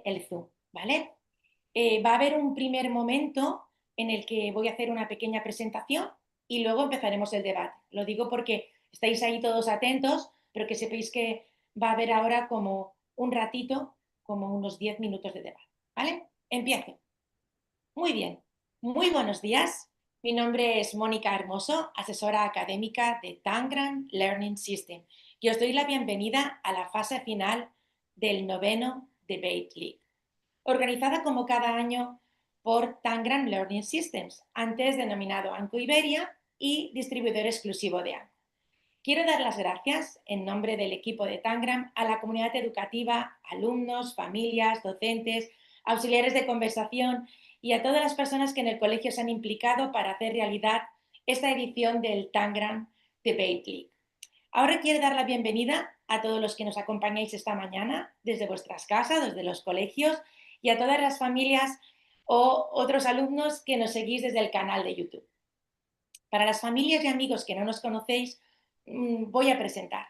el Zoom, ¿vale? Va a haber un primer momento en el que voy a hacer una pequeña presentación y luego empezaremos el debate. Lo digo porque estáis ahí todos atentos, pero que sepáis que va a haber ahora como un ratito, como unos 10 minutos de debate, ¿vale? Empiezo. Muy bien. Muy buenos días. Mi nombre es Mónica Hermoso, asesora académica de Tangram Learning System, y os doy la bienvenida a la fase final del noveno Debate League, organizada como cada año por Tangram Learning Systems, antes denominado Anco Iberia y distribuidor exclusivo de Anco. Quiero dar las gracias en nombre del equipo de Tangram a la comunidad educativa, alumnos, familias, docentes, auxiliares de conversación y a todas las personas que en el colegio se han implicado para hacer realidad esta edición del Tangram Debate League. Ahora quiero dar la bienvenida a todos los que nos acompañáis esta mañana desde vuestras casas, desde los colegios y a todas las familias o otros alumnos que nos seguís desde el canal de YouTube. Para las familias y amigos que no nos conocéis, voy a presentar.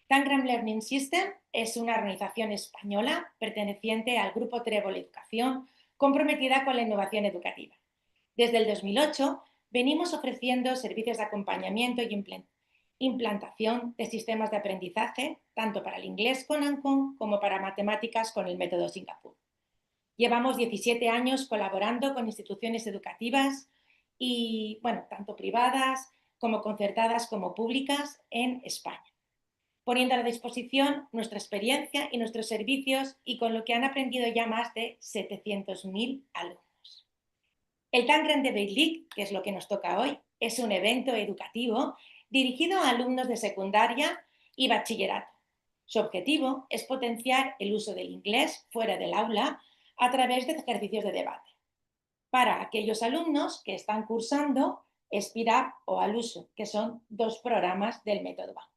Tangram Learning System es una organización española perteneciente al Grupo Trébol Educación, comprometida con la innovación educativa. Desde el 2008 venimos ofreciendo servicios de acompañamiento y implantación de sistemas de aprendizaje, tanto para el inglés con Ancon como para matemáticas con el método Singapur. Llevamos 17 años colaborando con instituciones educativas y, bueno, tanto privadas como concertadas como públicas en España, poniendo a la disposición nuestra experiencia y nuestros servicios y con lo que han aprendido ya más de 700.000 alumnos. El Tangram Debate League, que es lo que nos toca hoy, es un evento educativo dirigido a alumnos de secundaria y bachillerato. Su objetivo es potenciar el uso del inglés fuera del aula a través de ejercicios de debate para aquellos alumnos que están cursando Speed Up o al uso, que son dos programas del método BA.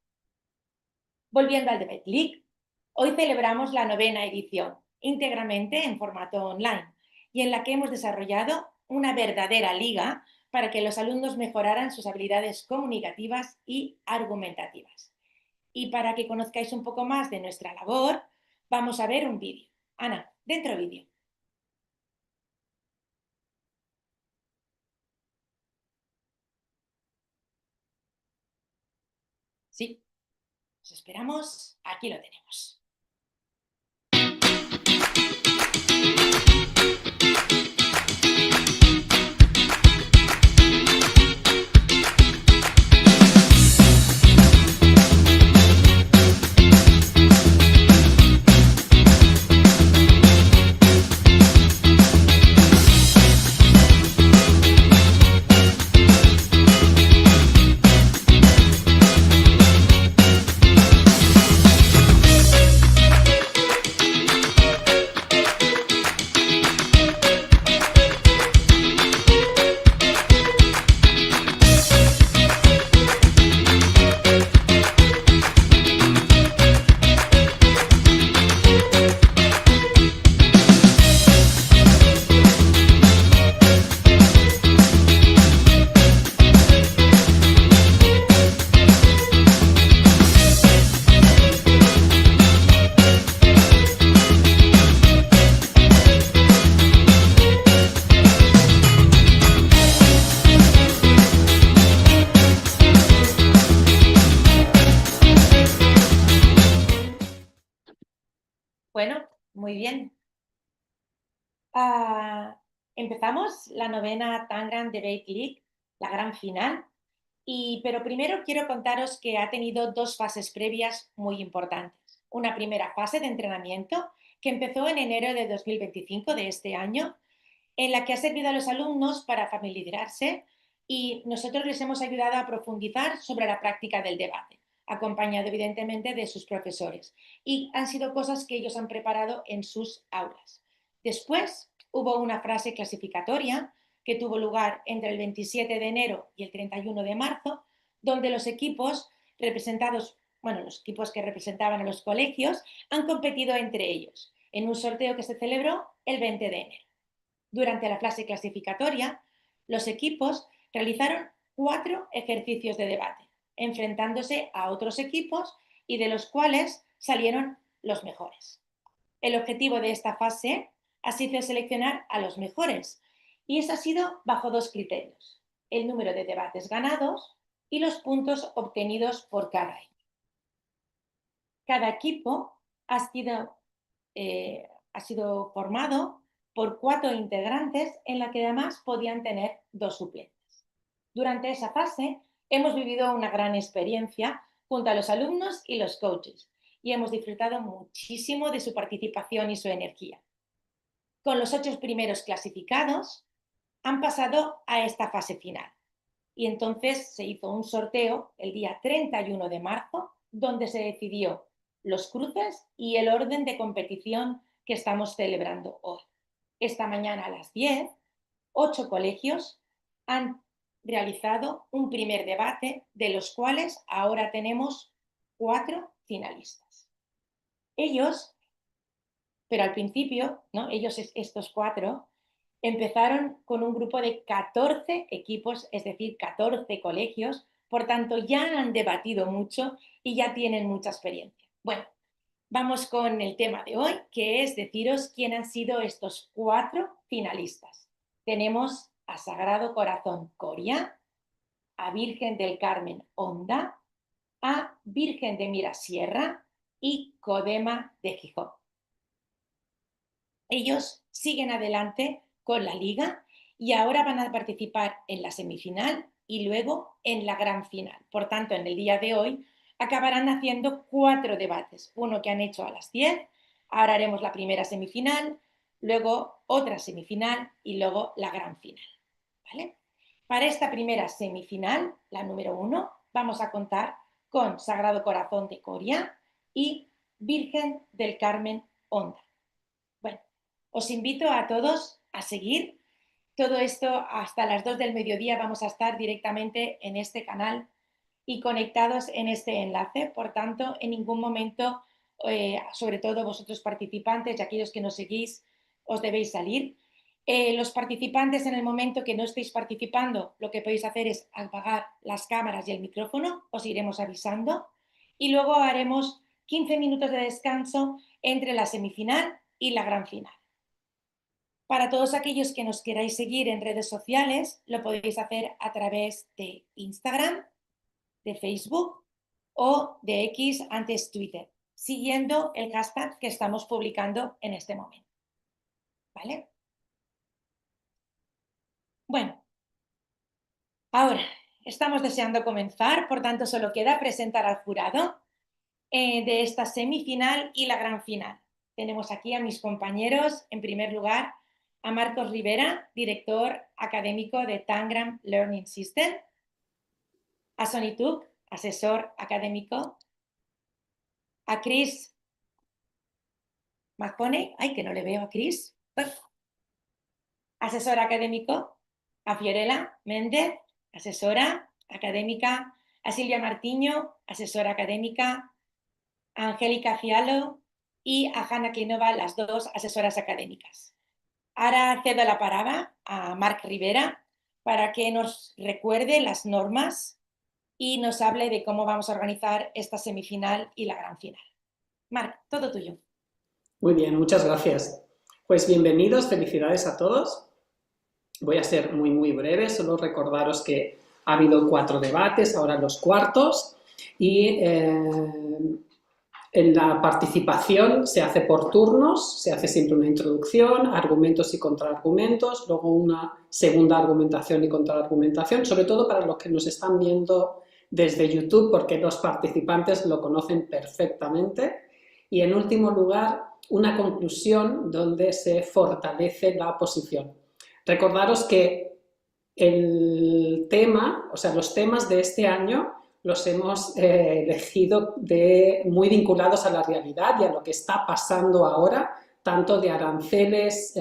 Volviendo al Debate League, hoy celebramos la 9ª edición, íntegramente en formato online, y en la que hemos desarrollado una verdadera liga para que los alumnos mejoraran sus habilidades comunicativas y argumentativas. Y para que conozcáis un poco más de nuestra labor, vamos a ver un vídeo. Ana, dentro vídeo. Sí, os esperamos. Aquí lo tenemos. Bueno, muy bien. Empezamos la 9ª Tangram Debate League, la gran final, pero primero quiero contaros que ha tenido dos fases previas muy importantes. Una primera fase de entrenamiento que empezó en enero de 2025 de este año, en la que ha servido a los alumnos para familiarizarse y nosotros les hemos ayudado a profundizar sobre la práctica del debate, acompañado evidentemente de sus profesores. Y han sido cosas que ellos han preparado en sus aulas. Después hubo una fase clasificatoria que tuvo lugar entre el 27 de enero y el 31 de marzo, donde los equipos representados, bueno, los equipos que representaban a los colegios han competido entre ellos en un sorteo que se celebró el 20 de enero. Durante la fase clasificatoria, los equipos realizaron 4 ejercicios de debate, enfrentándose a otros equipos y de los cuales salieron los mejores. El objetivo de esta fase ha sido seleccionar a los mejores y eso ha sido bajo dos criterios: el número de debates ganados y los puntos obtenidos por cada equipo. Cada equipo ha sido formado por 4 integrantes en la que además podían tener 2 suplentes. Durante esa fase hemos vivido una gran experiencia junto a los alumnos y los coaches y hemos disfrutado muchísimo de su participación y su energía. Con los 8 primeros clasificados han pasado a esta fase final y entonces se hizo un sorteo el día 31 de marzo donde se decidió los cruces y el orden de competición que estamos celebrando hoy. Esta mañana a las 10, 8 colegios han realizado un primer debate, de los cuales ahora tenemos 4 finalistas. Ellos, pero al principio, ¿no? Estos 4, empezaron con un grupo de 14 equipos, es decir, 14 colegios, por tanto ya han debatido mucho y ya tienen mucha experiencia. Bueno, vamos con el tema de hoy, que es deciros quién han sido estos 4 finalistas. Tenemos a Sagrado Corazón Coria, a Virgen del Carmen Honda, a Virgen de Mirasierra y Codema de Gijón. Ellos siguen adelante con la liga y ahora van a participar en la semifinal y luego en la gran final. Por tanto, en el día de hoy acabarán haciendo 4 debates, uno que han hecho a las 10, ahora haremos la primera semifinal, luego otra semifinal y luego la gran final, ¿vale? Para esta primera semifinal, la número 1, vamos a contar con Sagrado Corazón de Coria y Virgen del Carmen Honda. Bueno, os invito a todos a seguir todo esto hasta las 2 del mediodía. Vamos a estar directamente en este canal y conectados en este enlace. Por tanto, en ningún momento, sobre todo vosotros participantes y aquellos que nos seguís, os debéis salir. Los participantes, en el momento que no estéis participando, lo que podéis hacer es apagar las cámaras y el micrófono, os iremos avisando y luego haremos 15 minutos de descanso entre la semifinal y la gran final. Para todos aquellos que nos queráis seguir en redes sociales, lo podéis hacer a través de Instagram, de Facebook o de X, antes Twitter, siguiendo el hashtag que estamos publicando en este momento. ¿Vale? Bueno, ahora estamos deseando comenzar, por tanto solo queda presentar al jurado de esta semifinal y la gran final. Tenemos aquí a mis compañeros, en primer lugar, a Marcos Rivera, director académico de Tangram Learning System, a Sonny Tuk, asesor académico, a Chris McConey, ay, que no le veo a Chris, asesor académico, a Fiorella Méndez, asesora académica, a Silvia Martiño, asesora académica, a Angélica Fialo y a Hanna Klinova, las 2 asesoras académicas. Ahora cedo la palabra a Marc Rivera para que nos recuerde las normas y nos hable de cómo vamos a organizar esta semifinal y la gran final. Marc, todo tuyo. Muy bien, muchas gracias. Pues bienvenidos, felicidades a todos. Voy a ser muy breve, solo recordaros que ha habido 4 debates, ahora los cuartos, y en la participación se hace por turnos, se hace siempre una introducción, argumentos y contraargumentos, luego una segunda argumentación y contraargumentación, sobre todo para los que nos están viendo desde YouTube, porque los participantes lo conocen perfectamente, y en último lugar una conclusión donde se fortalece la posición. Recordaros que el tema, o sea, los temas de este año los hemos elegido muy vinculados a la realidad y a lo que está pasando ahora, tanto de aranceles,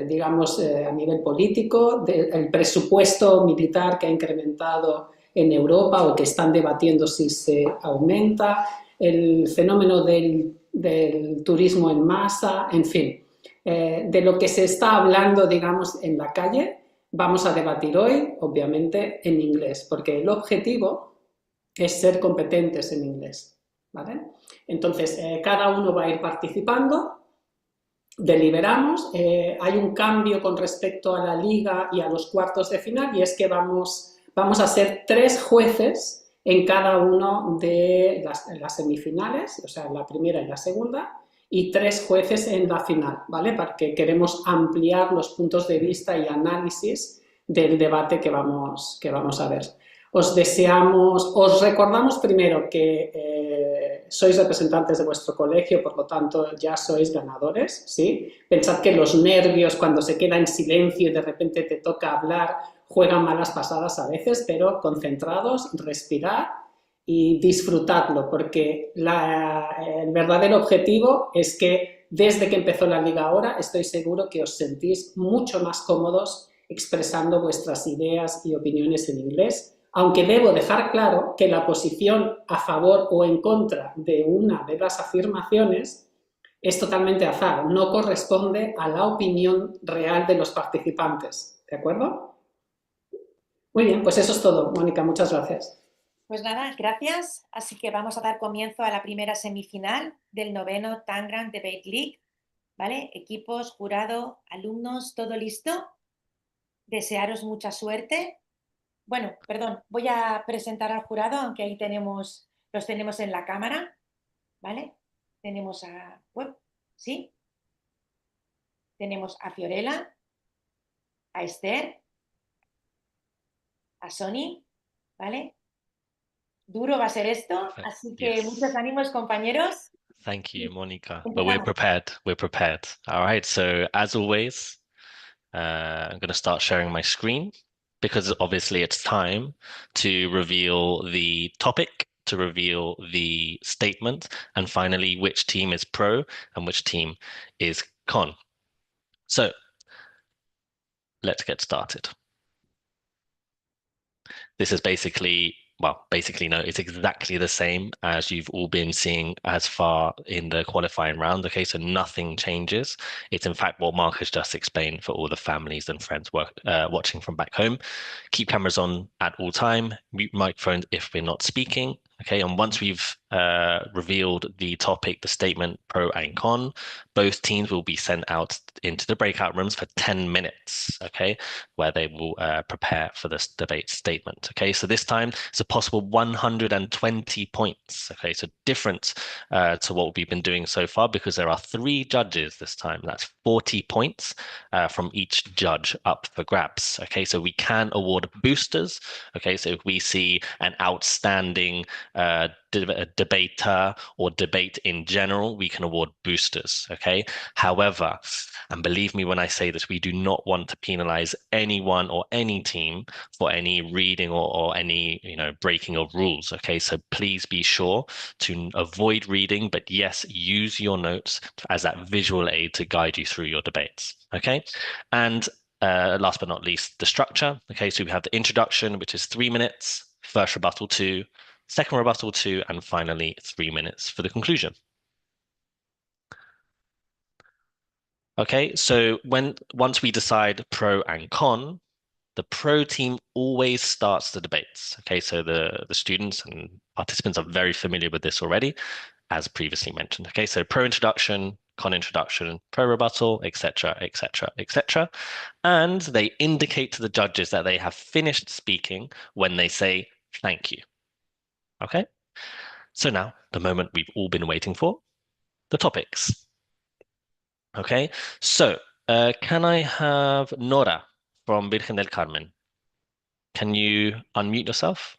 digamos, a nivel político, del presupuesto militar que ha incrementado en Europa o que están debatiendo si se aumenta, el fenómeno del turismo en masa, en fin, de lo que se está hablando, digamos, en la calle. Vamos a debatir hoy, obviamente, en inglés, porque el objetivo es ser competentes en inglés. ¿vale? Entonces, cada uno va a ir participando, deliberamos, hay un cambio con respecto a la liga y a los cuartos de final, y es que vamos a ser 3 jueces en cada uno de las semifinales, o sea, la primera y la segunda, y 3 jueces en la final, ¿vale? Porque queremos ampliar los puntos de vista y análisis del debate que vamos a ver. Os recordamos primero que sois representantes de vuestro colegio, por lo tanto ya sois ganadores, ¿sí? Pensad que los nervios cuando se queda en silencio y de repente te toca hablar juegan malas pasadas a veces, pero concentrados, respirad y disfrutadlo, porque el verdadero objetivo es que desde que empezó la liga ahora estoy seguro que os sentís mucho más cómodos expresando vuestras ideas y opiniones en inglés, aunque debo dejar claro que la posición a favor o en contra de una de las afirmaciones es totalmente azar, no corresponde a la opinión real de los participantes, ¿de acuerdo? Muy bien, pues eso es todo, Mónica, muchas gracias. Pues nada, gracias. Así que vamos a dar comienzo a la primera semifinal del 9º Tangram Debate League, ¿vale? Equipos, jurado, alumnos, ¿todo listo? Desearos mucha suerte. Bueno, perdón, voy a presentar al jurado, aunque ahí los tenemos en la cámara, ¿vale? Tenemos ¿sí? Tenemos a Fiorella, a Esther, a Sony, ¿vale? Duro va a ser esto, así que muchos Yes. ánimos, compañeros. Thank you, Monica. But we're Empezamos. prepared. We're prepared. All right. So as always, I'm going to start sharing my screen because obviously it's time to reveal the topic, to reveal the statement, and finally which team is pro and which team is con. So let's get started. This is basically, well, basically, no, it's exactly the same as you've all been seeing as far in the qualifying round. Okay, so nothing changes. It's in fact what Mark has just explained for all the families and friends watching from back home. Keep cameras on at all time, mute microphones if we're not speaking. Okay, and once we've revealed the topic, the statement pro and con, both teams will be sent out into the breakout rooms for 10 minutes, okay, where they will prepare for this debate statement. Okay, so this time it's a possible 120 points. Okay, so different to what we've been doing so far because there are 3 judges this time. That's 40 points from each judge up for grabs. Okay, so we can award boosters. Okay, so if we see an outstanding debater or debate in general, we can award boosters. Okay, however, and believe me when I say this, we do not want to penalize anyone or any team for any reading or any breaking of rules. Okay, so please be sure to avoid reading, but yes, use your notes as that visual aid to guide you through your debates. Okay, and last but not least, the structure. Okay, so we have the introduction, which is 3 minutes, first rebuttal 2, second rebuttal 2, and finally 3 minutes for the conclusion. Okay, so once we decide pro and con, the pro team always starts the debates. Okay, so the students and participants are very familiar with this already, as previously mentioned. Okay, so pro introduction, con introduction, pro rebuttal, etc., etc., etc. And they indicate to the judges that they have finished speaking when they say thank you. Okay, so now the moment we've all been waiting for, the topics. Okay, so can I have Nora from Virgen del Carmen? Can you unmute yourself?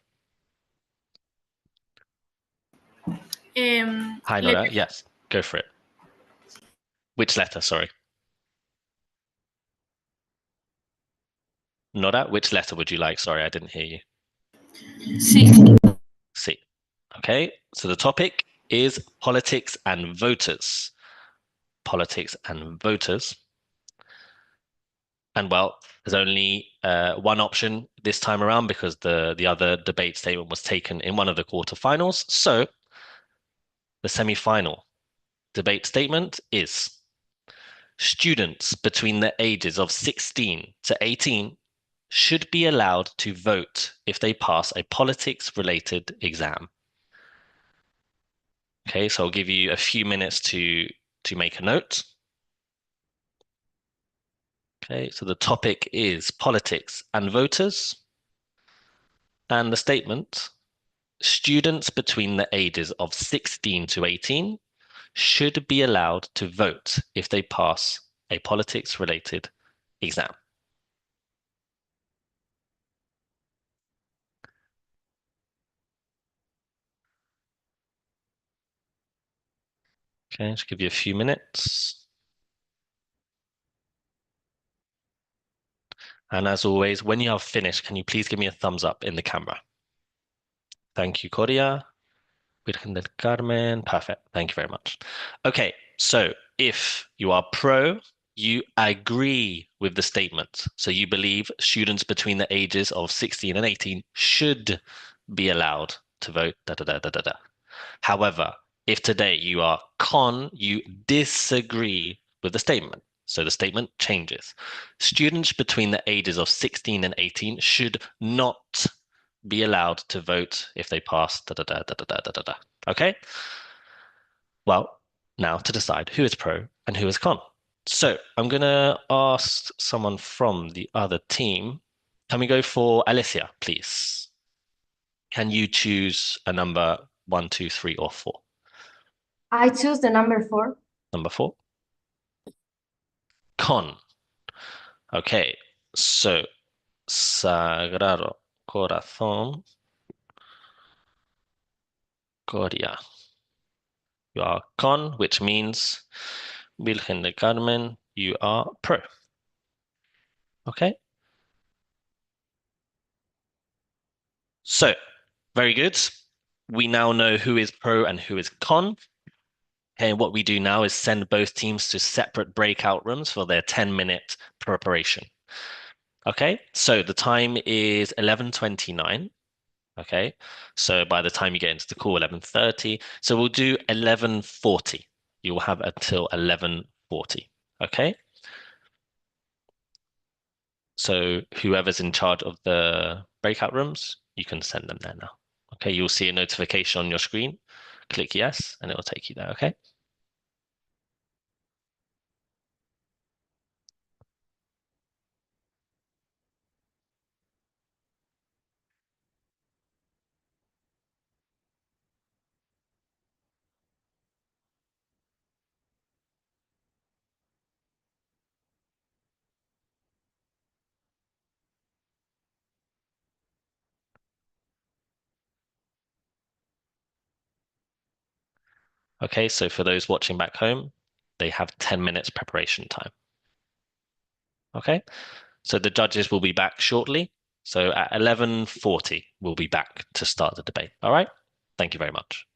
Hi, Nora. Yes, go for it. Which letter? Sorry. Nora, which letter would you like? Sorry, I didn't hear you. Sí. C. Okay, so the topic is politics and voters. Politics and voters. And well, there's only one option this time around because the other debate statement was taken in one of the quarterfinals. So the semi-final debate statement is: students between the ages of 16 to 18 should be allowed to vote if they pass a politics-related exam. Okay, so I'll give you a few minutes to make a note. Okay, so the topic is politics and voters. And the statement, students between the ages of 16 to 18 should be allowed to vote if they pass a politics-related exam. Okay, just give you a few minutes. And as always, when you have finished, can you please give me a thumbs up in the camera? Thank you, Coria. Virgen del Carmen. Perfect. Thank you very much. Okay, so if you are pro, you agree with the statement. So you believe students between the ages of 16 and 18 should be allowed to vote. Da, da, da, da, da, da. However, if today you are con, you disagree with the statement. So the statement changes. Students between the ages of 16 and 18 should not be allowed to vote if they pass da da da da da da da da. Okay? Well, now to decide who is pro and who is con. So I'm gonna ask someone from the other team. Can we go for Alicia, please? Can you choose a number 1, 2, 3, or 4? I choose the number 4. Number 4. Con. Okay, so Sagrado Corazón, Coria. You are con, which means Virgen de Carmen, you are pro. Okay. So, very good. We now know who is pro and who is con. Okay, and what we do now is send both teams to separate breakout rooms for their 10-minute preparation. Okay, so the time is 11:29. Okay, so by the time you get into the call, 11:30. So we'll do 11:40. You will have until 11:40. Okay, so whoever's in charge of the breakout rooms, you can send them there now. Okay, you'll see a notification on your screen. Click yes, and it will take you there. Okay. Okay, so for those watching back home, they have 10 minutes preparation time. Okay, so the judges will be back shortly. So at 11:40, we'll be back to start the debate. All right, thank you very much.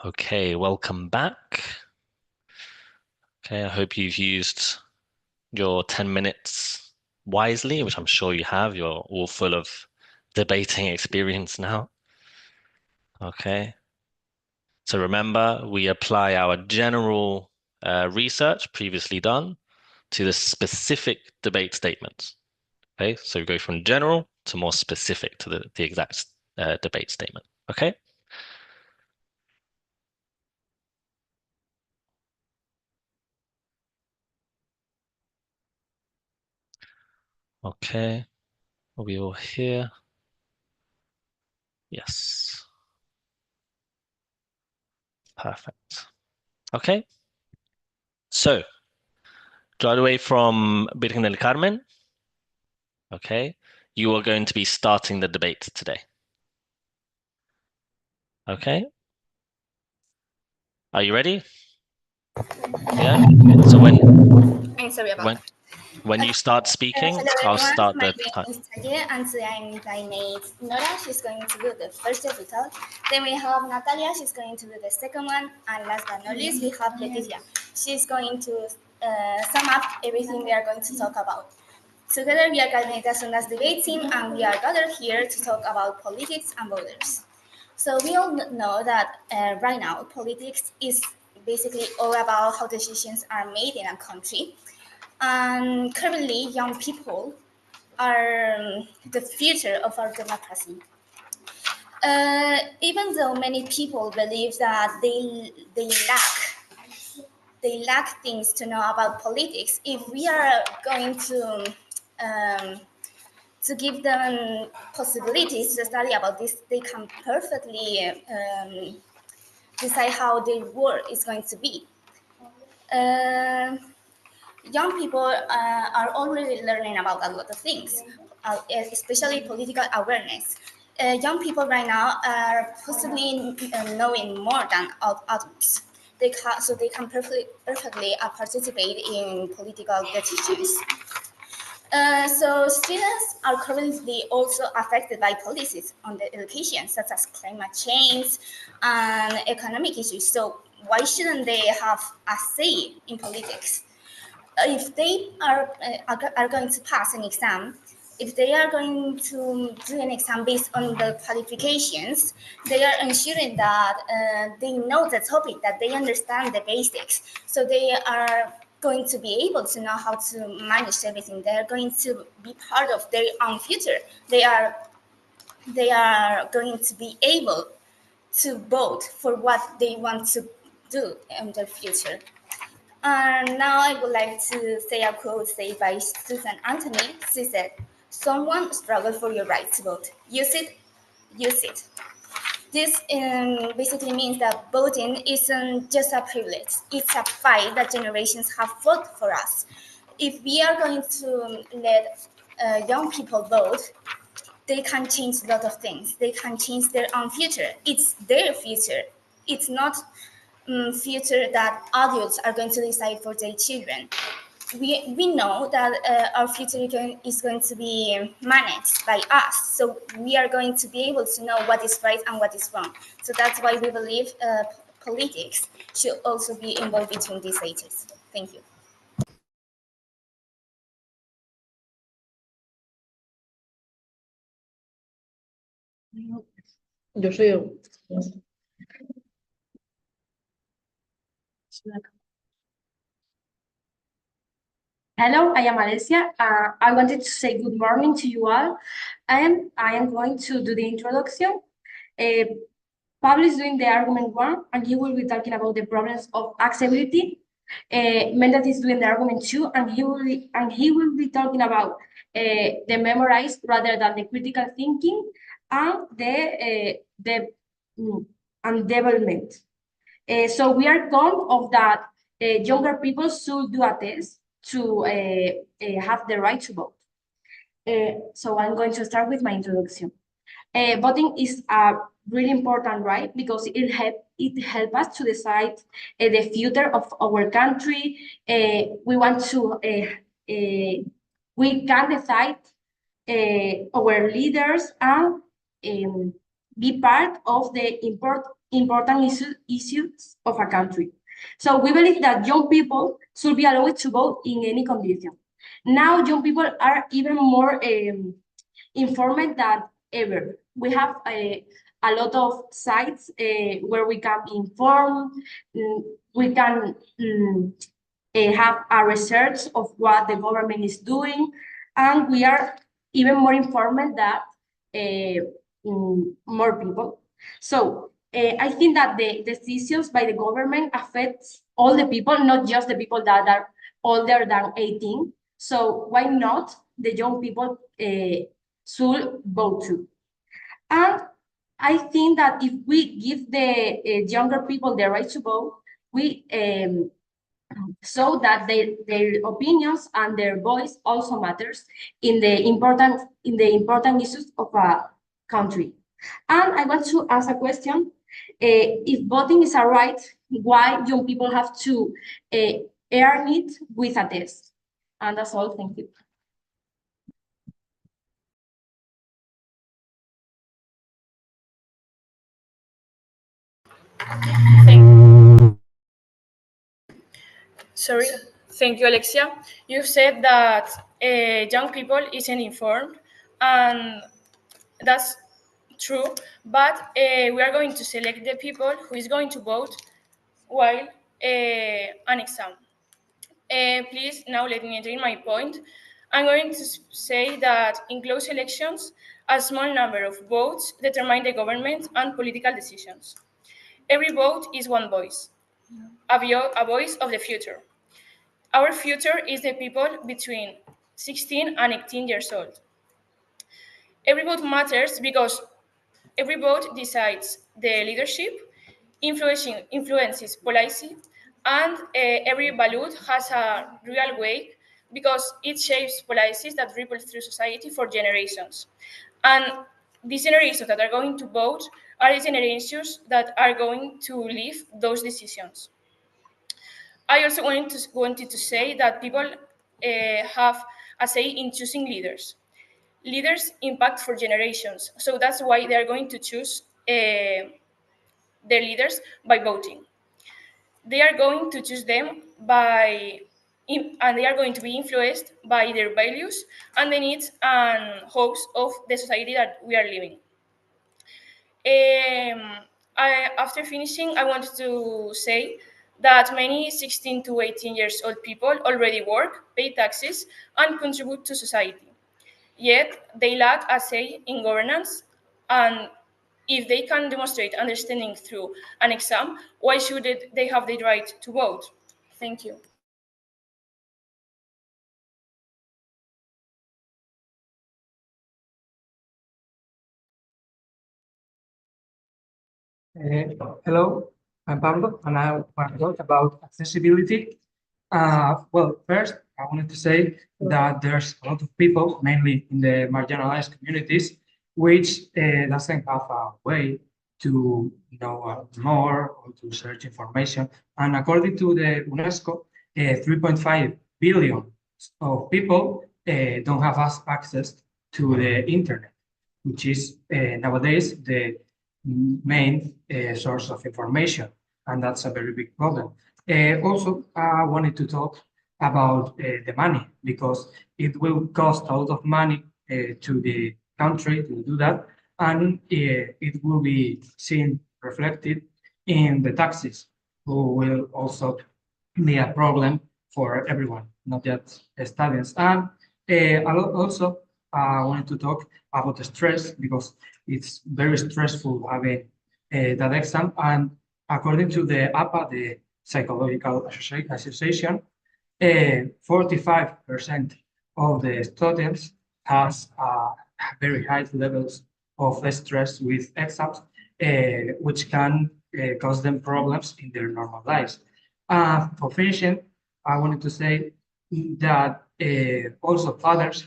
Okay, welcome back. Okay, I hope you've used your 10 minutes wisely, which I'm sure you have. You're all full of debating experience now. Okay. So remember, we apply our general research previously done to the specific debate statements. Okay, so we go from general to more specific to the exact debate statement. Okay. Okay. Are we all here? Yes. Perfect. Okay. So, right away from Virgen del Carmen, okay, you are going to be starting the debate today. Okay. Are you ready? Yeah. So I'm sorry about that. when you start speaking, Hello I'll everyone, start my the name time. is Taye and today I'm inviting Nora, she's going to do the first recital. Then we have Natalia, she's going to do the second one. And last but not least, we have Leticia. She's going to sum up everything we are going to talk about. Together we are Carmenitas debate team and we are gathered here to talk about politics and voters. So we all know that right now politics is basically all about how decisions are made in a country. And currently, young people are the future of our democracy. Even though many people believe that they lack things to know about politics, if we are going to give them possibilities to study about this, they can perfectly decide how their work is going to be. Young people are already learning about a lot of things, especially political awareness. Young people right now are possibly knowing more than adults. So they can perfectly participate in political decisions. So students are currently also affected by policies on the education, such as climate change and economic issues. So why shouldn't they have a say in politics? If they are going to pass an exam, if they are going to do an exam based on the qualifications, they are ensuring that they know the topic, that they understand the basics. So they are going to be able to know how to manage everything. They are going to be part of their own future. They are going to be able to vote for what they want to do in their future. And now I would like to say a quote said by Susan Anthony. She said, "Someone struggled for your right to vote. Use it, use it." This basically means that voting isn't just a privilege. It's a fight that generations have fought for us. If we are going to let young people vote, they can change a lot of things. They can change their own future. It's their future. It's not future that adults are going to decide for their children. We know that our future is going to be managed by us. So we are going to be able to know what is right and what is wrong. So that's why we believe politics should also be involved between these ages. Thank you. Yo soy yo. Hello, I am Alessia. I wanted to say good morning to you all, and I am going to do the introduction. Pablo is doing the argument 1, and he will be talking about the problems of accessibility. Mendat is doing the argument 2, and he will be talking about the memorized rather than the critical thinking and the development. So we are told of that younger people should do a test to have the right to vote. So I'm going to start with my introduction. Voting is a really important right because it helps us to decide the future of our country. We want to we can decide our leaders and be part of the important issues of a country. So we believe that young people should be allowed to vote in any condition. Now young people are even more informed than ever. We have a lot of sites where we can inform, we can have a research of what the government is doing, and we are even more informed than more people. So I think that the decisions by the government affects all the people, not just the people that are older than 18. So why not the young people should vote too? And I think that if we give the younger people the right to vote, we so that their opinions and their voice also matters in the important issues of a country. And I want to ask a question: if voting is a right, why young people have to earn it with a test? And that's all. Thank you. Sorry. Thank you, Alexia. You said that young people isn't informed, and that's true, but we are going to select the people who is going to vote while an exam. Please, now let me enter in my point. I'm going to say that in close elections, a small number of votes determine the government and political decisions. Every vote is one voice, a voice of the future. Our future is the people between 16 and 18 years old. Every vote matters because every vote decides the leadership, influences policy, and every ballot has a real weight because it shapes policies that ripple through society for generations. And these generations that are going to vote are the generations that are going to live those decisions. I also wanted to say that people have a say in choosing leaders. Leaders impact for generations, so that's why they are going to choose their leaders by voting. They are going to choose them and they are going to be influenced by their values and the needs and hopes of the society that we are living. After finishing, I wanted to say that many 16 to 18 years old people already work, pay taxes, and contribute to society. Yet they lack a say in governance, and if they can demonstrate understanding through an exam, why should they have the right to vote? Thank you. Hello, I'm Pablo, and I want to talk about accessibility. Well, first, I wanted to say that there's a lot of people, mainly in the marginalized communities, which doesn't have a way to know more or to search information. And according to the UNESCO, 3.5 billion of people don't have access to the internet, which is nowadays the main source of information, and that's a very big problem. Also, I wanted to talk about the money, because it will cost a lot of money to the country to do that, and it will be seen reflected in the taxes, who will also be a problem for everyone, not just students. And also, I wanted to talk about the stress, because it's very stressful having that exam. And according to the APA, the Psychological Association, 45% of the students has very high levels of stress with exams, which can cause them problems in their normal lives. For finishing, I wanted to say that also fathers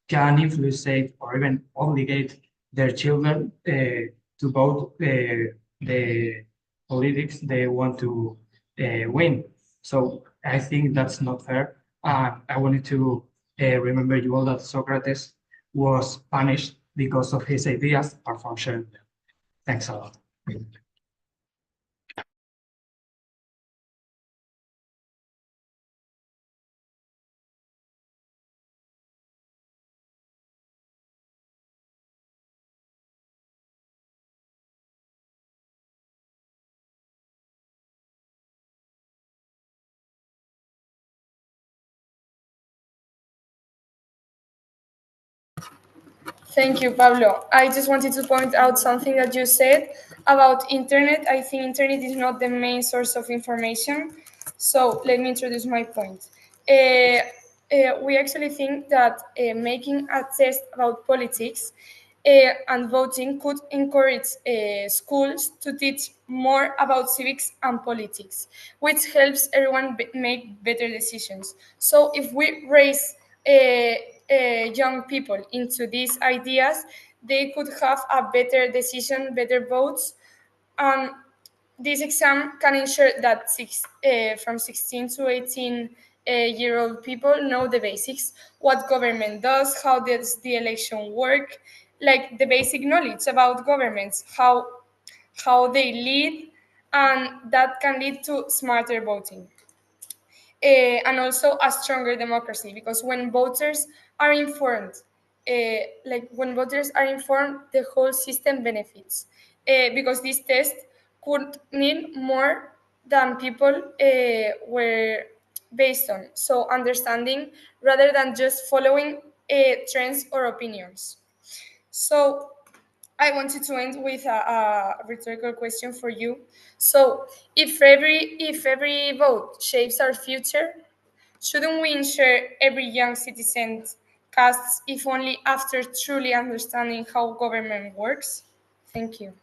can influence or even obligate their children to vote the politics they want to win. So I think that's not fair. I wanted to remember you all that Socrates was punished because of his ideas apart from sharing them. Thanks a lot. Thank you, Pablo. I just wanted to point out something that you said about internet. I think internet is not the main source of information. So let me introduce my point. We actually think that making a test about politics and voting could encourage schools to teach more about civics and politics, which helps everyone make better decisions. So if we raise young people into these ideas, they could have a better decision, better votes. And this exam can ensure that from 16 to 18-year-old people know the basics, what government does, how does the election work, like the basic knowledge about governments, how they lead, and that can lead to smarter voting. And also a stronger democracy, because when voters are informed, the whole system benefits. Because this test could mean more than people were based on. So understanding rather than just following trends or opinions. So I wanted to end with a rhetorical question for you. So, if every vote shapes our future, shouldn't we ensure every young citizen casts, if only after truly understanding how government works? Thank you.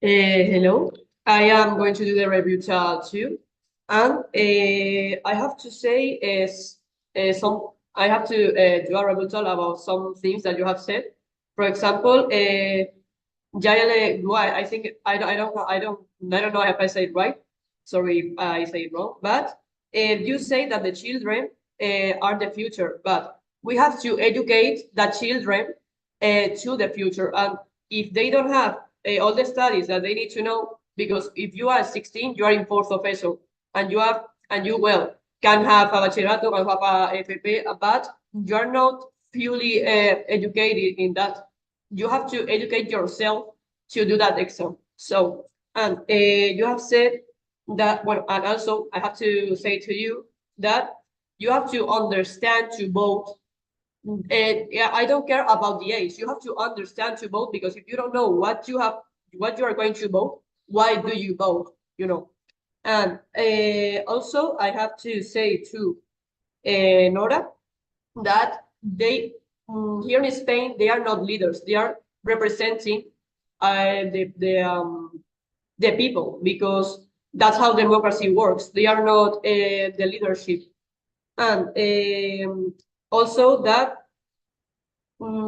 Hello, I am going to do the review too, and I have to say is I have to do a rebuttal about some things that you have said. For example, Jaele, I think I don't know if I say it right. Sorry if I say it wrong, but you say that the children are the future, but we have to educate the children to the future, and if they don't have all the studies that they need to know, because if you are 16, you are in fourth of ESO, and you well can have a bachillerato, can have a FP, but you are not fully educated in that. You have to educate yourself to do that exam. So, and you have said that, well, and also I have to say to you that you have to understand to vote. And yeah, I don't care about the age. You have to understand to vote, because if you don't know what you are going to vote, why do you vote? You know. And also, I have to say to Nora that they here in Spain, they are not leaders. They are representing the people, because that's how democracy works. They are not the leadership. And also that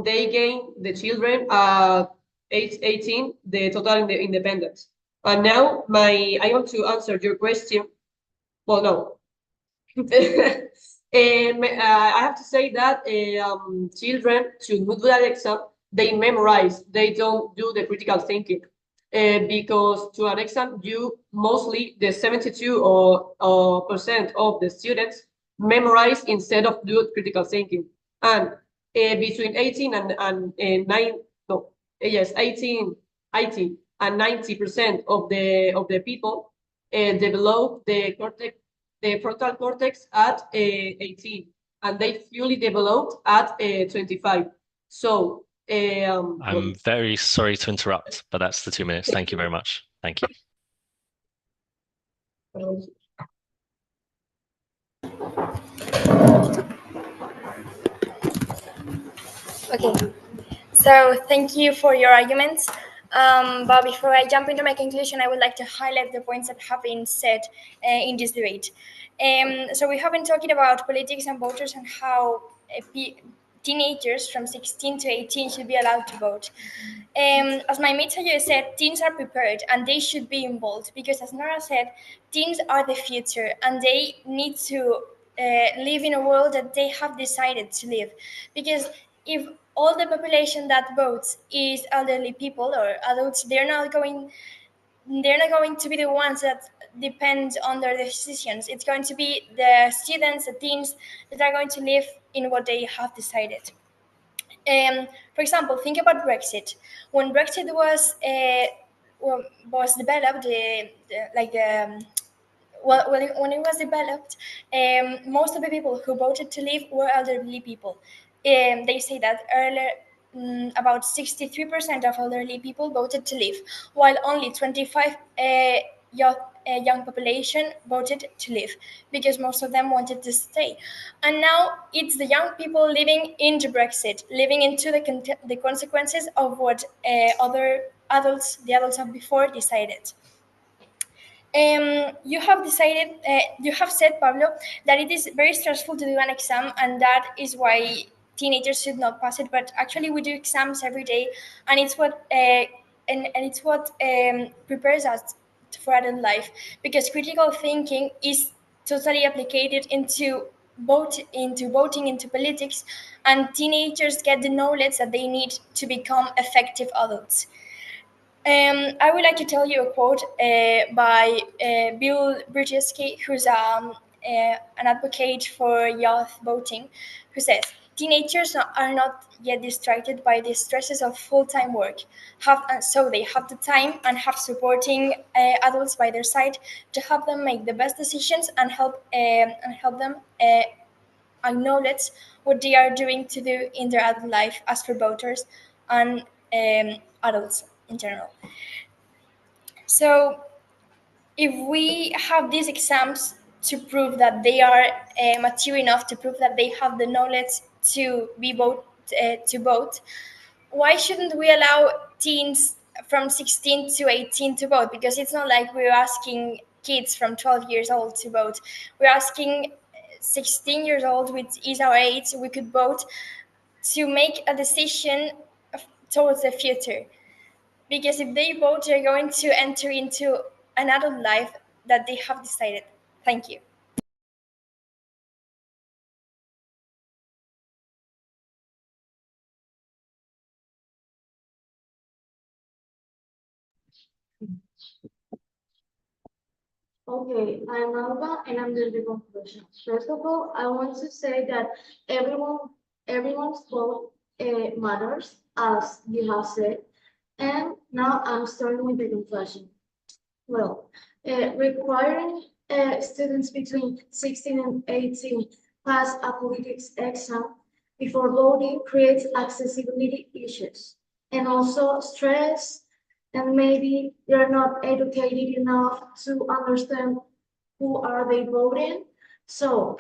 they gain the children at age 18 the total independence. And now I want to answer your question. Well, no. I have to say that children should do that exam. They memorize. They don't do the critical thinking. Because to an exam, you mostly the 72 or percent of the students memorize instead of do critical thinking. And between 18 and 9, no, yes, 18 and 90% of the people develop the frontal cortex at 18, and they fully developed at 25. So I'm very sorry to interrupt, but that's the 2 minutes. Thank you very much. Thank you. Okay, so thank you for your arguments. But before I jump into my conclusion, I would like to highlight the points that have been said in this debate. So we have been talking about politics and voters and how teenagers from 16 to 18 should be allowed to vote. As my mate said, teens are prepared and they should be involved, because as Nora said, teens are the future and they need to live in a world that they have decided to live. Because if all the population that votes is elderly people or adults, they're not going to be the ones that depend on their decisions. It's going to be the students, the teens that are going to live in what they have decided. For example, think about Brexit. When Brexit was developed, when it was developed, most of the people who voted to leave were elderly people. They say that earlier, about 63% of elderly people voted to leave, while only 25 young population voted to leave, because most of them wanted to stay. And now it's the young people living into Brexit, living into the consequences of what the adults of before decided. You have said, Pablo, that it is very stressful to do an exam, and that is why teenagers should not pass it. But actually, we do exams every day, and it's what prepares us for adult life. Because critical thinking is totally applied into voting, into politics, and teenagers get the knowledge that they need to become effective adults. I would like to tell you a quote by Bill Brzezowski, who's an advocate for youth voting, who says, "Teenagers are not yet distracted by the stresses of full-time work, so they have the time and have supporting adults by their side to help them make the best decisions and help them acknowledge what they are doing to do in their adult life as for voters and adults in general." So if we have these exams to prove that they are mature enough, to prove that they have the knowledge to vote, why shouldn't we allow teens from 16 to 18 to vote? Because it's not like we're asking kids from 12 years old to vote. We're asking 16 years old, which is our age, we could vote to make a decision towards the future. Because if they vote, they're going to enter into an adult life that they have decided. Thank you. Okay, I'm Alba and I'm doing the conclusion. First of all, I want to say that everyone's vote matters, as you have said. And now I'm starting with the conclusion. Well, requiring students between 16 and 18 pass a politics exam before voting creates accessibility issues and also stress, and maybe they're not educated enough to understand who are they voting. So,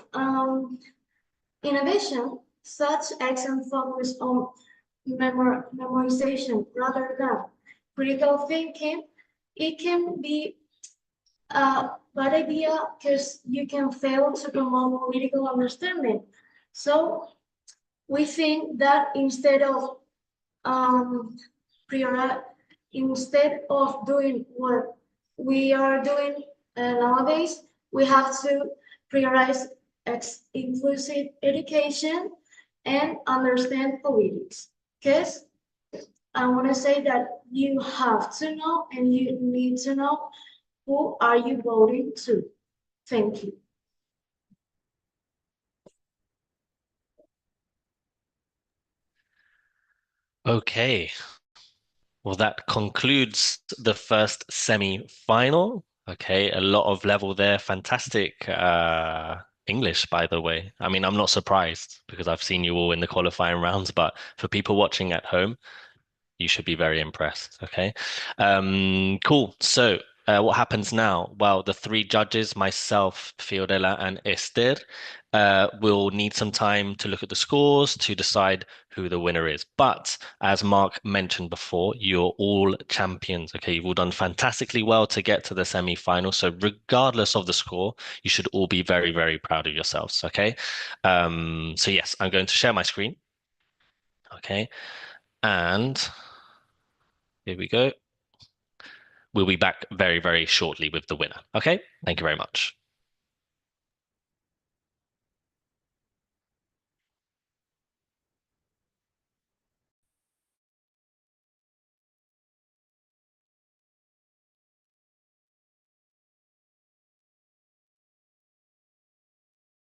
in addition, such exams focus on memorization rather than critical thinking. It can be a bad idea because you can fail to promote political understanding. So we think that um, instead of doing what we are doing nowadays, we have to prioritize inclusive education and understand politics. Because I want to say that you have to know and you need to know who are you voting to. Thank you. Okay. Well, that concludes the first semi-final. Okay, a lot of level there. Fantastic English, by the way. I mean, I'm not surprised because I've seen you all in the qualifying rounds, but for people watching at home, you should be very impressed. Okay. Cool. So what happens now? Well, the three judges, myself, Fiorella, and Esther, will need some time to look at the scores to decide who the winner is. But as Mark mentioned before, you're all champions. Okay, you've all done fantastically well to get to the semi-final. So regardless of the score, you should all be very, very proud of yourselves. Okay. So yes, I'm going to share my screen. Okay. And here we go. We'll be back very, very shortly with the winner. Okay, thank you very much.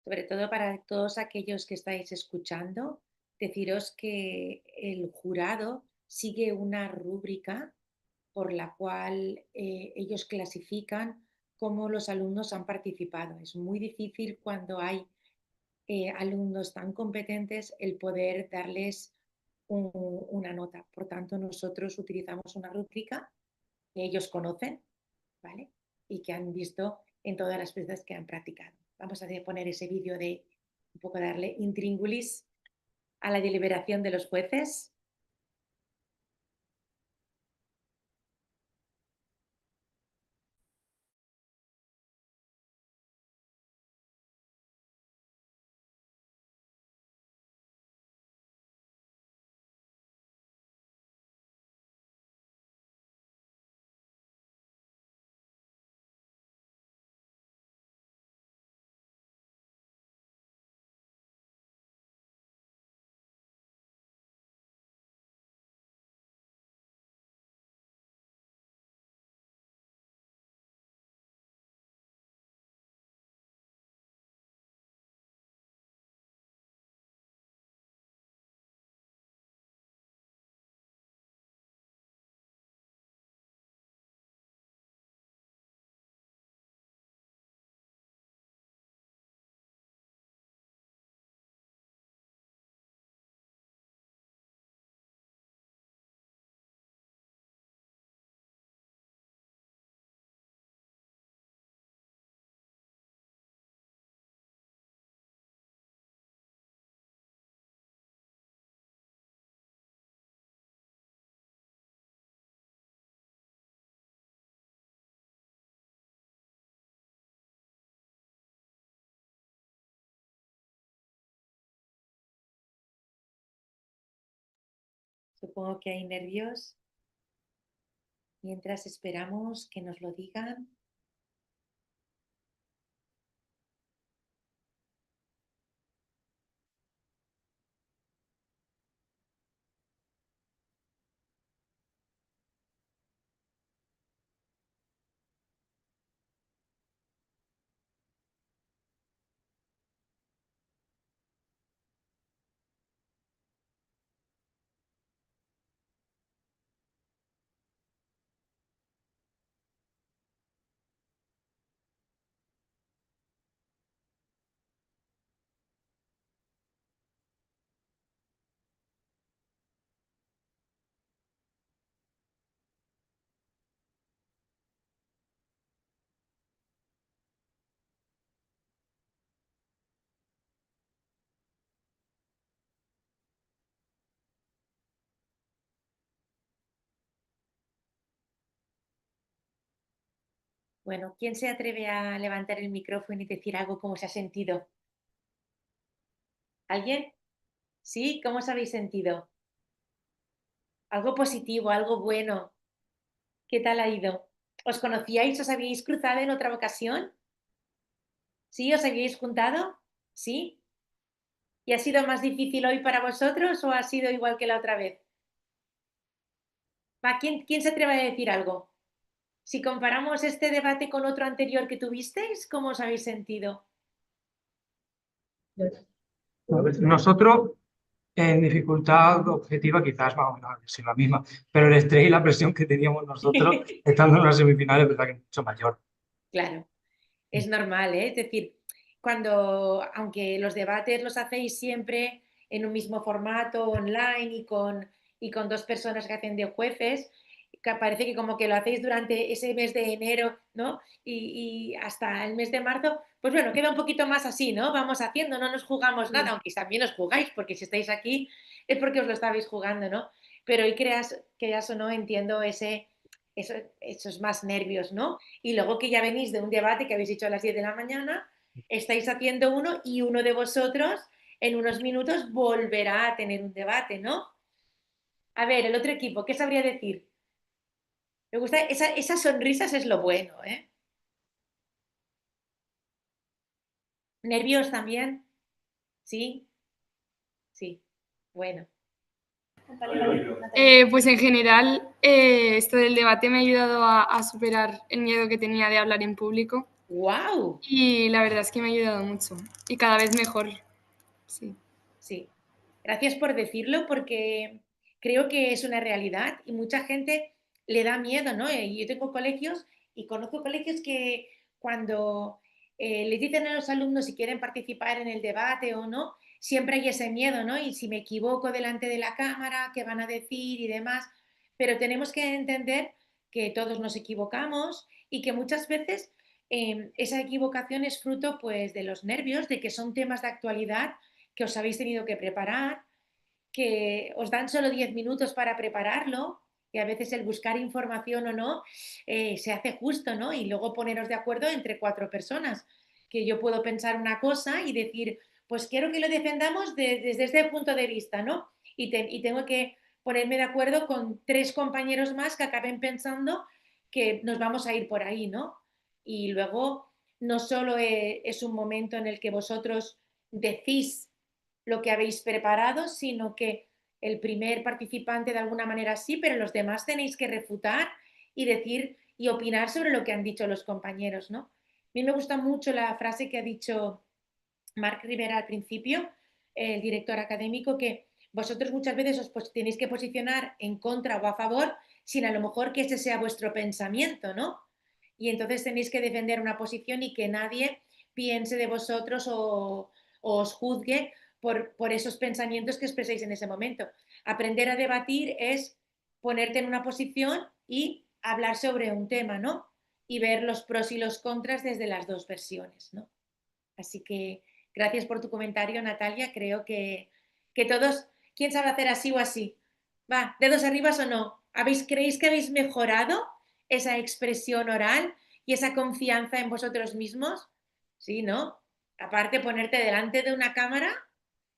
Sobre todo para todos aquellos que estáis escuchando, deciros que el jurado sigue una rúbrica por la cual ellos clasifican cómo los alumnos han participado. Es muy difícil cuando hay alumnos tan competentes el poder darles una nota. Por tanto, nosotros utilizamos una rúbrica que ellos conocen, ¿vale? Y que han visto en todas las veces que han practicado. Vamos a poner ese vídeo de un poco darle intríngulis a la deliberación de los jueces. Supongo que hay nervios. Mientras esperamos que nos lo digan. Bueno, ¿quién se atreve a levantar el micrófono y decir algo cómo se ha sentido? ¿Alguien? ¿Sí? ¿Cómo os habéis sentido? Algo positivo, algo bueno. ¿Qué tal ha ido? ¿Os conocíais? ¿Os habíais cruzado en otra ocasión? ¿Sí? ¿Os habíais juntado? ¿Sí? ¿Y ha sido más difícil hoy para vosotros o ha sido igual que la otra vez? ¿Va? ¿Quién se atreve a decir algo? Si comparamos este debate con otro anterior que tuvisteis, ¿cómo os habéis sentido? Nosotros, en dificultad objetiva, quizás vamos a decir la misma, pero el estrés y la presión que teníamos nosotros estando en las semifinales, es verdad que es mucho mayor. Claro, es normal, ¿eh? Es decir, cuando, aunque los debates los hacéis siempre en un mismo formato online y con dos personas que hacen de jueces, que parece que como que lo hacéis durante ese mes de enero, ¿no? Y hasta el mes de marzo, pues bueno, queda un poquito más así, ¿no? Vamos haciendo, no nos jugamos nada, aunque también os jugáis, porque si estáis aquí es porque os lo estabais jugando, ¿no? Pero hoy creas o no, entiendo esos más nervios, ¿no? Y luego que ya venís de un debate que habéis hecho a las 10 de la mañana, estáis haciendo uno y uno de vosotros en unos minutos volverá a tener un debate, ¿no? A ver, el otro equipo, ¿qué sabría decir? Me gusta, esas sonrisas es lo bueno, ¿eh? ¿Nervios también? ¿Sí? Sí. Bueno. Pues en general, esto del debate me ha ayudado a superar el miedo que tenía de hablar en público. ¡Wow! Y la verdad es que me ha ayudado mucho. Y cada vez mejor. Sí. Sí. Gracias por decirlo porque creo que es una realidad y mucha gente le da miedo, ¿no? Yo tengo colegios y conozco colegios que cuando les dicen a los alumnos si quieren participar en el debate o no, siempre hay ese miedo, ¿no? Y si me equivoco delante de la cámara, ¿qué van a decir y demás? Pero tenemos que entender que todos nos equivocamos y que muchas veces esa equivocación es fruto pues de los nervios, de que son temas de actualidad que os habéis tenido que preparar, que os dan solo 10 minutos para prepararlo y a veces el buscar información o no se hace justo, ¿no? Y luego poneros de acuerdo entre 4 personas, que yo puedo pensar una cosa y decir, pues quiero que lo defendamos desde este punto de vista, ¿no? Y tengo que ponerme de acuerdo con 3 compañeros más que acaben pensando que nos vamos a ir por ahí, ¿no? Y luego no solo es un momento en el que vosotros decís lo que habéis preparado, sino que el primer participante de alguna manera sí, pero los demás tenéis que refutar y decir y opinar sobre lo que han dicho los compañeros, ¿no? A mí me gusta mucho la frase que ha dicho Marc Rivera al principio, el director académico, que vosotros muchas veces os tenéis que posicionar en contra o a favor sin a lo mejor que ese sea vuestro pensamiento, ¿no? Y entonces tenéis que defender una posición y que nadie piense de vosotros o os juzgue por esos pensamientos que expreséis en ese momento. Aprender a debatir es ponerte en una posición y hablar sobre un tema, ¿no? Y ver los pros y los contras desde las 2 versiones, ¿no? Así que gracias por tu comentario, Natalia. Creo que todos, ¿quién sabe hacer así o así? Va, dedos arriba o no. ¿Creéis que habéis mejorado esa expresión oral y esa confianza en vosotros mismos? Sí, ¿no? Aparte, ponerte delante de una cámara,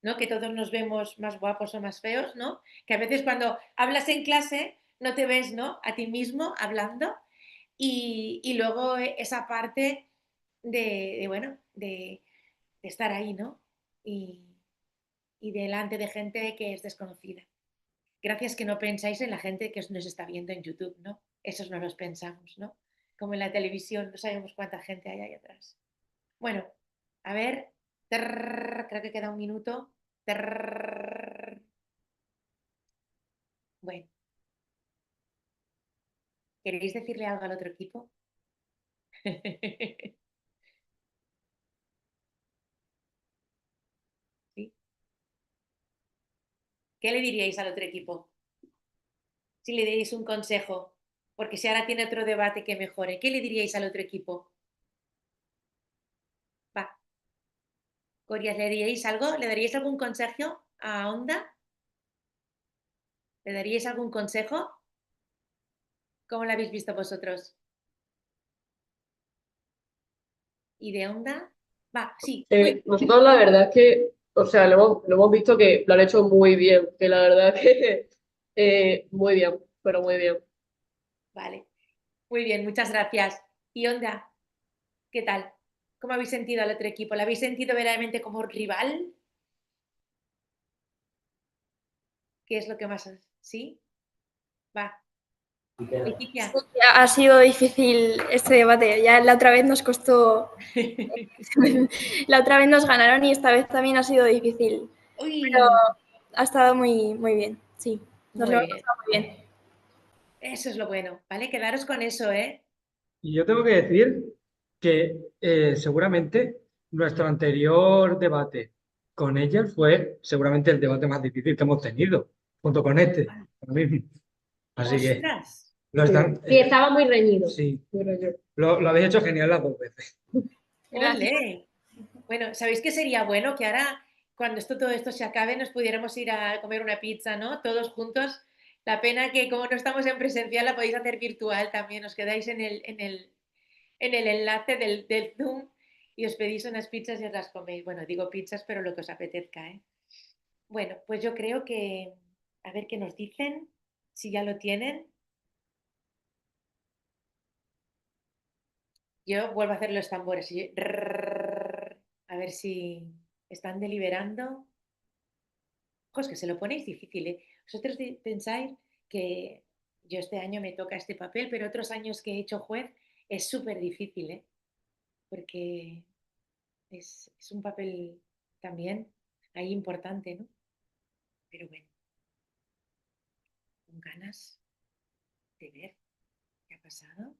¿no? Que todos nos vemos más guapos o más feos, ¿no? Que a veces cuando hablas en clase no te ves, ¿no? A ti mismo hablando. Y luego esa parte bueno, de estar ahí, ¿no? Y, y delante de gente que es desconocida. Gracias que no pensáis en la gente que nos está viendo en YouTube, ¿no? Esos no los pensamos, ¿no? Como en la televisión, no sabemos cuánta gente hay ahí atrás. Bueno, a ver, creo que queda un minuto. Bueno, ¿queréis decirle algo al otro equipo? ¿Sí? ¿Qué le diríais al otro equipo? Si le diréis un consejo, porque si ahora tiene otro debate que mejore, ¿qué le diríais al otro equipo? Va, Corias, ¿le diríais algo? ¿Le daríais algún consejo a Onda? ¿Le daríais algún consejo? ¿Cómo lo habéis visto vosotros? ¿Y de Onda? Va, sí, muy Nosotros la verdad es que, o sea, lo hemos visto que lo han hecho muy bien, que la verdad que muy bien, pero muy bien. vale. Muy bien, muchas gracias. ¿Y Onda? ¿Qué tal? ¿Cómo habéis sentido al otro equipo? ¿Lo habéis sentido verdaderamente como rival? ¿Qué es lo que más? ¿Sí? Va. Leticia. Ha sido difícil este debate. Ya la otra vez nos costó, la otra vez nos ganaron y esta vez también ha sido difícil. Pero Uy, ha estado muy, muy bien, sí. Nos lo muy hemos bien. pasado muy bien. Eso es lo bueno, ¿vale? Quedaros con eso, ¿eh? Y yo tengo que decir que seguramente nuestro anterior debate con ella fue seguramente el debate más difícil que hemos tenido, junto con este, ahora mismo. Así que ¡Ostras! lo están, Sí, estaba muy reñido. sí, Muy reñido. lo habéis hecho genial las 2 veces. Gracias. ¡Olé! Bueno, ¿sabéis qué sería bueno? Que ahora, cuando todo esto se acabe, nos pudiéramos ir a comer una pizza, ¿no? Todos juntos. La pena que como no estamos en presencial, la podéis hacer virtual también. Os quedáis en el enlace del Zoom y os pedís unas pizzas y os las coméis. Bueno, digo pizzas, pero lo que os apetezca, ¿eh? Bueno, pues yo creo que, a ver qué nos dicen, si ya lo tienen. Yo vuelvo a hacer los tambores. A ver si están deliberando. Es que se lo ponéis difícil, ¿eh? Vosotros pensáis que yo este año me toca este papel, pero otros años que he hecho juez es súper difícil, ¿eh? Porque es un papel también ahí importante, ¿no? ganas de ver qué ha pasado.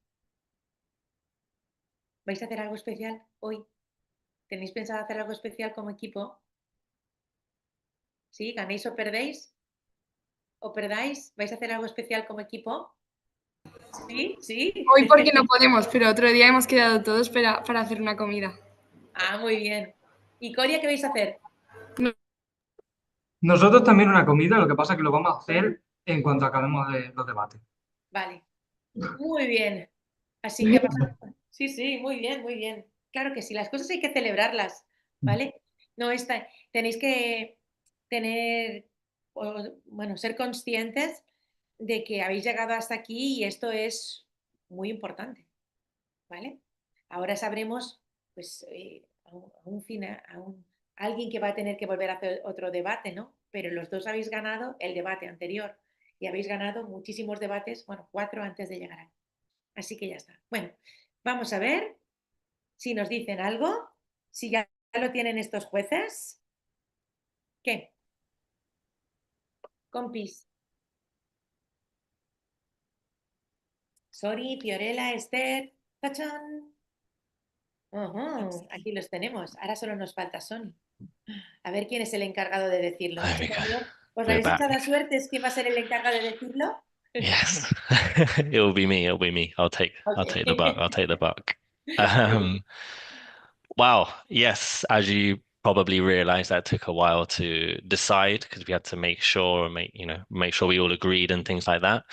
¿Vais a hacer algo especial hoy? ¿Tenéis pensado hacer algo especial como equipo? ¿Sí? ¿Ganéis o perdéis? ¿O perdáis? ¿Vais a hacer algo especial como equipo? ¿Sí? ¿Sí? Hoy porque no podemos, pero otro día hemos quedado todos para hacer una comida. Ah, muy bien. ¿Y Coria, qué vais a hacer? Nosotros también una comida, lo que pasa es que lo vamos a hacer en cuanto acabemos de los debates. Vale. Muy bien. Así que sí, sí, muy bien, muy bien. Claro que sí, las cosas hay que celebrarlas, ¿vale? No está, tenéis que tener, bueno, ser conscientes de que habéis llegado hasta aquí y esto es muy importante, ¿vale? Ahora sabremos, pues, alguien que va a tener que volver a hacer otro debate, ¿no? Pero los dos habéis ganado el debate anterior y habéis ganado muchísimos debates, bueno, 4 antes de llegar aquí. Así que ya está. Bueno, vamos a ver si nos dicen algo, si ya lo tienen estos jueces. ¿Qué? Compis. Sori, Fiorella, Esther. ¡Tachán! Aquí los tenemos. Ahora solo nos falta Sony. A ver quién es el encargado de decirlo. There we go. ¿Os We're habéis back. echado suerte? ¿Quién va a ser el encargado de decirlo? Yes. It'll be me. It'll be me. I'll take the buck. I'll take the buck. Um, wow. Yes, as you probably realized, that took a while to decide because we had to make sure make sure we all agreed and things like that.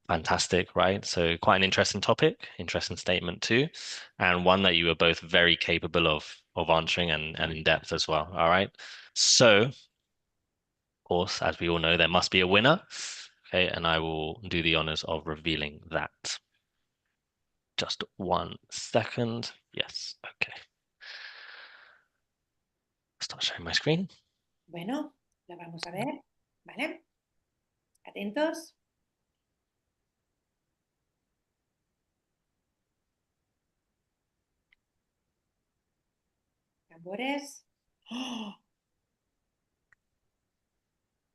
Fantastic, right? So quite an interesting topic, interesting statement too, and one that you were both very capable of answering and in depth as well. All right. So, of course, as we all know, there must be a winner. Okay, and I will do the honors of revealing that. Just 1 second. Yes, okay. Start sharing my screen. Bueno, lo vamos a ver. ¿Vale? Atentos. Tambores. ¡Oh!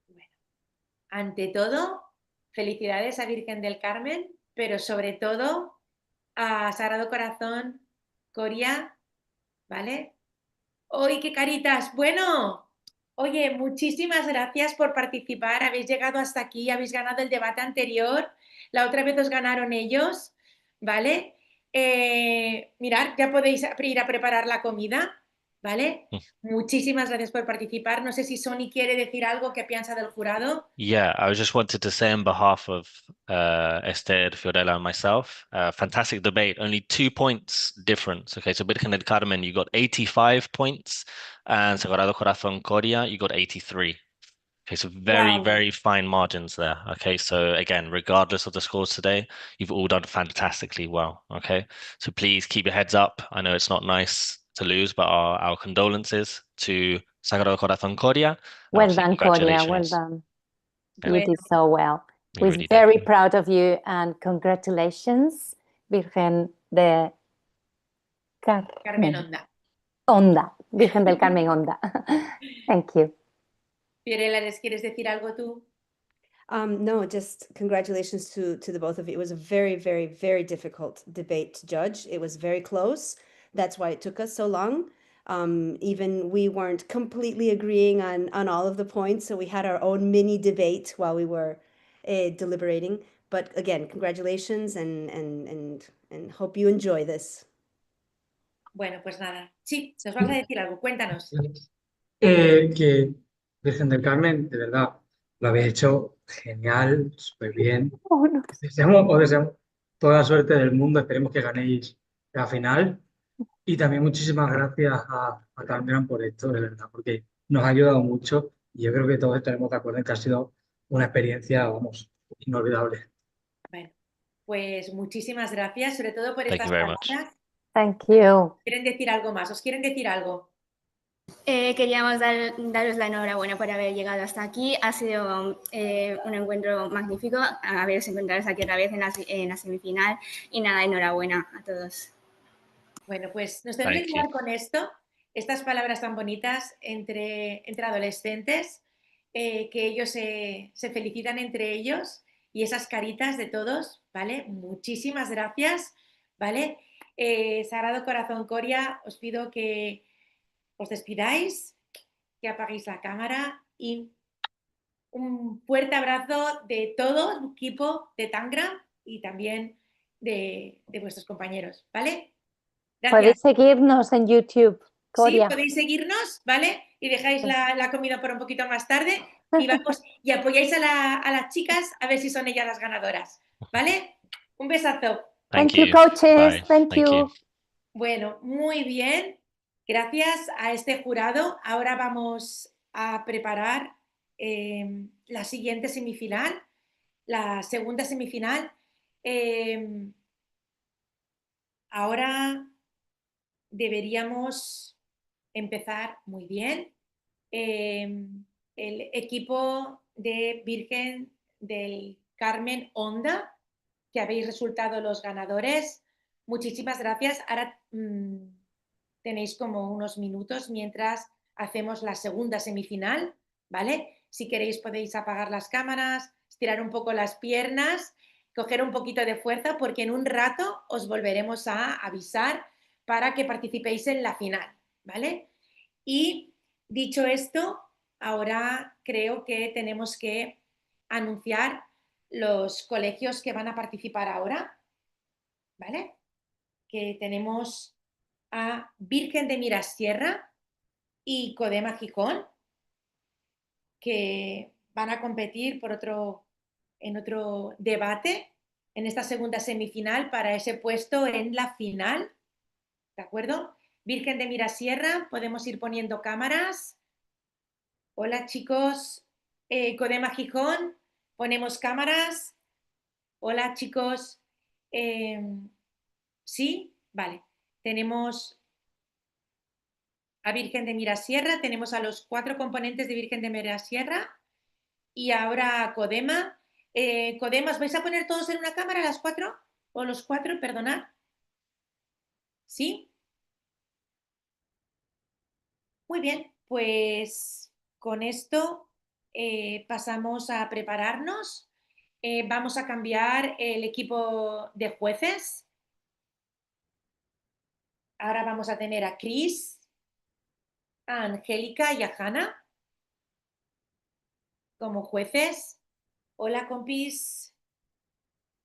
Bueno, ante todo, felicidades a Virgen del Carmen, pero sobre todo a Sagrado Corazón, Coria, ¿vale? ¡Uy, qué caritas! Bueno, oye, muchísimas gracias por participar. Habéis llegado hasta aquí, habéis ganado el debate anterior. La otra vez os ganaron ellos, ¿vale? Mirad, ya podéis ir a preparar la comida, ¿vale? Muchísimas gracias por participar. No sé si Sony quiere decir algo que piensa del jurado. Yeah, I just wanted to say on behalf of Esther, Fiorella, and myself, fantastic debate. Only 2 points difference. Okay, so Virgen del Carmen, you got 85 points, and Sagrado Corazón Coria, you got 83. Okay, so very, Wow. very fine margins there. Okay, so again, regardless of the scores today, you've all done fantastically well. Okay, so please keep your heads up. I know it's not nice to lose, but our condolences to Sagrado Corazón Coria. Well done, Coria. Well done. You did so well. We're really very proud of you and congratulations, Virgen de Carmen Onda. Onda, Virgen del Carmen Onda. Thank you. Fiorella, ¿les quieres decir algo tú? No, just congratulations to the both of you. It was a very, very, very difficult debate to judge. It was very close. That's why it took us so long. Even we weren't completely agreeing on all of the points, so we had our own mini debate while we were deliberating. But again, congratulations and hope you enjoy this. Bueno, pues nada. Sí, nos vas a decir algo. Cuéntanos. Que Virgen del Carmen, de verdad, lo habéis hecho genial, súper bien. Os deseamos toda la suerte del mundo, esperemos que ganéis la final. Y también muchísimas gracias a Carmen por esto, de verdad, porque nos ha ayudado mucho y yo creo que todos estaremos de acuerdo en que ha sido una experiencia, vamos, inolvidable. Bueno, pues muchísimas gracias, sobre todo por Thank estas you very much. palabras. Thank you. ¿Quieren decir algo más? ¿Os quieren decir algo? Queríamos daros la enhorabuena por haber llegado hasta aquí. Ha sido un encuentro magnífico, haberos encontrado aquí otra vez en la semifinal. Y nada, enhorabuena a todos. Bueno, pues nos tenemos que quedar con esto, estas palabras tan bonitas entre adolescentes. que ellos se felicitan entre ellos y esas caritas de todos, ¿vale? Muchísimas gracias, ¿vale? Sagrado Corazón Coria, os pido que os despidáis, que apaguéis la cámara y un fuerte abrazo de todo el equipo de Tangram y también de vuestros compañeros, ¿vale? Gracias. Podéis seguirnos en YouTube, Sí, Coria. podéis seguirnos, ¿vale? Y dejáis la comida por un poquito más tarde y vamos y apoyáis a las chicas a ver si son ellas las ganadoras, ¿vale? Un besazo. Thank you, coaches. Bye. Thank Thank you. you. Bueno, muy bien. Gracias a este jurado. Ahora vamos a preparar la siguiente semifinal, la segunda semifinal. Ahora deberíamos empezar muy bien. El equipo de Virgen del Carmen Onda, que habéis resultado los ganadores. Muchísimas gracias. Ahora tenéis como unos minutos mientras hacemos la segunda semifinal, ¿vale? Si queréis podéis apagar las cámaras, estirar un poco las piernas, coger un poquito de fuerza porque en un rato os volveremos a avisar para que participéis en la final, ¿vale? Y dicho esto, ahora creo que tenemos que anunciar los colegios que van a participar ahora, ¿vale? Que tenemos a Virgen de Mirasierra y Codema Gijón, que van a competir en otro debate en esta segunda semifinal para ese puesto en la final, ¿de acuerdo? Virgen de Mirasierra, podemos ir poniendo cámaras. Hola chicos, Codema Gijón, ponemos cámaras. Hola chicos, ¿sí? Vale, tenemos a Virgen de Mirasierra, tenemos a los 4 componentes de Virgen de Mirasierra y ahora a Codema. Codema, ¿os vais a poner todos en una cámara las 4? ¿O los 4? Perdonad. ¿Sí? Muy bien, pues con esto pasamos a prepararnos. Vamos a cambiar el equipo de jueces. Ahora vamos a tener a Cris, a Angélica y a Hanna como jueces. Hola, compis.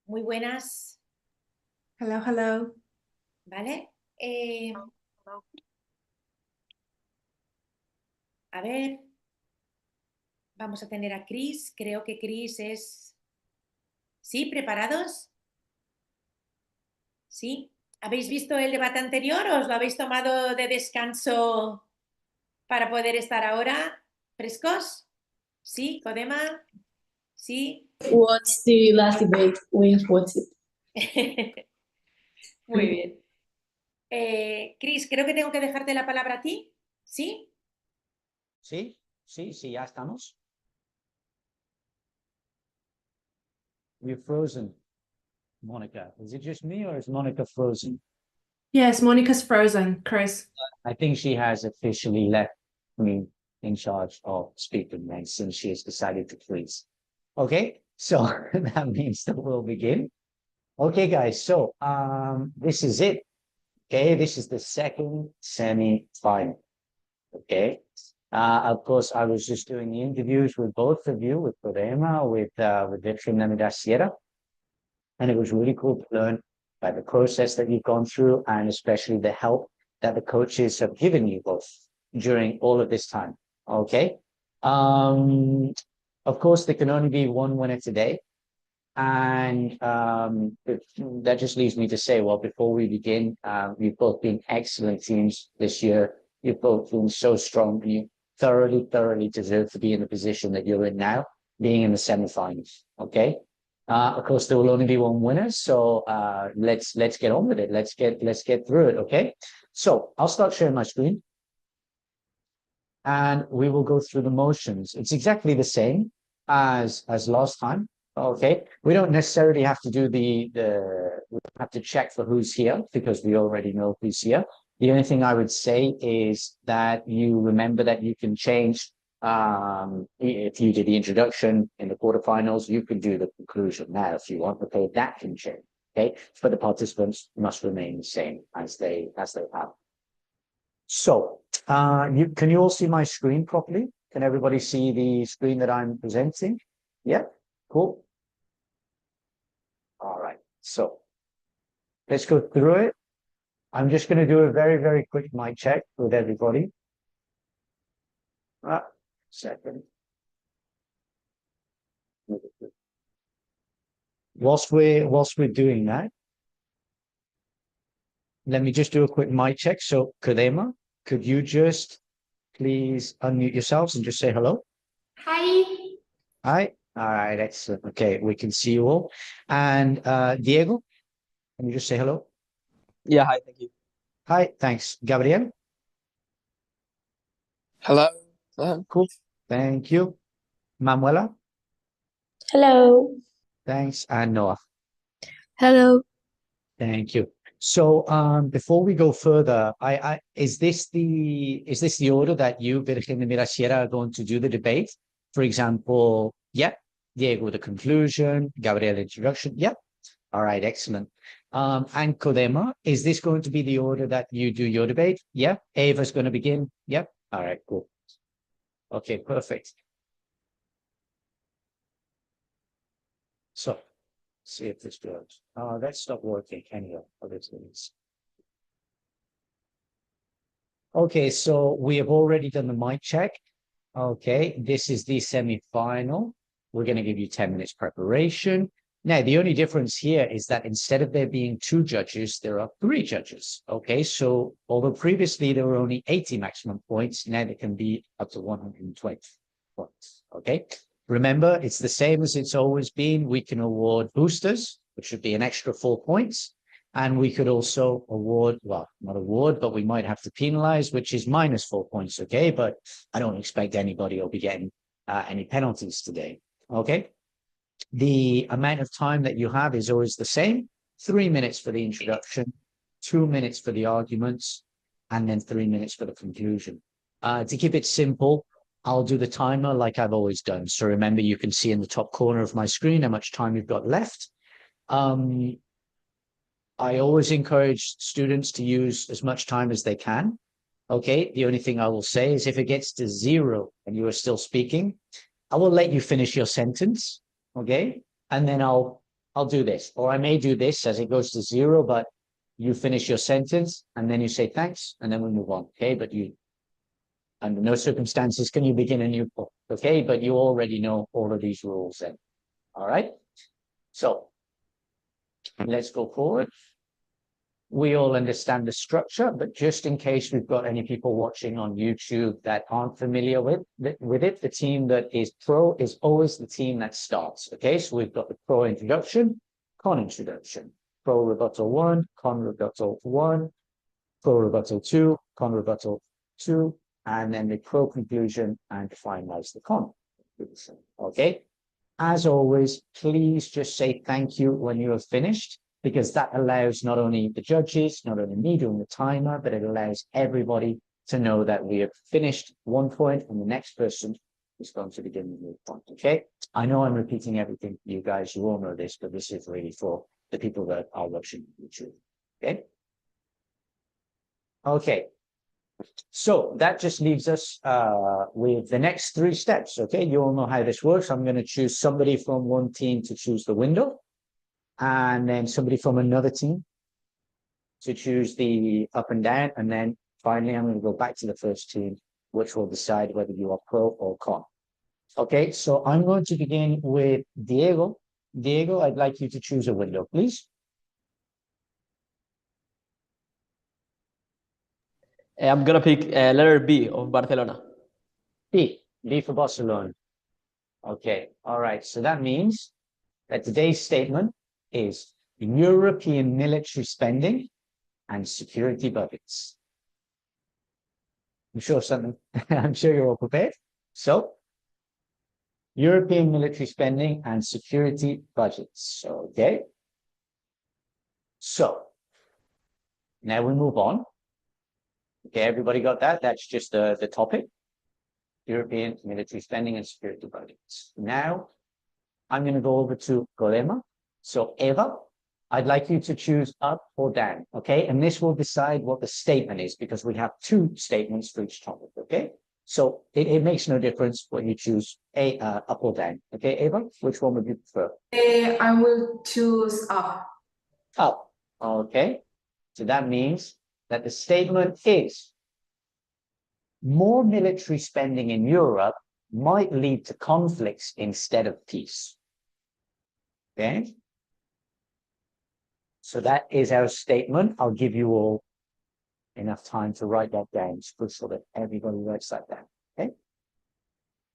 Muy buenas. Hello, hello. ¿Vale? A ver, vamos a tener a Cris. Creo que Cris es... ¿Sí? ¿Preparados? ¿Sí? ¿Habéis visto el debate anterior o os lo habéis tomado de descanso para poder estar ahora frescos? ¿Sí? ¿Codema? ¿Sí? What's the last debate? We watched it. Muy bien. Cris, creo que tengo que dejarte la palabra a ti. ¿Sí? Sí, ya estamos. You're frozen, Monica. Is it just me or is Monica frozen? Yes, Monica's frozen, Chris. I think she has officially left me in charge of speaking then since she has decided to freeze. Okay, so that means that we'll begin. Okay, guys, so this is it. Okay, this is the second semi-final. Okay. Of course, I was just doing the interviews with both of you, with Corema, with Virgen de Sierra. And it was really cool to learn about the process that you've gone through and especially the help that the coaches have given you both during all of this time. Okay. Of course, there can only be one winner today. And that just leaves me to say, well, before we begin, you've both been excellent teams this year. You've both been so strong and you thoroughly deserve to be in the position that you're in now, being in the semifinals. Okay. Of course, there will only be one winner, so let's get on with it. Let's get through it. Okay. So I'll start sharing my screen, and we will go through the motions. It's exactly the same as last time. Okay, we don't necessarily have to do we have to check for who's here because we already know who's here. The only thing I would say is that you remember that you can change If you did the introduction in the quarterfinals, you could do the conclusion now if you want. Okay, that can change. Okay, but the participants must remain the same as they have. So, can you all see my screen properly? Can everybody see the screen that I'm presenting? Yeah, cool. All right, so let's go through it. I'm just going to do a very, very quick mic check with everybody. Second. Whilst we're doing that, let me just do a quick mic check. So, Kadema, could you just please unmute yourselves and just say hello? Hi. Hi. All right, excellent. Okay, we can see you all. And Diego, can you just say hello? Yeah, hi, thank you. Hi, thanks. Gabriel? Hello. Cool. Thank you. Manuela? Hello. Thanks. And Noah? Hello. Thank you. So before we go further, is this the order that you, Virgen and Mirasierra, are going to do the debate? For example, yeah, Diego, the conclusion, Gabriel, introduction. Yeah. All right, excellent. And Kodema, is this going to be the order that you do your debate? Yeah. Ava's going to begin. Yep. All right, cool. Okay, perfect. So see if this works. That's not working anyway. Okay, so we have already done the mic check. Okay, this is the semi-final. We're going to give you 10 minutes preparation. Now, the only difference here is that instead of there being 2 judges, there are 3 judges. Okay, so although previously there were only 80 maximum points, now there can be up to 120 points. Okay, remember, it's the same as it's always been. We can award boosters, which would be an extra 4 points. And we could also award, well, not award, but we might have to penalize, which is minus 4 points, okay? But I don't expect anybody will be getting any penalties today, okay? The amount of time that you have is always the same. 3 minutes for the introduction, 2 minutes for the arguments, and then 3 minutes for the conclusion. To keep it simple, I'll do the timer like I've always done. So remember, you can see in the top corner of my screen how much time you've got left. I always encourage students to use as much time as they can. Okay, the only thing I will say is if it gets to 0 and you are still speaking, I will let you finish your sentence. Okay, and then I'll do this, or I may do this as it goes to 0, but you finish your sentence and then you say thanks, and then we move on. Okay, but you, under no circumstances can you begin a new point. Okay, but you already know all of these rules then. All right, so let's go forward. We all understand the structure, but just in case we've got any people watching on YouTube that aren't familiar with it, the team that is pro is always the team that starts. Okay, so we've got the pro introduction, con introduction, pro rebuttal 1, con rebuttal 1, pro rebuttal 2, con rebuttal 2, and then the pro conclusion and finalize the con. Okay, as always, please just say thank you when you have finished, because that allows not only the judges, not only me doing the timer, but it allows everybody to know that we have finished 1 point and the next person is going to begin the new point. Okay, I know I'm repeating everything for you guys, you all know this, but this is really for the people that are watching YouTube. Okay. Okay. So that just leaves us with the next 3 steps. Okay, you all know how this works. I'm going to choose somebody from one team to choose the window, and then somebody from another team to choose the up and down, and then finally I'm going to go back to the first team, which will decide whether you are pro or con. Okay, so I'm going to begin with Diego. Diego, I'd like you to choose a window, please. I'm gonna pick letter B of Barcelona. B for Barcelona. Okay, all right, so that means that today's statement is European military spending and security budgets. I'm sure you're all prepared. So, European military spending and security budgets. Okay. So, now we move on. Okay, everybody got that? That's just the topic. European military spending and security budgets. Now, I'm going to go over to Golema. So Eva, I'd like you to choose up or down, okay? And this will decide what the statement is because we have two statements for each topic, okay? So it makes no difference what you choose, up or down, okay, Eva? Which one would you prefer? I will choose up. Up, okay? So that means that the statement is more military spending in Europe might lead to conflicts instead of peace. Okay? So that is our statement. I'll give you all enough time to write that down so that everybody writes that down. Okay?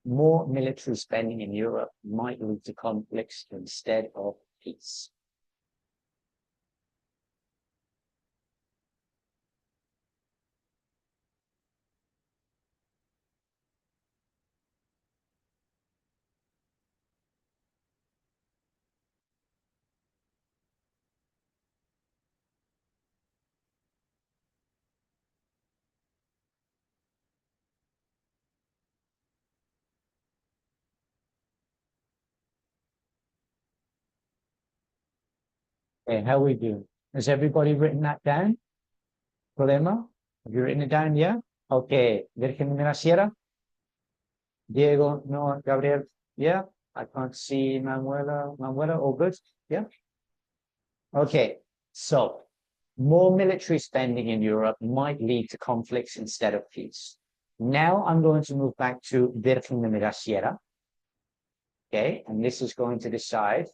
More military spending in Europe might lead to conflicts instead of peace. Okay, how we do? Has everybody written that down? Problema? Have you written it down? Yeah? Okay. Virgen de la Sierra? Diego, no, Gabriel, yeah? I can't see Manuela, all good? Yeah? Okay, so more military spending in Europe might lead to conflicts instead of peace. Now I'm going to move back to Virgen de la Sierra. Okay, and this is going to decide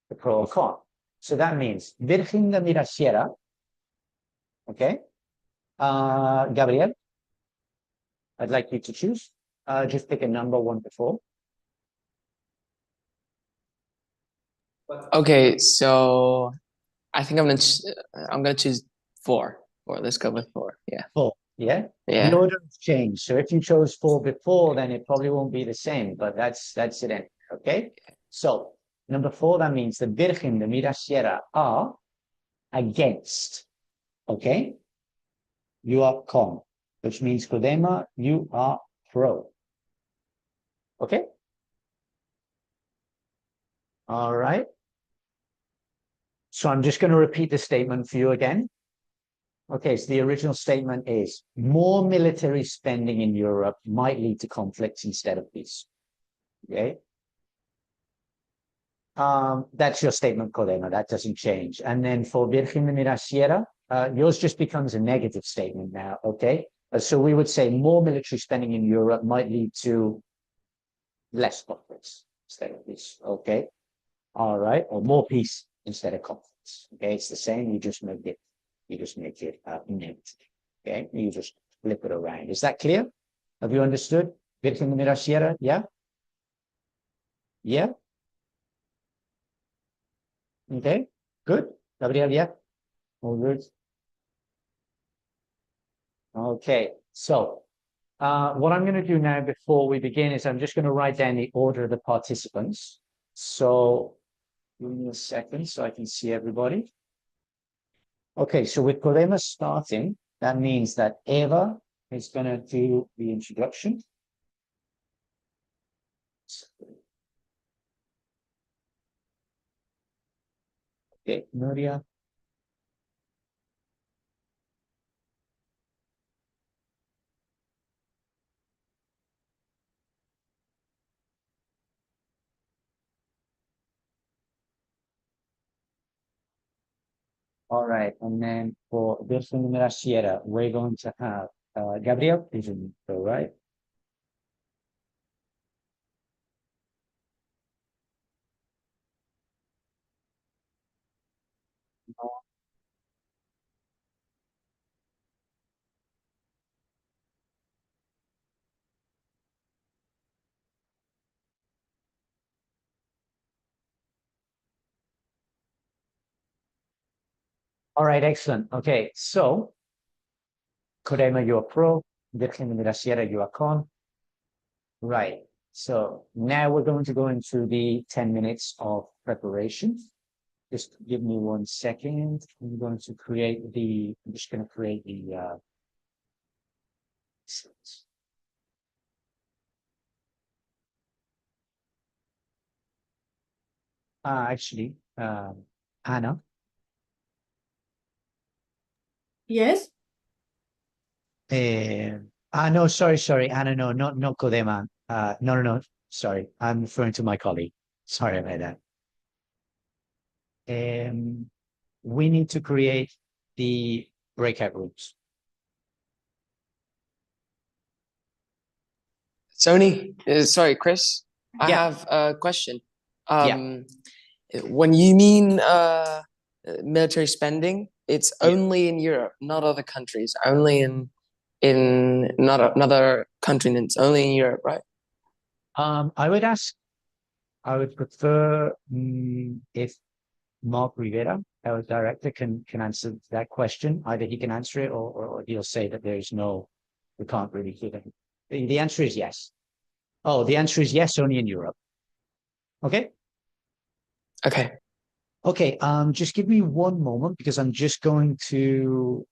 the pro or con. So that means Virgen de la Sierra. Okay, Gabriel, I'd like you to choose. Just pick a number 1 to 4. Okay, so I think I'm gonna choose 4. 4. Let's go with 4. Yeah. 4. Yeah. Yeah. The order has changed. So if you chose 4 before, then it probably won't be the same. But that's it. Then. Okay. So number 4, that means the Virgen de la Sierra are against. Okay. You are con, which means Codema, you are pro. Okay. All right. So I'm just going to repeat the statement for you again. Okay, so the original statement is more military spending in Europe might lead to conflicts instead of peace. Okay. That's your statement, Codema. That doesn't change. And then for Virgen de la Sierra, yours just becomes a negative statement now. Okay. So we would say more military spending in Europe might lead to less conflicts instead of peace. Okay. All right. Or more peace instead of conflicts. Okay. It's the same. You just make it negative. Okay. You just flip it around. Is that clear? Have you understood? Virgen de la Sierra? Yeah. Yeah. Okay. Good. Gabriel, yeah. All good. Okay. So what I'm going to do now before we begin is I'm just going to write down the order of the participants. So give me a second so I can see everybody. Okay, so with Codema starting, that means that Eva is going to do the introduction. Okay, Nuria. All right, and then for Virgen de la Sierra, we're going to have Gabriel, is in intro, right? All right, excellent. Okay, so Codema, you're pro. Virgen de la Sierra, you are con. Right. So now we're going to go into the 10 minutes of preparation. Just give me 1 second. I'm going to create I'm just going to create the Actually, Anna. Yes. No, sorry, Anna, no, not Kodema. No, sorry, I'm referring to my colleague. Sorry about that. We need to create the breakout rooms. Sony, sorry, Chris, I Yeah. have a question. Yeah. When you mean military spending, it's Yeah. only in Europe, not other countries. Only in not another continents. Only in Europe, right? I would prefer if Mark Rivera, our director, can answer that question. Either he can answer it, or he'll say that we can't really give it. The answer is yes. Oh, the answer is yes, only in Europe. Okay. Okay. Okay. Just give me one moment because I'm just going to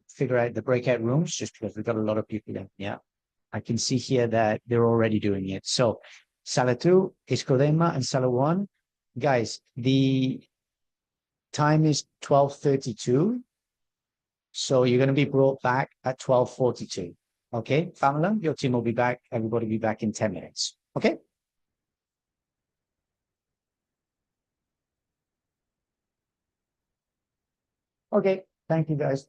figure out the breakout rooms, just because we've got a lot of people in. Yeah. I can see here that they're already doing it. So Sala 2, Escodema, and Sala 1. Guys, the time is 12:32. So you're going to be brought back at 12:42. Okay, Pamela, your team will be back. Everybody will be back in 10 minutes. Okay. Okay, thank you, guys.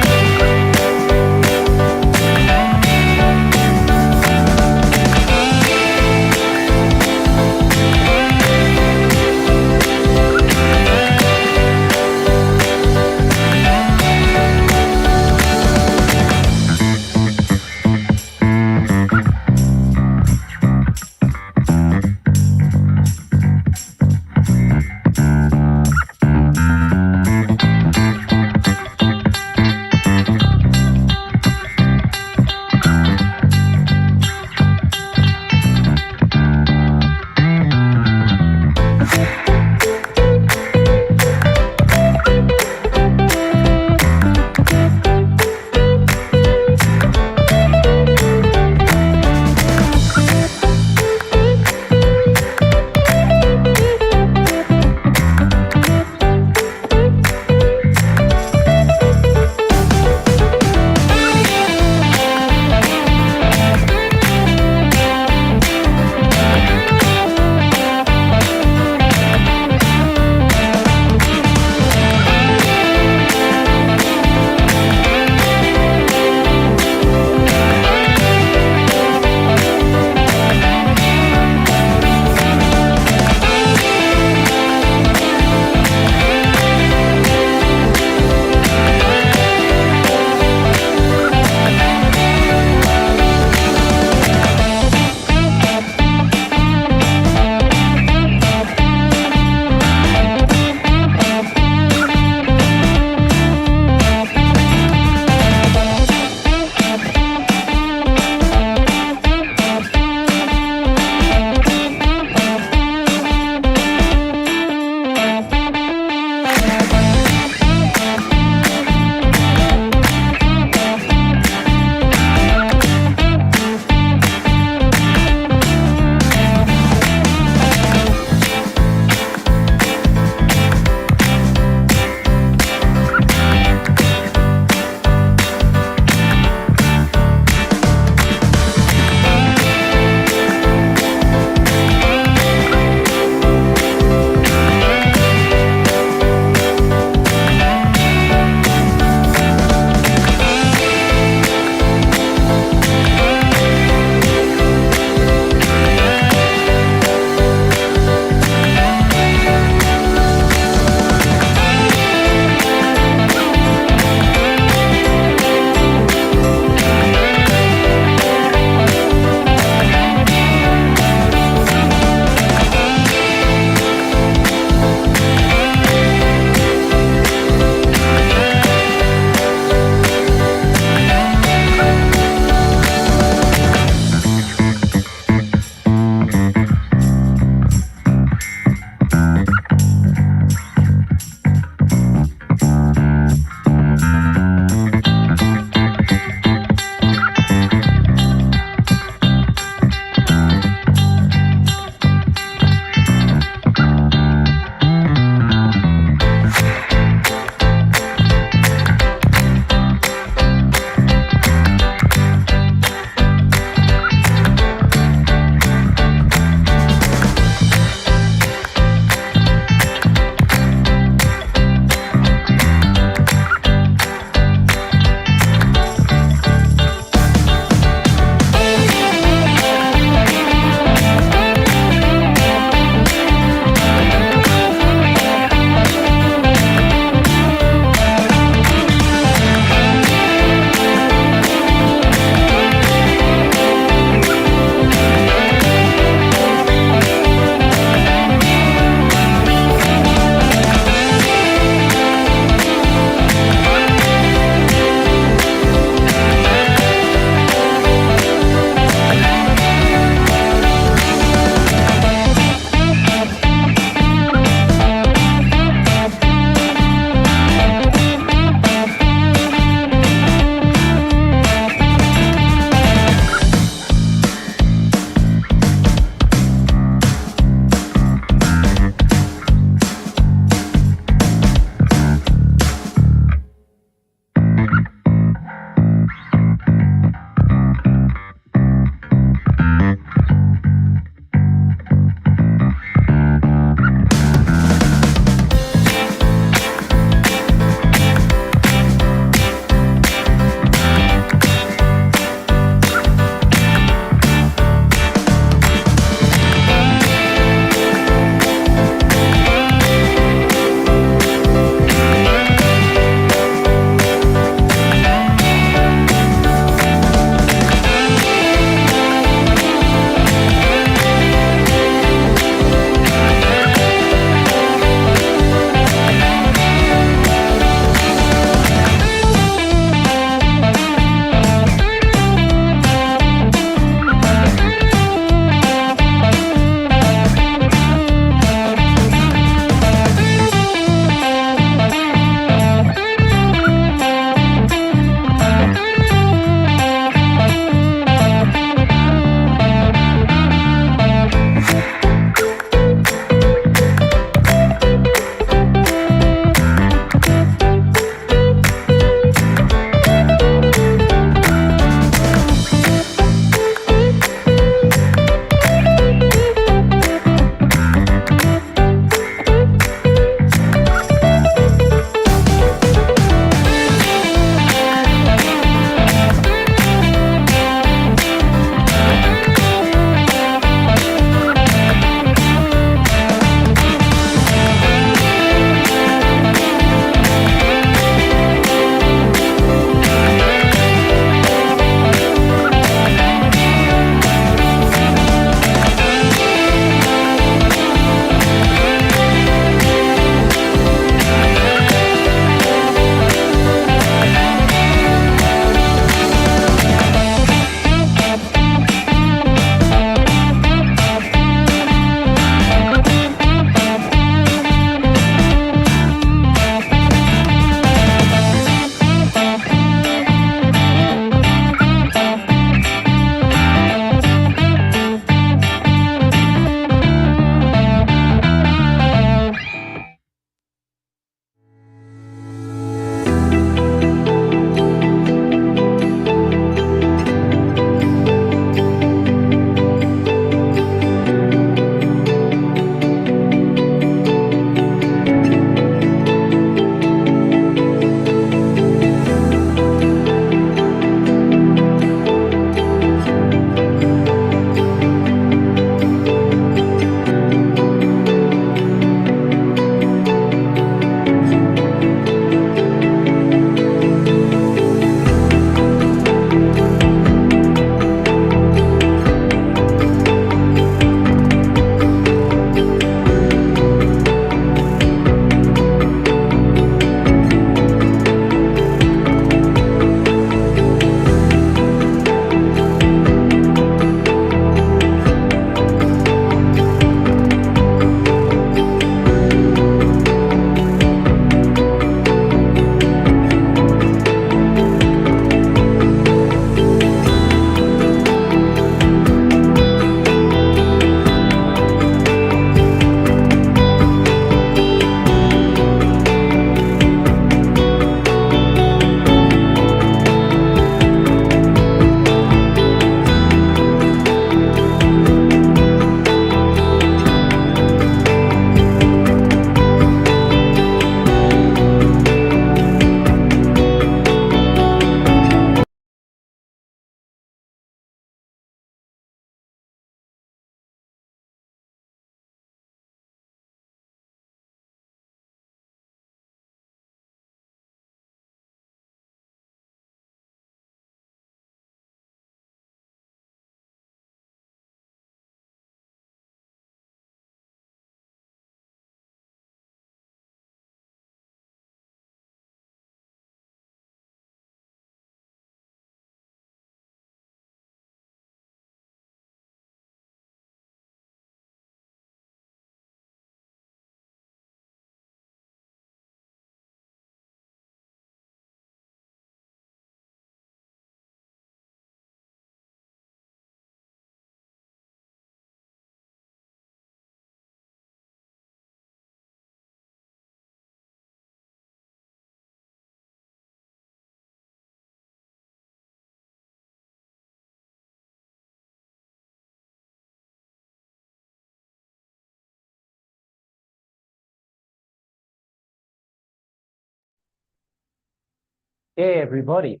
Hey, everybody.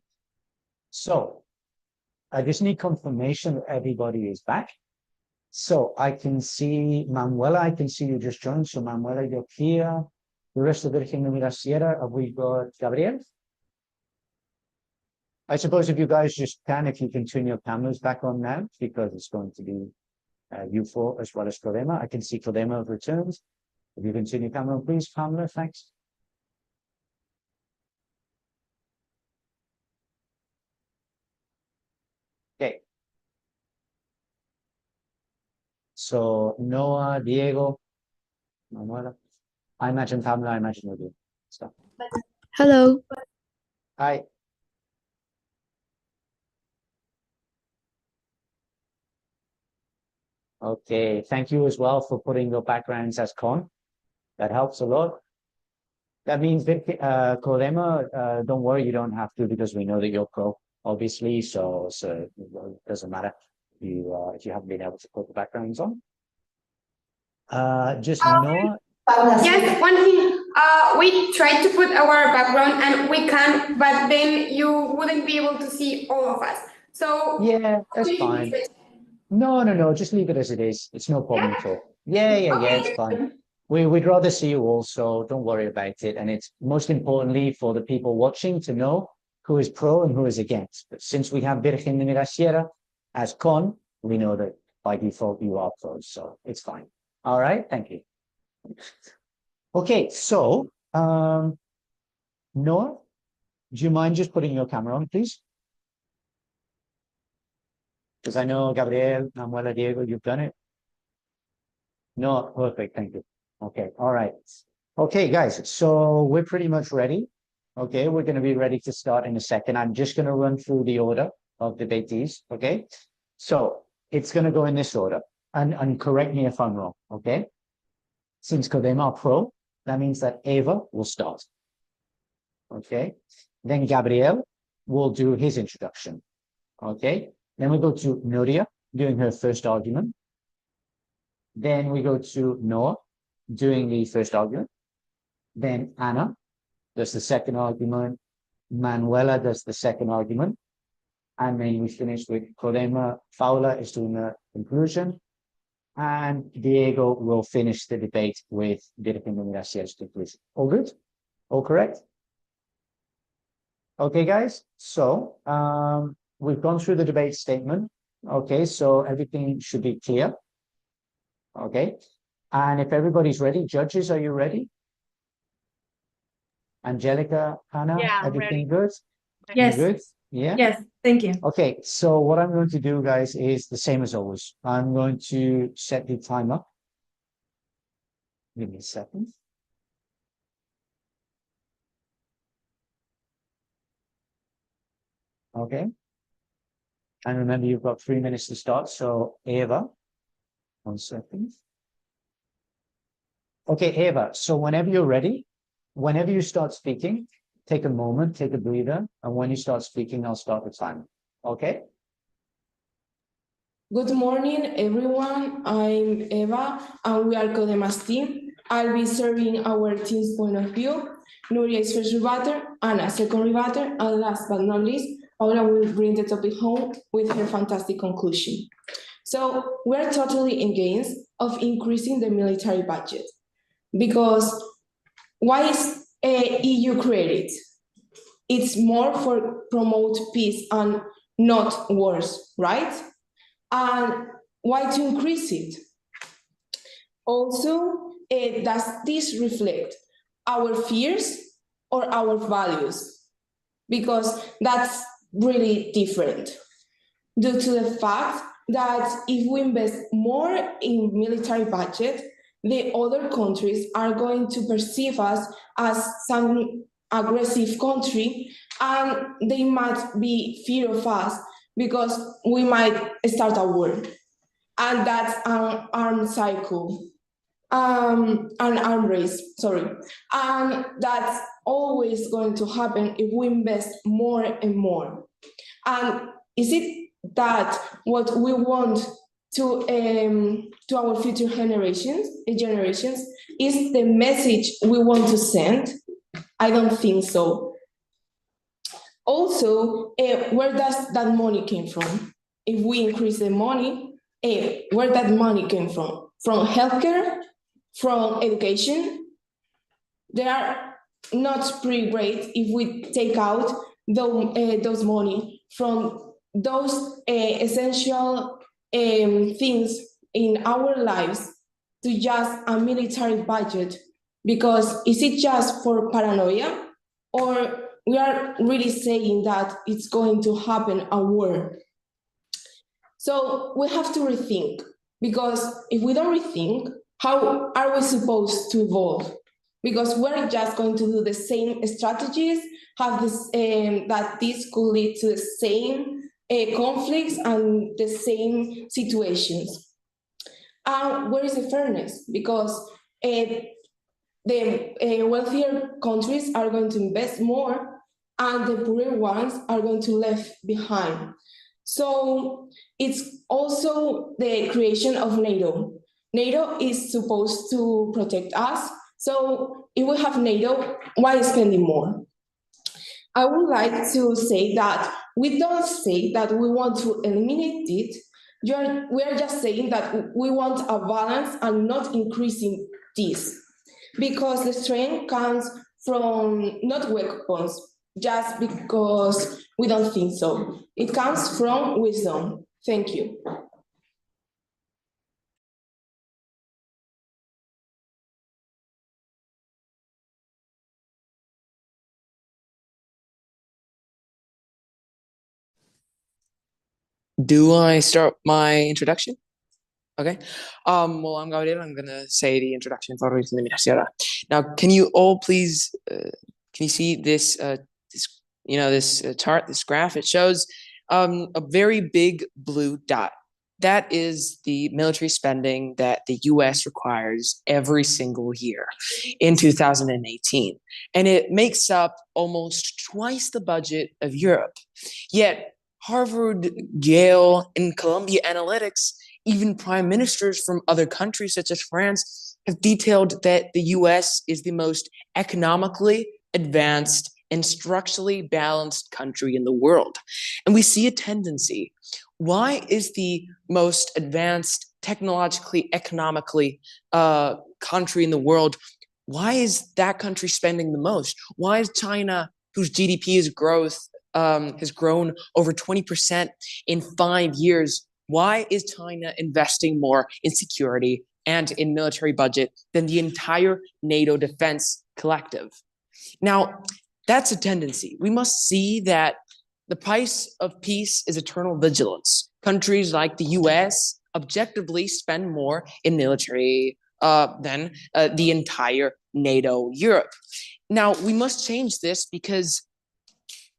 So I just need confirmation that everybody is back. So I can see Manuela, I can see you just joined. So Manuela, you're here. The rest of the Virgen de la Sierra, have we got Gabriel? I suppose if you guys just can, if you can turn your cameras back on now, because it's going to be you four as well as Codema. I can see Codema returns. If you can turn your camera on, please, Pamela, thanks. Okay. So Noah, Diego, Manuela. I imagine Pamela, I imagine you do. So. Hello. Hi. Okay, thank you as well for putting your backgrounds as con. That helps a lot. That means that Codema, don't worry, you don't have to because we know that you're pro, obviously. So it doesn't matter if you haven't been able to put the backgrounds on. Just Noah. Yes, one thing. We tried to put our background and we can, but then you wouldn't be able to see all of us. So yeah, that's fine. No, just leave it as it is. It's no problem at all. Yeah, it's fine. We'd rather see you all, so don't worry about it. And it's most importantly for the people watching to know who is pro and who is against. But since we have Virgen de la Sierra as con, we know that by default you are pros, so it's fine. All right, thank you. Okay, so Noah, do you mind just putting your camera on, please? Because I know Gabriel, Manuela, Diego, you've done it. No, perfect, thank you. Okay, all right. Okay, guys, so we're pretty much ready. Okay, we're going to be ready to start in a second. I'm just going to run through the order of debatees, okay? So it's going to go in this order, and correct me if I'm wrong, okay? Since Codema are pro, that means that Eva will start, okay? Then Gabriel will do his introduction, okay? Then we go to Nuria doing her first argument. Then we go to Noah doing the first argument. Then Anna does the second argument. Manuela does the second argument. And then we finish with Codema. Paula is doing the conclusion. And Diego will finish the debate with Virgen de la Sierra's conclusion. All good? All correct? Okay, guys. So we've gone through the debate statement. Okay, so everything should be clear. Okay. And if everybody's ready, judges, are you ready? Angelica, Hannah, everything good? Yes. Good? Yeah? Yes, thank you. Okay, so what I'm going to do, guys, is the same as always. I'm going to set the timer. Give me a second. Okay. And remember, you've got 3 minutes to start. So Eva, 1 second. Okay, Eva, so whenever you're ready, whenever you start speaking, take a moment, take a breather, and when you start speaking, I'll start the timer. Okay? Good morning, everyone. I'm Eva, and we are Codema's team. I'll be serving our team's point of view. Nuria is first rebutter, Anna second rebutter, and last but not least, Paula will bring the topic home with her fantastic conclusion. So we're totally against of increasing the military budget because why is EU created? It's more for promote peace and not wars, right? And why to increase it? Also, does this reflect our fears or our values? Because that's really different. Due to the fact that if we invest more in military budget, the other countries are going to perceive us as some aggressive country, and they might be fear of us because we might start a war. And that's an armed cycle, an arm race, sorry. And that's always going to happen if we invest more and more. And is it that what we want to our future generations is the message we want to send? I don't think so. Also, where does that money came from? If we increase the money, where that money came from? From healthcare, from education? They are not pretty great if we take out those money from those essential things in our lives to just a military budget. Because is it just for paranoia, or we are really saying that it's going to happen a war? So we have to rethink, because if we don't rethink, how are we supposed to evolve? Because we're just going to do the same strategies, have this that this could lead to the same conflicts and the same situations. Where is the fairness? Because the wealthier countries are going to invest more, and the poorer ones are going to left behind. So it's also the creation of NATO. NATO is supposed to protect us. So if we have NATO, why spending more? I would like to say that we don't say that we want to eliminate it. We are just saying that we want a balance and not increasing this. Because the strength comes from not weapons, just because we don't think so. It comes from wisdom. Thank you. Do I start my introduction? Okay. Well, I'm Gabriel. I'm gonna say the introduction for Reason de Minasierra. Now, can you all please, can you see this, this chart, this graph? It shows a very big blue dot. That is the military spending that the US requires every single year in 2018. And it makes up almost twice the budget of Europe. Yet, Harvard, Yale, and Columbia Analytics, even prime ministers from other countries such as France, have detailed that the US is the most economically advanced and structurally balanced country in the world. And we see a tendency. Why is the most advanced technologically, economically country in the world, why is that country spending the most? Why is China, whose GDP has grown over 20% in 5 years, why is China investing more in security and in military budget than the entire NATO defense collective? Now, that's a tendency. We must see that the price of peace is eternal vigilance. Countries like the US objectively spend more in military than the entire NATO Europe. Now, we must change this because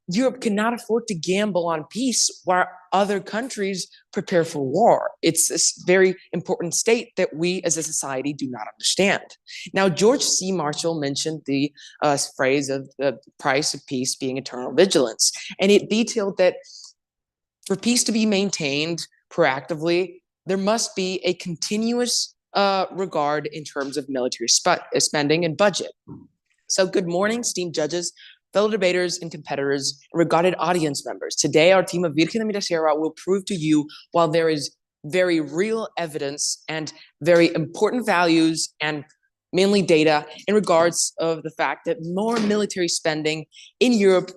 Europe cannot afford to gamble on peace while other countries prepare for war. It's a very important state that we as a society do not understand. Now, George C. Marshall mentioned the phrase of the price of peace being eternal vigilance. And it detailed that for peace to be maintained proactively, there must be a continuous regard in terms of military spending and budget. So good morning, esteemed judges, fellow debaters and competitors, and regarded audience members. Today, our team of Virgen de Mirasierra will prove to you, while there is very real evidence and very important values and mainly data in regards of the fact that more military spending in Europe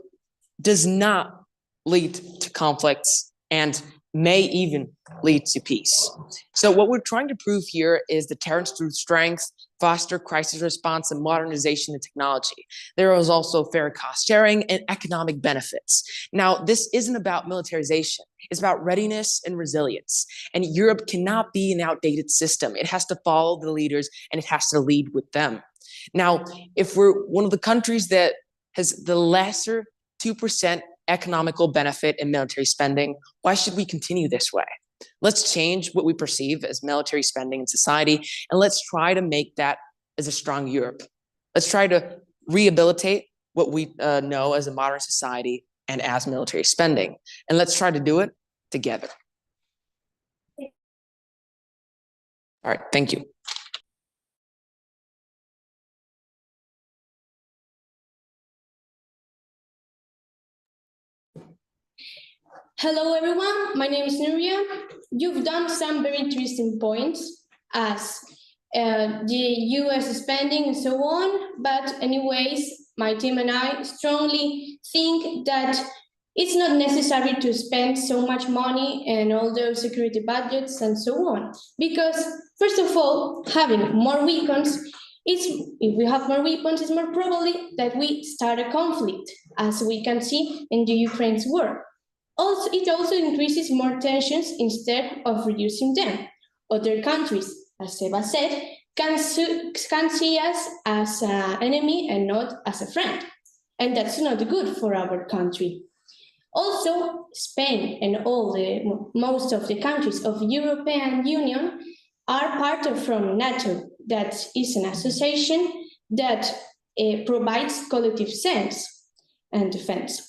does not lead to conflicts and may even lead to peace. So what we're trying to prove here is deterrence through strength, foster crisis response, and modernization and technology. There is also fair cost sharing and economic benefits. Now, this isn't about militarization. It's about readiness and resilience. And Europe cannot be an outdated system. It has to follow the leaders and it has to lead with them. Now, if we're one of the countries that has the lesser 2% economical benefit in military spending, why should we continue this way? Let's change what we perceive as military spending in society, and let's try to make that as a strong Europe. Let's try to rehabilitate what we know as a modern society and as military spending, and let's try to do it together. All right, thank you. Hello, everyone. My name is Nuria. You've done some very interesting points as the US spending and so on. But anyways, my team and I strongly think that it's not necessary to spend so much money and all those security budgets and so on. Because first of all, having more weapons, if we have more weapons, it's more probably that we start a conflict, as we can see in the Ukraine's war. Also, it also increases more tensions instead of reducing them. Other countries, as Seba said, can see us as an enemy and not as a friend. And that's not good for our country. Also, Spain and most of the countries of the European Union are part of from NATO, that is an association that provides collective sense and defense.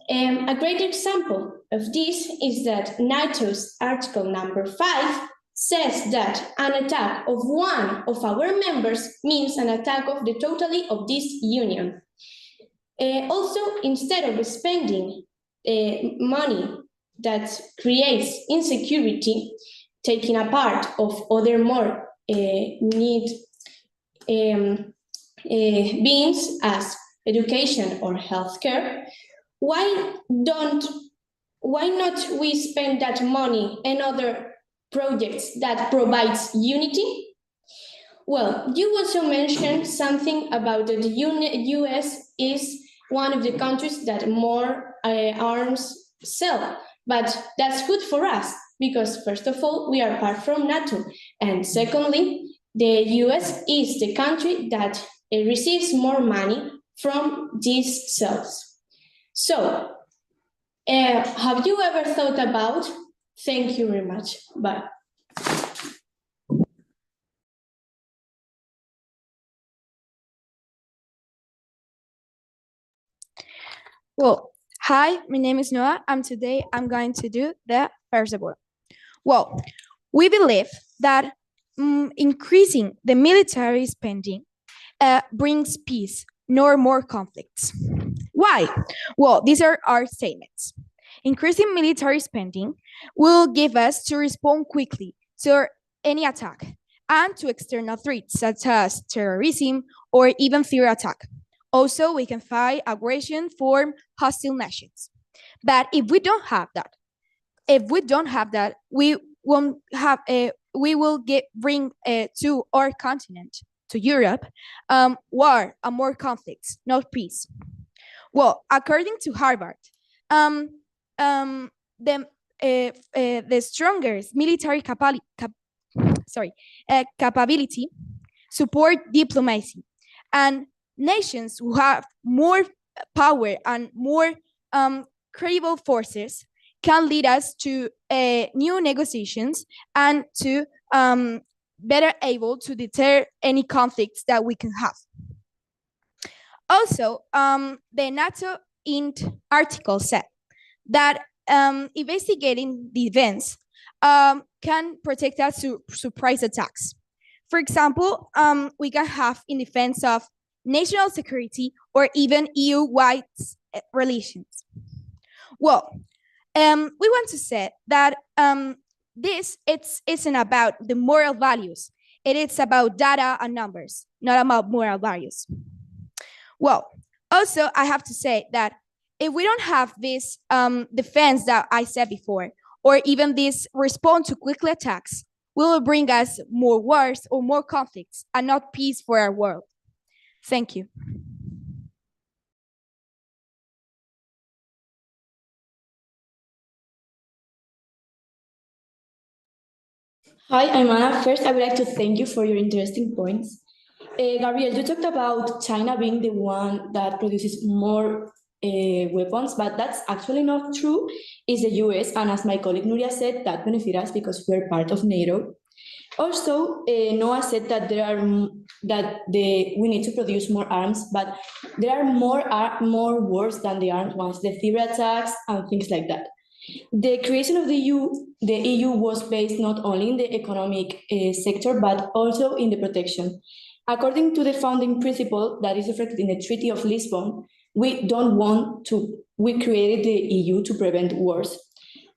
A great example of this is that NATO's Article number 5 says that an attack of one of our members means an attack of the totality of this union. Also, instead of spending money that creates insecurity, taking a part of other more need beings as education or healthcare, why not we spend that money in other projects that provides unity? Well, you also mentioned something about that the US is one of the countries that more arms sell, but that's good for us because first of all, we are part from NATO, and secondly, the US is the country that receives more money from these sales. So, have you ever thought about? Thank you very much. Bye. Well, hi, my name is Noah, and today I'm going to do the first one. Well, we believe that increasing the military spending brings peace, nor more conflicts. Why? Well, these are our statements. Increasing military spending will give us to respond quickly to any attack and to external threats such as terrorism or even fear attack. Also, we can fight aggression from hostile nations. But if we don't have that, we won't have we will bring to our continent, to Europe, war and more conflicts, not peace. Well, according to Harvard, the strongest military capability support diplomacy, and nations who have more power and more credible forces can lead us to new negotiations and to better able to deter any conflicts that we can have. Also, the NATO article said that investigating the events can protect us to surprise attacks. For example, we can have in defense of national security or even EU-wide relations. Well, we want to say that this isn't about the moral values. It is about data and numbers, not about moral values. Well, also, I have to say that if we don't have this defense that I said before, or even this response to quick attacks, will bring us more wars or more conflicts and not peace for our world. Thank you. Hi, I'm Anna. First, I would like to thank you for your interesting points. Gabriel, you talked about China being the one that produces more weapons, but that's actually not true. It's the US, and as my colleague Nuria said, that benefits us because we're part of NATO. Also, Noah said that we need to produce more arms, but there are more wars than the armed ones, the cyber attacks and things like that. The creation of the EU was based not only in the economic sector, but also in the protection. According to the founding principle that is reflected in the Treaty of Lisbon, we created the EU to prevent wars.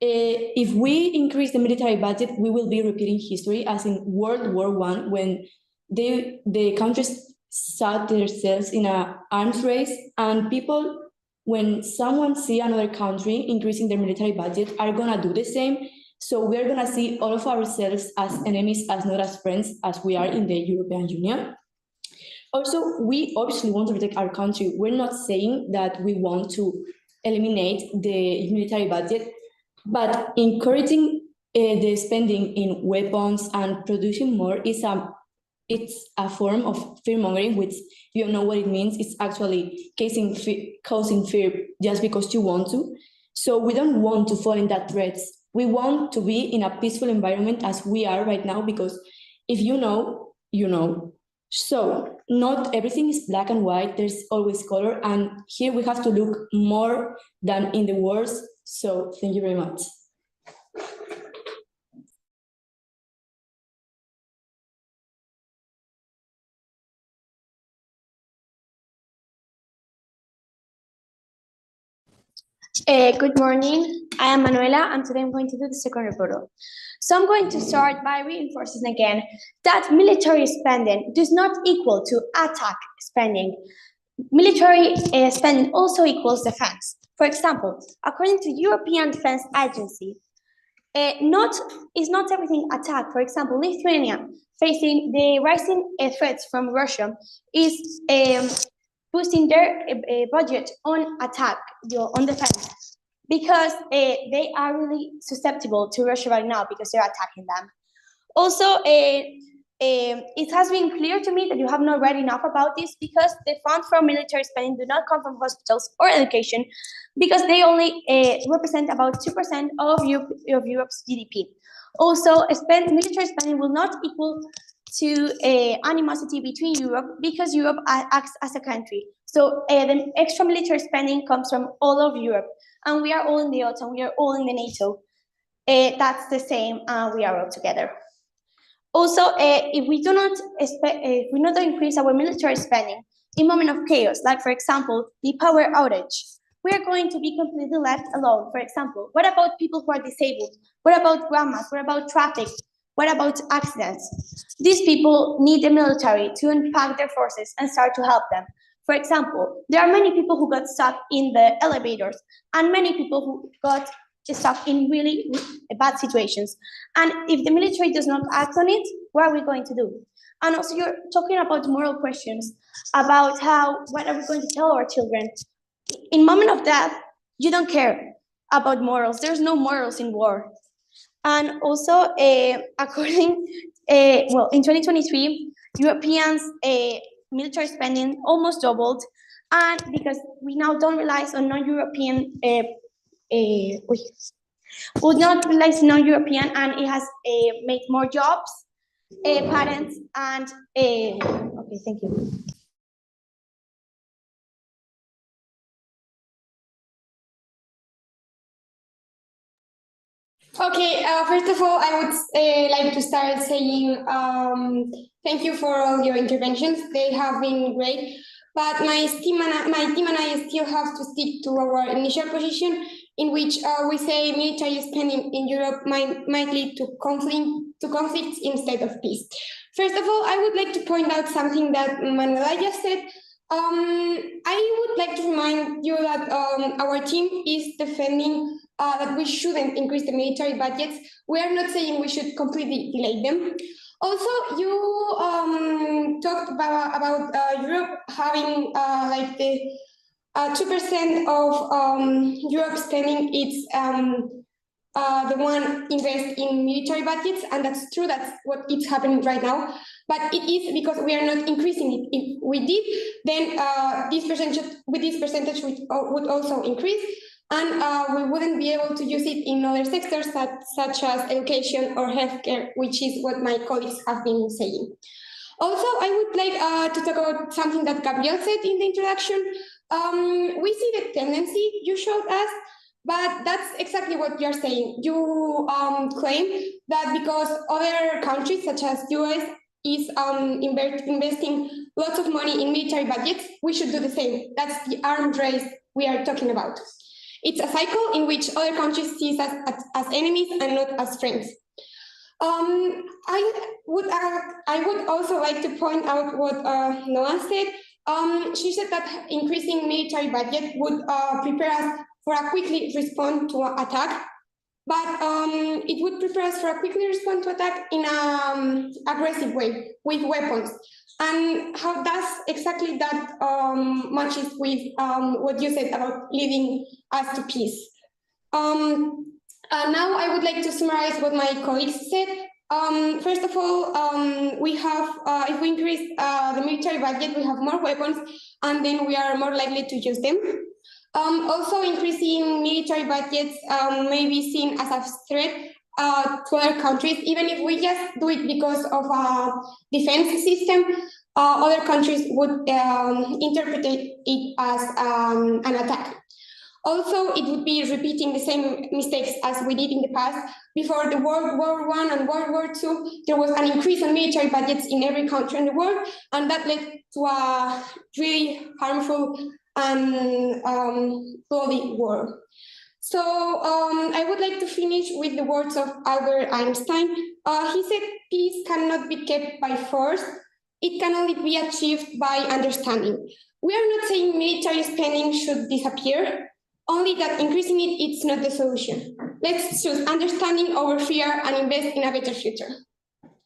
if we increase the military budget, we will be repeating history as in World War I, when the countries shot themselves in an arms race, and people, when someone see another country increasing their military budget, are gonna do the same. So we're gonna see all of ourselves as enemies, as not as friends, as we are in the European Union. Also, we obviously want to protect our country. We're not saying that we want to eliminate the military budget, but encouraging the spending in weapons and producing more is it's a form of fear-mongering, which you know what it means. It's actually causing fear just because you want to. So we don't want to fall in that threats. We want to be in a peaceful environment as we are right now, because if you know, you know. So not everything is black and white, there's always color, and here we have to look more than in the words. So thank you very much. Good morning, I am Manuela, and today I'm going to do the second rebuttal. So I'm going to start by reinforcing again that military spending does not equal to attack spending. Military spending also equals defense. For example, according to European Defense Agency, is not everything attack. For example, Lithuania, facing the rising threats from Russia, is boosting their budget on attack, on defense, because they are really susceptible to Russia right now because they're attacking them. Also, it has been clear to me that you have not read enough about this, because the funds from military spending do not come from hospitals or education, because they only represent about 2% of Europe's GDP. Also, military spending will not equal to animosity between Europe, because Europe acts as a country. So the extra military spending comes from all of Europe, and we are all in the OTAN, we are all in the NATO. That's the same, we are all together. Also, if we do not increase our military spending in moment of chaos, like for example, the power outage, we are going to be completely left alone. For example, what about people who are disabled? What about grandmas? What about traffic? What about accidents? These people need the military to unpack their forces and start to help them. For example, there are many people who got stuck in the elevators, and many people who got stuck in really bad situations. And if the military does not act on it, what are we going to do? And also, you're talking about moral questions, about what are we going to tell our children? In moment of death, you don't care about morals. There's no morals in war. And also, in 2023, Europeans' military spending almost doubled, and because we now don't rely on non-European, would not rely on non-European, and it has made more jobs, patents, and okay, thank you. Okay, first of all, I would like to start saying thank you for all your interventions. They have been great, but my team and I still have to stick to our initial position, in which we say military spending in Europe might lead to conflicts instead of peace. First of all, I would like to point out something that Manuela just said. I would like to remind you that our team is defending that we shouldn't increase the military budgets. We are not saying we should completely delay them. Also, you talked about Europe having like the 2% of Europe spending. It's the one invest in military budgets, and that's true. That's what is happening right now. But it is because we are not increasing it. If we did, then this percentage would also increase, and we wouldn't be able to use it in other sectors such as education or healthcare, which is what my colleagues have been saying. Also, I would like to talk about something that Gabriel said in the introduction. We see the tendency you showed us, but that's exactly what you're saying. You claim that because other countries such as US is investing lots of money in military budgets, we should do the same. That's the arms race we are talking about. It's a cycle in which other countries see us as enemies and not as friends. I would also like to point out what Noah said. She said that increasing military budget would prepare us for a quickly respond to an attack, but it would prepare us for a quickly respond to attack in an aggressive way with weapons. And how does exactly that matches with what you said about leading us to peace? Now I would like to summarize what my colleagues said. First of all, we have, if we increase the military budget, we have more weapons, and then we are more likely to use them. Also, increasing military budgets may be seen as a threat to other countries, even if we just do it because of a defense system. Other countries would interpret it as an attack. Also, it would be repeating the same mistakes as we did in the past. Before the World War I and World War II, there was an increase in military budgets in every country in the world, and that led to a really harmful and bloody war. So I would like to finish with the words of Albert Einstein. He said, "Peace cannot be kept by force. It can only be achieved by understanding." We are not saying military spending should disappear, only that increasing it is not the solution. Let's choose understanding over fear and invest in a better future.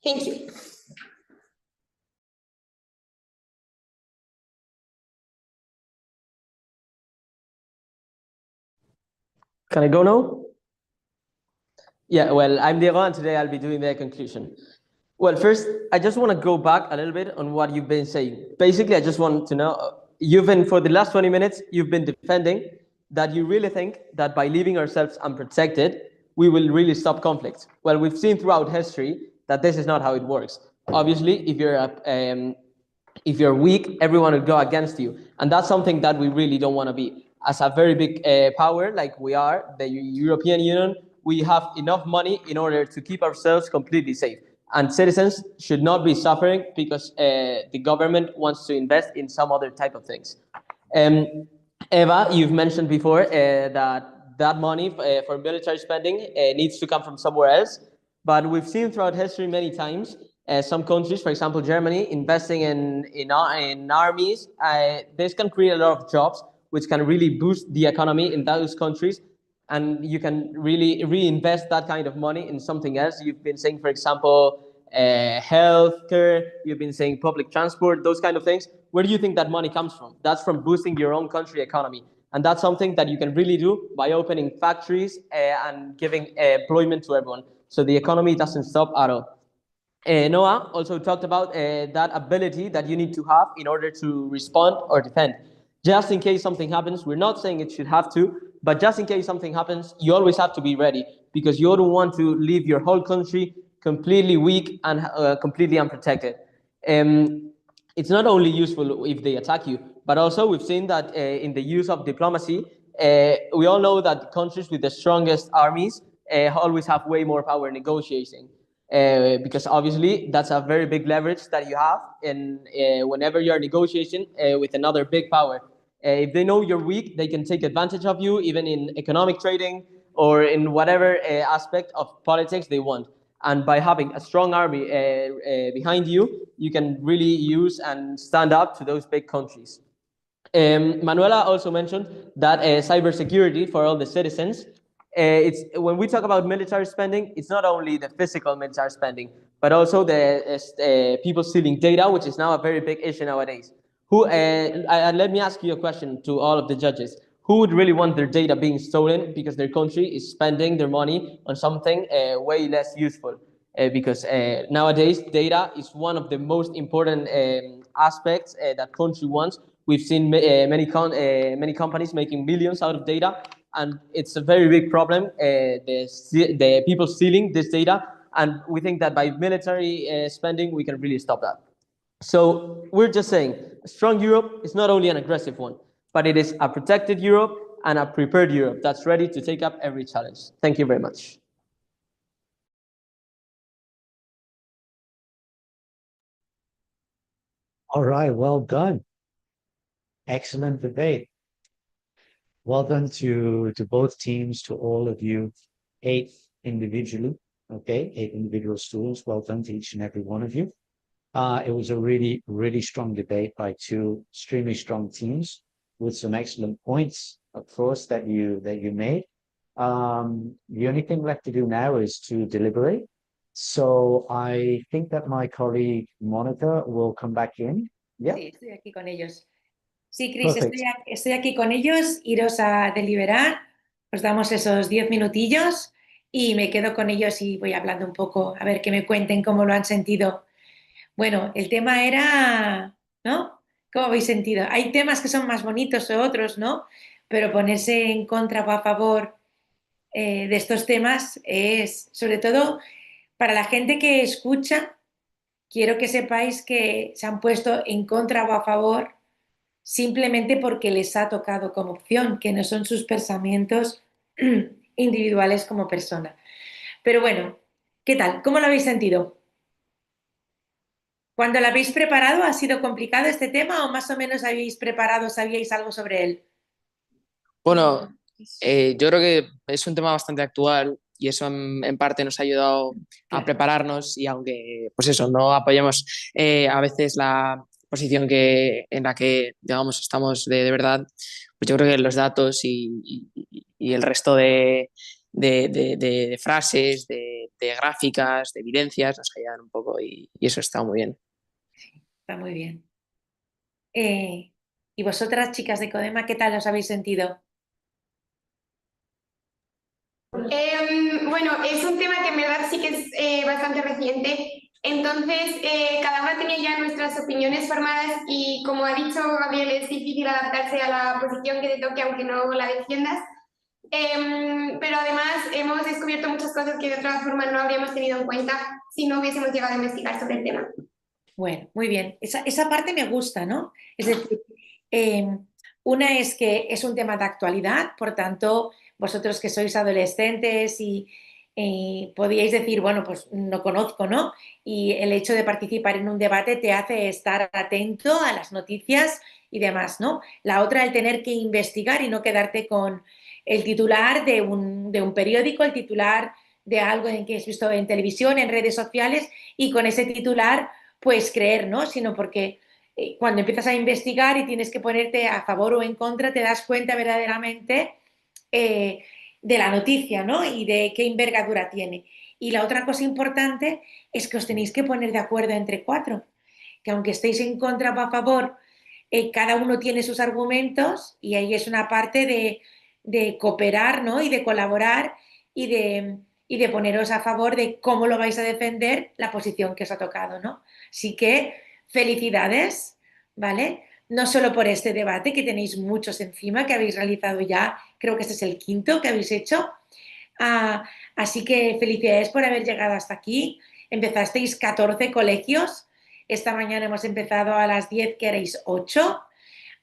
Thank you. Can I go now? Yeah, well, I'm Diego, and today I'll be doing the conclusion. Well, first, I just want to go back a little bit on what you've been saying. Basically, I just want to know, for the last 20 minutes, you've been defending that you really think that by leaving ourselves unprotected, we will really stop conflict. Well, we've seen throughout history that this is not how it works. Obviously, if you're weak, everyone will go against you. And that's something that we really don't want to be. As a very big power, like we are, the European Union, we have enough money in order to keep ourselves completely safe. And citizens should not be suffering because the government wants to invest in some other type of things. Eva, you've mentioned before that money for military spending needs to come from somewhere else. But we've seen throughout history many times some countries, for example, Germany, investing in armies. This can create a lot of jobs, which can really boost the economy in those countries. And you can really reinvest that kind of money in something else. You've been saying, for example, healthcare, you've been saying public transport, those kind of things. Where do you think that money comes from? That's from boosting your own country economy. And that's something that you can really do by opening factories and giving employment to everyone. So the economy doesn't stop at all. Noah also talked about that ability that you need to have in order to respond or defend. Just in case something happens, we're not saying it should have to, but just in case something happens, you always have to be ready because you don't want to leave your whole country completely weak and completely unprotected. It's not only useful if they attack you, but also we've seen that in the use of diplomacy, we all know that countries with the strongest armies always have way more power negotiating. Because obviously that's a very big leverage that you have in whenever you're negotiating with another big power. If they know you're weak, they can take advantage of you, even in economic trading or in whatever aspect of politics they want. And by having a strong army behind you, you can really use and stand up to those big countries. Manuela also mentioned that cybersecurity for all the citizens. It's when we talk about military spending, it's not only the physical military spending, but also the people stealing data, which is now a very big issue nowadays. Let me ask you a question to all of the judges. Who would really want their data being stolen because their country is spending their money on something way less useful? Because nowadays data is one of the most important aspects that country wants. We've seen many companies making millions out of data, and it's a very big problem. The people stealing this data, and we think that by military spending we can really stop that. So we're just saying, a strong Europe is not only an aggressive one, but it is a protected Europe and a prepared Europe that's ready to take up every challenge. Thank you very much. All right, well done. Excellent debate. Well done to both teams, to all of you, 8 individually, okay, 8 individual students. Well done to each and every one of you. It was a really, really strong debate by 2 extremely strong teams with some excellent points, of course, that you made. The only thing left to do now is to deliberate. So I think that my colleague Monica will come back in. Yeah. Sí, estoy aquí con ellos. Sí, Chris, Perfect. estoy aquí con ellos. Iros a deliberar. Os damos esos 10 minutillos y me quedo con ellos y voy hablando un poco, a ver que me cuenten cómo lo han sentido. Bueno, el tema era, ¿no? ¿Cómo habéis sentido? Hay temas que son más bonitos o otros, ¿no? Pero ponerse en contra o a favor de estos temas es, sobre todo, para la gente que escucha, quiero que sepáis que se han puesto en contra o a favor simplemente porque les ha tocado como opción, que no son sus pensamientos individuales como persona. Pero bueno, ¿qué tal? ¿Cómo lo habéis sentido? Cuando lo habéis preparado, ¿ha sido complicado este tema o más o menos habéis preparado, sabíais algo sobre él? Bueno, yo creo que es un tema bastante actual y eso en parte nos ha ayudado a prepararnos y aunque, pues eso, no apoyamos a veces la posición en la que, digamos, estamos de verdad, pues yo creo que los datos y el resto de frases, de gráficas, de evidencias nos ayudan un poco y eso está muy bien. Está muy bien. ¿Y vosotras, chicas de Codema, qué tal os habéis sentido? Bueno, es un tema que en verdad sí que es bastante reciente. Entonces, cada una tenía ya nuestras opiniones formadas y como ha dicho Gabriel, es difícil adaptarse a la posición que te toque aunque no la defiendas. Pero además hemos descubierto muchas cosas que de otra forma no habríamos tenido en cuenta si no hubiésemos llegado a investigar sobre el tema. Bueno, muy bien. Esa parte me gusta, ¿no? Es decir, una es que es un tema de actualidad, por tanto, vosotros que sois adolescentes y podíais decir, bueno, pues no conozco, ¿no? Y el hecho de participar en un debate te hace estar atento a las noticias y demás, ¿no? La otra, el tener que investigar y no quedarte con el titular de un periódico, el titular de algo en que has visto en televisión, en redes sociales, y con ese titular pues creer, ¿no? Sino porque cuando empiezas a investigar y tienes que ponerte a favor o en contra, te das cuenta verdaderamente de la noticia, ¿no? Y de qué envergadura tiene. Y la otra cosa importante es que os tenéis que poner de acuerdo entre 4, que aunque estéis en contra o a favor, cada uno tiene sus argumentos y ahí es una parte de cooperar, ¿no? Y de colaborar y de poneros a favor de cómo lo vais a defender la posición que os ha tocado, ¿no? Así que felicidades, ¿vale? No solo por este debate, que tenéis muchos encima, que habéis realizado ya, creo que este es el 5.º que habéis hecho. Así que felicidades por haber llegado hasta aquí. Empezasteis 14 colegios. Esta mañana hemos empezado a las 10, que erais 8.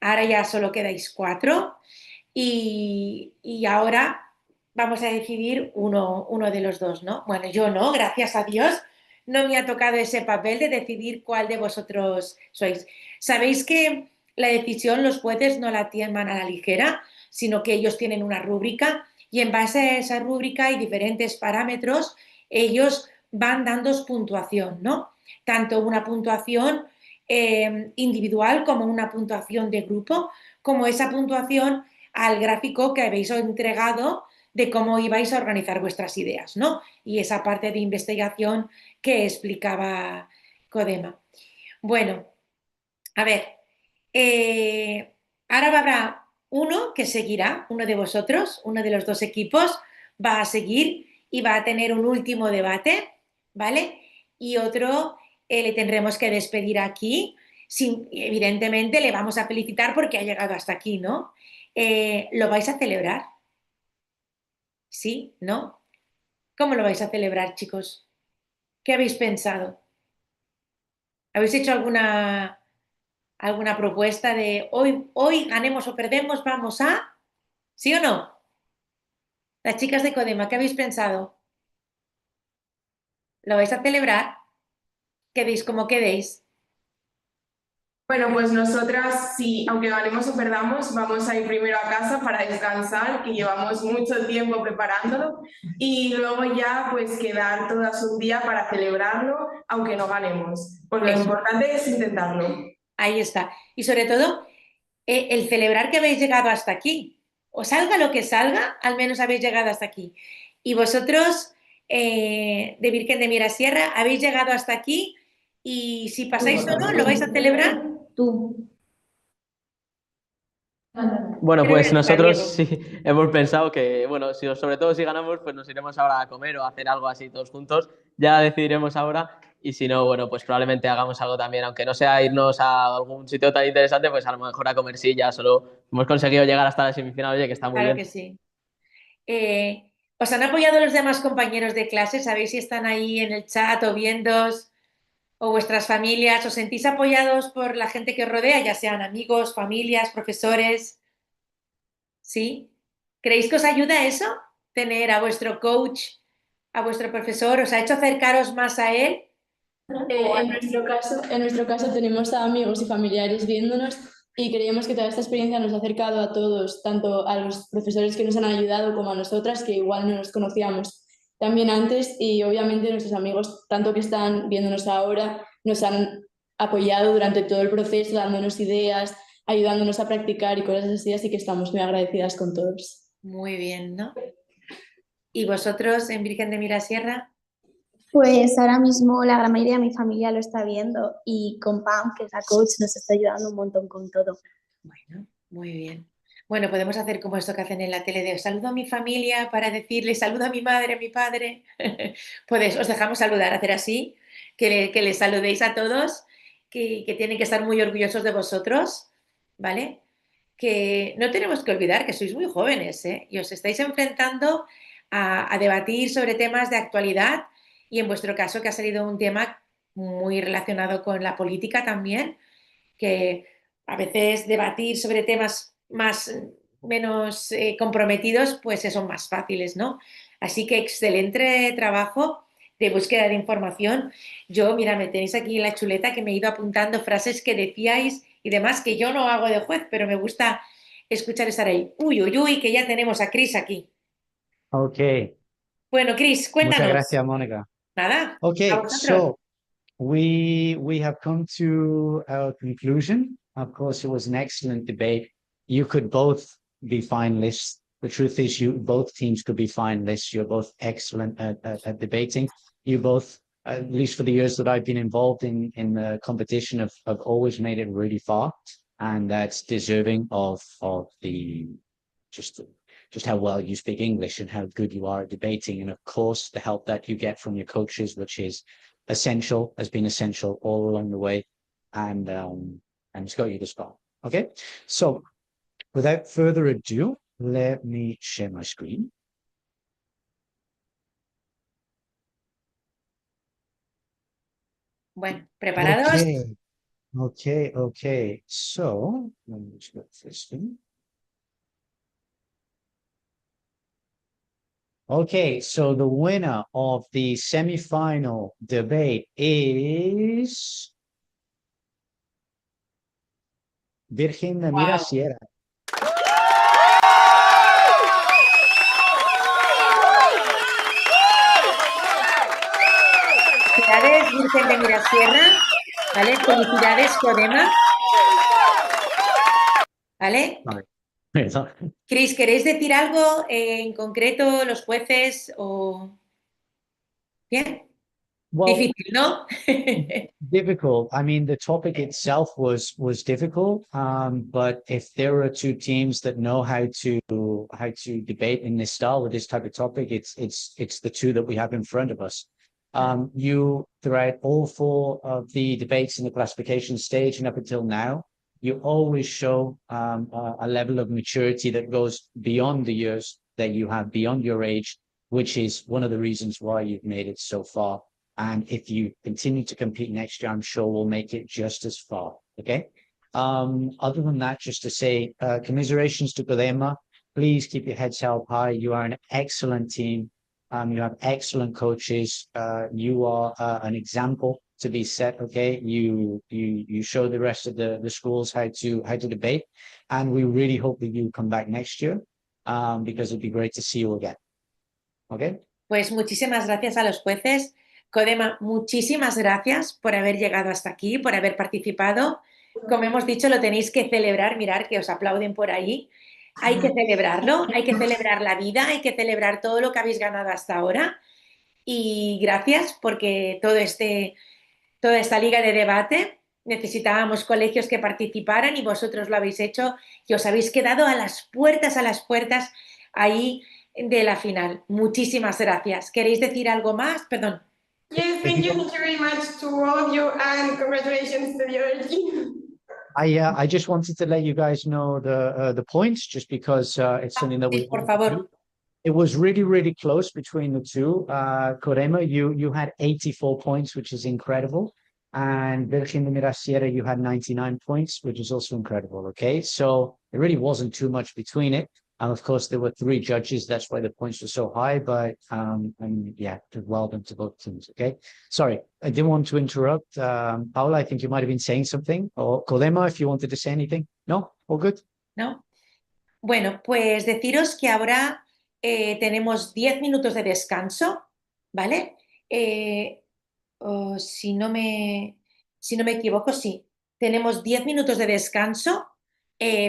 Ahora ya solo quedáis 4. Y ahora vamos a decidir uno de los dos, ¿no? Bueno, yo no, gracias a Dios, no me ha tocado ese papel de decidir cuál de vosotros sois. Sabéis que la decisión los jueces no la toman a la ligera, sino que ellos tienen una rúbrica y en base a esa rúbrica y diferentes parámetros, ellos van dando puntuación, ¿no? Tanto una puntuación individual como una puntuación de grupo, como esa puntuación al gráfico que habéis entregado de cómo ibais a organizar vuestras ideas, ¿no? Y esa parte de investigación que explicaba Codema. Bueno, a ver, ahora habrá uno que seguirá, uno de vosotros, uno de los dos equipos, va a seguir y va a tener un último debate, ¿vale? Y otro le tendremos que despedir aquí. Evidentemente le vamos a felicitar porque ha llegado hasta aquí, ¿no? ¿Lo vais a celebrar? ¿Sí? ¿No? ¿Cómo lo vais a celebrar, chicos? ¿Qué habéis pensado? ¿Habéis hecho alguna propuesta de hoy ganemos o perdemos, vamos a? ¿Sí o no? Las chicas de Codema, ¿qué habéis pensado? ¿Lo vais a celebrar? ¿Quedéis como quedéis? Bueno, pues nosotras, sí, aunque ganemos o perdamos, vamos a ir primero a casa para descansar, que llevamos mucho tiempo preparándolo, y luego ya pues quedar todas un día para celebrarlo, aunque no ganemos. Pues lo importante es intentarlo. Ahí está. Y sobre todo, el celebrar que habéis llegado hasta aquí. O salga lo que salga, al menos habéis llegado hasta aquí. Y vosotros, de Virgen de Mirasierra, habéis llegado hasta aquí y si pasáis o no, ¿lo vais a celebrar? Tú. Bueno, ¿Qué le voy a pues decir a nosotros Diego? sí hemos pensado que, bueno, si, sobre todo si ganamos, pues nos iremos ahora a comer o a hacer algo así todos juntos. Ya decidiremos ahora. Y si no, bueno, pues probablemente hagamos algo también, aunque no sea irnos a algún sitio tan interesante, pues a lo mejor a comer sí, ya solo hemos conseguido llegar hasta la semifinal, oye, que está muy Claro bien. que sí. ¿Os han apoyado los demás compañeros de clase? ¿Sabéis si están ahí en el chat o viéndos? ¿O vuestras familias? ¿Os sentís apoyados por la gente que os rodea, ya sean amigos, familias, profesores? ¿Sí? ¿Creéis que os ayuda eso? Tener a vuestro coach, a vuestro profesor, ¿os ha hecho acercaros más a él? En nuestro caso tenemos a amigos y familiares viéndonos y creemos que toda esta experiencia nos ha acercado a todos, tanto a los profesores que nos han ayudado como a nosotras, que igual no nos conocíamos también antes, y obviamente nuestros amigos, tanto que están viéndonos ahora, nos han apoyado durante todo el proceso, dándonos ideas, ayudándonos a practicar y cosas así, así que estamos muy agradecidas con todos. Muy bien, ¿no? ¿Y vosotros en Virgen de Mirasierra? Pues ahora mismo la gran mayoría de mi familia lo está viendo y con Pam, que es la coach, nos está ayudando un montón con todo. Bueno, muy bien. Bueno, podemos hacer como esto que hacen en la tele de saludo a mi familia para decirle saludo a mi madre, a mi padre. Pues os dejamos saludar, hacer así, que les saludéis a todos, que tienen que estar muy orgullosos de vosotros, ¿vale? Que no tenemos que olvidar que sois muy jóvenes, ¿eh? Y os estáis enfrentando a debatir sobre temas de actualidad y en vuestro caso que ha salido un tema muy relacionado con la política también, que a veces debatir sobre temas menos comprometidos, pues son más fáciles, ¿no? Así que excelente trabajo de búsqueda de información. Yo, mira, me tenéis aquí en la chuleta que me he ido apuntando frases que decíais y demás que yo no hago de juez, pero me gusta escuchar estar ahí. Uy, uy, uy, que ya tenemos a Cris aquí. Okay. Bueno, Cris, Muchas cuéntanos. gracias, Mónica. Nada, a Okay, vosotros. so we have come to our conclusion. Of course, it was an excellent debate. You could both be finalists. The truth is, you both teams could be finalists. You're both excellent at debating. You both, at least for the years that I've been involved in the competition, have always made it really far, and that's deserving of the just how well you speak English and how good you are at debating, and of course the help that you get from your coaches, which is essential, has been essential all along the way, and it's got you this far. Okay, so without further ado, let me share my screen. Bueno, ¿preparados? Okay. So let me just go this thing. Okay, so the winner of the semifinal debate is Virgen de Wow. Mirasierra. Felicidades, Virgen de Mirasierra. ¿Vale? Felicidades, Codema. ¿Vale? Cris, ¿queréis decir algo en concreto, los jueces o...? Bien. Well, Difícil, ¿no? difficult. I mean, the topic itself was difficult. But if there are two teams that know how to debate in this style with this type of topic, it's the two that we have in front of us. You throughout all four of the debates in the classification stage and up until now, you always show a level of maturity that goes beyond the years that you have, beyond your age, which is one of the reasons why you've made it so far. And if you continue to compete next year, I'm sure we'll make it just as far. Okay. Other than that, just to say, commiserations to Golema. Please keep your heads held high. You are an excellent team. You have excellent coaches. You are an example to be set. Okay, you show the rest of the schools how to debate, and we really hope that you come back next year, because it'd be great to see you again. Okay. Pues muchísimas gracias a los jueces. Codema, muchísimas gracias por haber llegado hasta aquí, por haber participado. Como hemos dicho, lo tenéis que celebrar. Mirar que os aplauden por ahí. Hay que celebrarlo, hay que celebrar la vida, hay que celebrar todo lo que habéis ganado hasta ahora. Y gracias porque toda esta liga de debate necesitábamos colegios que participaran y vosotros lo habéis hecho y os habéis quedado a las puertas ahí de la final. Muchísimas gracias. ¿Queréis decir algo más? Perdón. Yes, thank you very much to all of you and congratulations to the other team. I just wanted to let you guys know the points, just because it's something that we. Por favor. It was really close between the two. Corema, you had 84 points, which is incredible, and Virgen de Mirasierra, you had 99 points, which is also incredible. Okay, so it really wasn't too much between it. And of course, there were 3 judges. That's why the points were so high. But and yeah, well done to both teams. Okay, sorry, I didn't want to interrupt. Paula, I think you might have been saying something, or Colema, if you wanted to say anything. No, all good. No. Bueno, pues deciros que ahora tenemos 10 minutos de descanso, ¿vale? Si no me equivoco, sí. Tenemos 10 minutos de descanso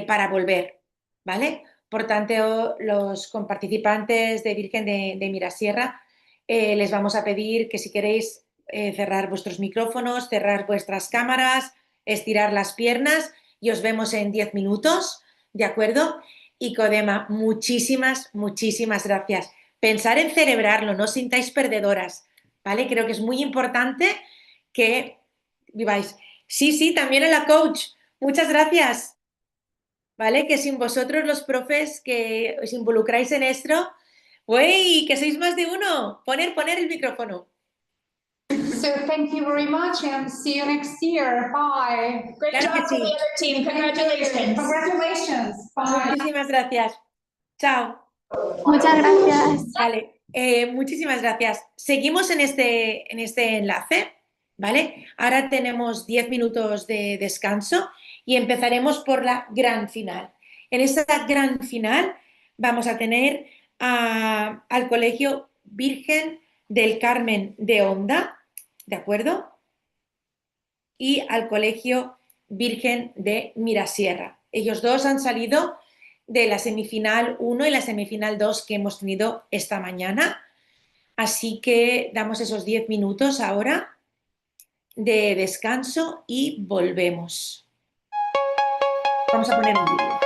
para volver, ¿vale? Por tanto, los participantes de Virgen de Mirasierra, les vamos a pedir que si queréis cerrar vuestros micrófonos, cerrar vuestras cámaras, estirar las piernas y os vemos en 10 minutos, ¿de acuerdo? Y Codema, muchísimas gracias. Pensar en celebrarlo, no os sintáis perdedoras, ¿vale? Creo que es muy importante que viváis. Sí, también a la coach. Muchas gracias. ¿Vale? Que sin vosotros los profes que os involucráis en esto, ¡wey! Que sois más de uno. Poner el micrófono. So thank you very much and see you next year. Bye. Great job to the other team. Congratulations. Congratulations. Bye. Muchísimas gracias. Chao. Muchas gracias. Vale, muchísimas gracias. Seguimos en este enlace, ¿vale? Ahora tenemos 10 minutos de descanso y empezaremos por la gran final. En esta gran final vamos a tener al Colegio Virgen del Carmen de Onda, ¿de acuerdo? Y al Colegio Virgen de Mirasierra. Ellos dos han salido de la semifinal 1 y la semifinal 2 que hemos tenido esta mañana. Así que damos esos 10 minutos ahora de descanso y volvemos. Vamos a poner un vídeo.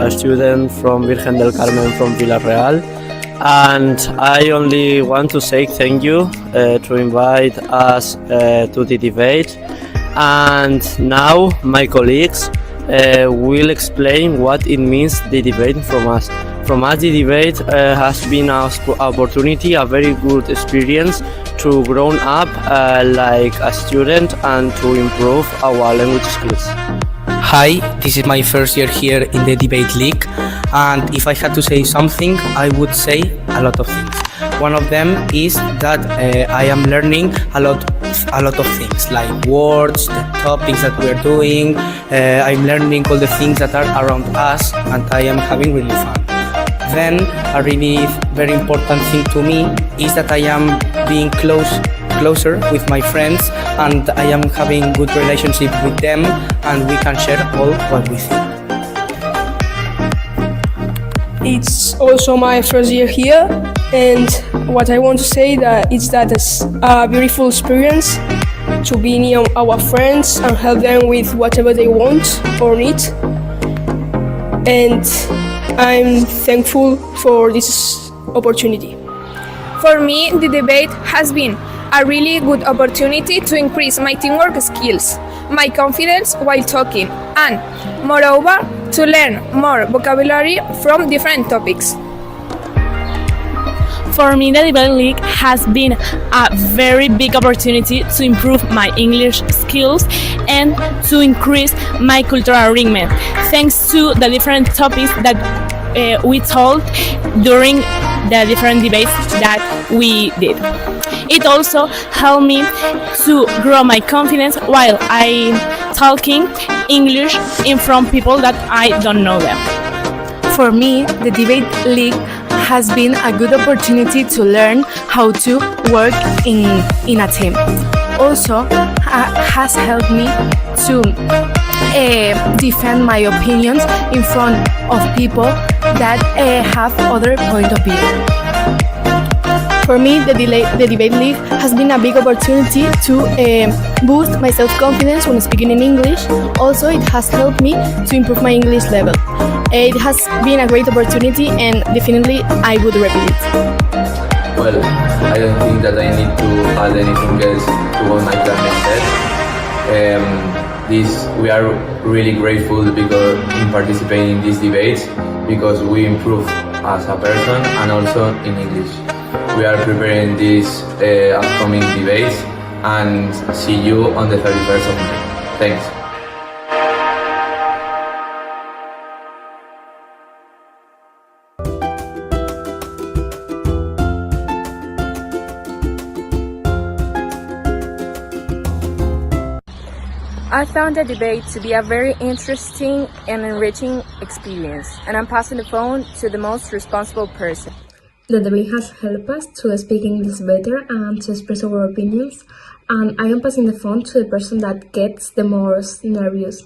a student from Virgen del Carmen from Villarreal, and I only want to say thank you to invite us to the debate. And now my colleagues will explain what it means, the debate from us. From us, the debate has been an opportunity, a very good experience to grow up like a student and to improve our language skills. Hi, this is my first year here in the Debate League, and if I had to say something, I would say a lot of things. One of them is that I am learning a lot of things, like words, the topics that we're doing. I'm learning all the things that are around us, and I am having really fun. Then a really very important thing to me is that I am being closer with my friends, and I am having good relationship with them, and we can share all what we think. It's also my first year here, and what I want to say is that it's a beautiful experience to be near our friends and help them with whatever they want or need. And I'm thankful for this opportunity. For me, the debate has been a really good opportunity to increase my teamwork skills, my confidence while talking, and, moreover, to learn more vocabulary from different topics. For me, the Debate League has been a very big opportunity to improve my English skills and to increase my cultural enrichment, thanks to the different topics that we told during the different debates that we did. It also helped me to grow my confidence while I'm talking English in front of people that I don't know them. For me, the Debate League has been a good opportunity to learn how to work in a team. Also, has helped me to defend my opinions in front of people that have other point of view. For me, the Debate League has been a big opportunity to boost my self-confidence when speaking in English. Also, it has helped me to improve my English level. It has been a great opportunity, and definitely I would repeat it. Well, I don't think that I need to add anything else to what my classmate said. We are really grateful because in participating in these debates, because we improve as a person and also in English. We are preparing these upcoming debates and see you on the 31st of May. Thanks. I found the debate to be a very interesting and enriching experience, and I'm passing the phone to the most responsible person. The debate has helped us to speak English better and to express our opinions, and I am passing the phone to the person that gets the most nervous.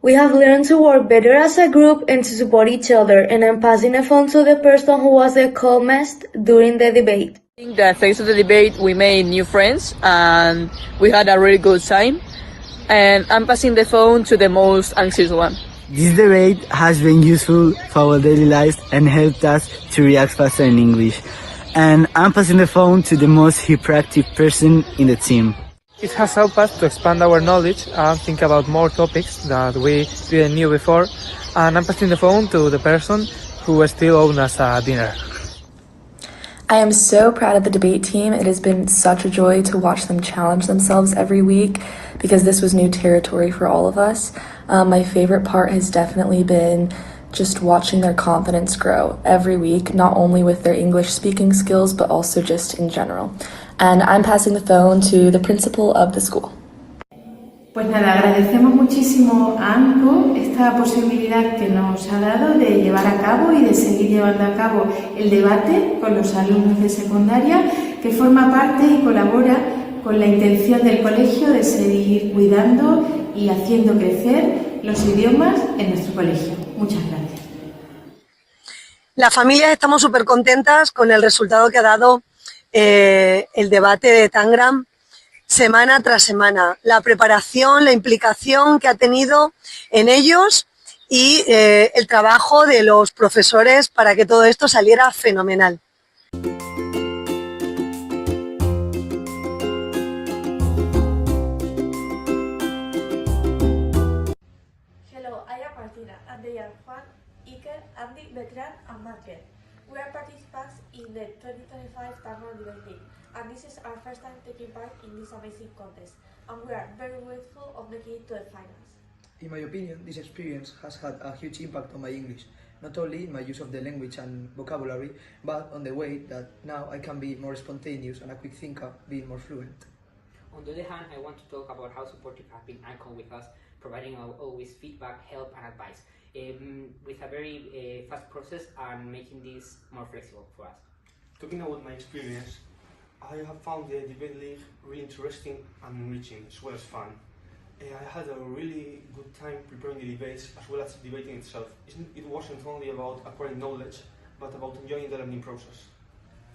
We have learned to work better as a group and to support each other, and I'm passing the phone to the person who was the calmest during the debate. I think that thanks to the debate we made new friends and we had a really good time, and I'm passing the phone to the most anxious one. This debate has been useful for our daily lives and helped us to react faster in English. And I'm passing the phone to the most hyperactive person in the team. It has helped us to expand our knowledge and think about more topics that we didn't know before. And I'm passing the phone to the person who still owes us a dinner. I am so proud of the debate team. It has been such a joy to watch them challenge themselves every week because this was new territory for all of us. My favorite part has definitely been just watching their confidence grow every week, not only with their English speaking skills, but also just in general. And I'm passing the phone to the principal of the school. Pues nada, agradecemos muchísimo a ANCO esta posibilidad que nos ha dado de llevar a cabo y de seguir llevando a cabo el debate con los alumnos de secundaria, que forma parte y colabora con la intención del colegio de seguir cuidando y haciendo crecer los idiomas en nuestro colegio. Muchas gracias. Las familias estamos súper contentas con el resultado que ha dado el debate de Tangram semana tras semana. La preparación, la implicación que ha tenido en ellos y el trabajo de los profesores para que todo esto saliera fenomenal. Hello, I am Martina, and they are Juan, Iker, Andy, Betran, and Madrid. We are participants in the 2025 Tango Debate League, and this is our first time taking part in this amazing contest, and we are very grateful of making it to the finals. In my opinion, this experience has had a huge impact on my English, not only in my use of the language and vocabulary, but on the way that now I can be more spontaneous and a quick thinker, being more fluent. On the other hand, I want to talk about how supportive have been Icon with us, providing always feedback, help, and advice, with a very fast process and making this more flexible for us. Talking about my experience, I have found the debate league really interesting and enriching, as well as fun. I had a really good time preparing the debates as well as debating itself. It wasn't only about acquiring knowledge, but about enjoying the learning process.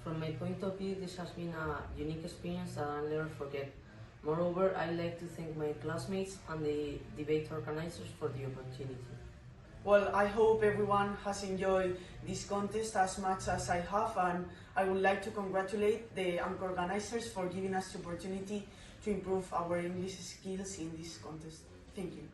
From my point of view, this has been a unique experience that I'll never forget. Moreover, I'd like to thank my classmates and the debate organizers for the opportunity. Well, I hope everyone has enjoyed this contest as much as I have, and I would like to congratulate the organizers for giving us the opportunity to improve our English skills in this contest. Thank you.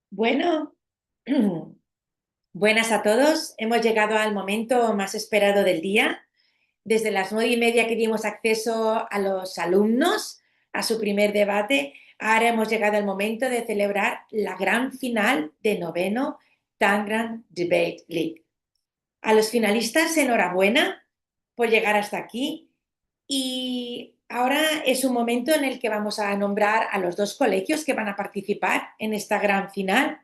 Bueno, buenas a todos. Hemos llegado al momento más esperado del día. Desde las 9:30 que dimos acceso a los alumnos a su primer debate, ahora hemos llegado al momento de celebrar la gran final de noveno Tangram Debate League. A los finalistas, enhorabuena por llegar hasta aquí. Y ahora es un momento en el que vamos a nombrar a los dos colegios que van a participar en esta gran final: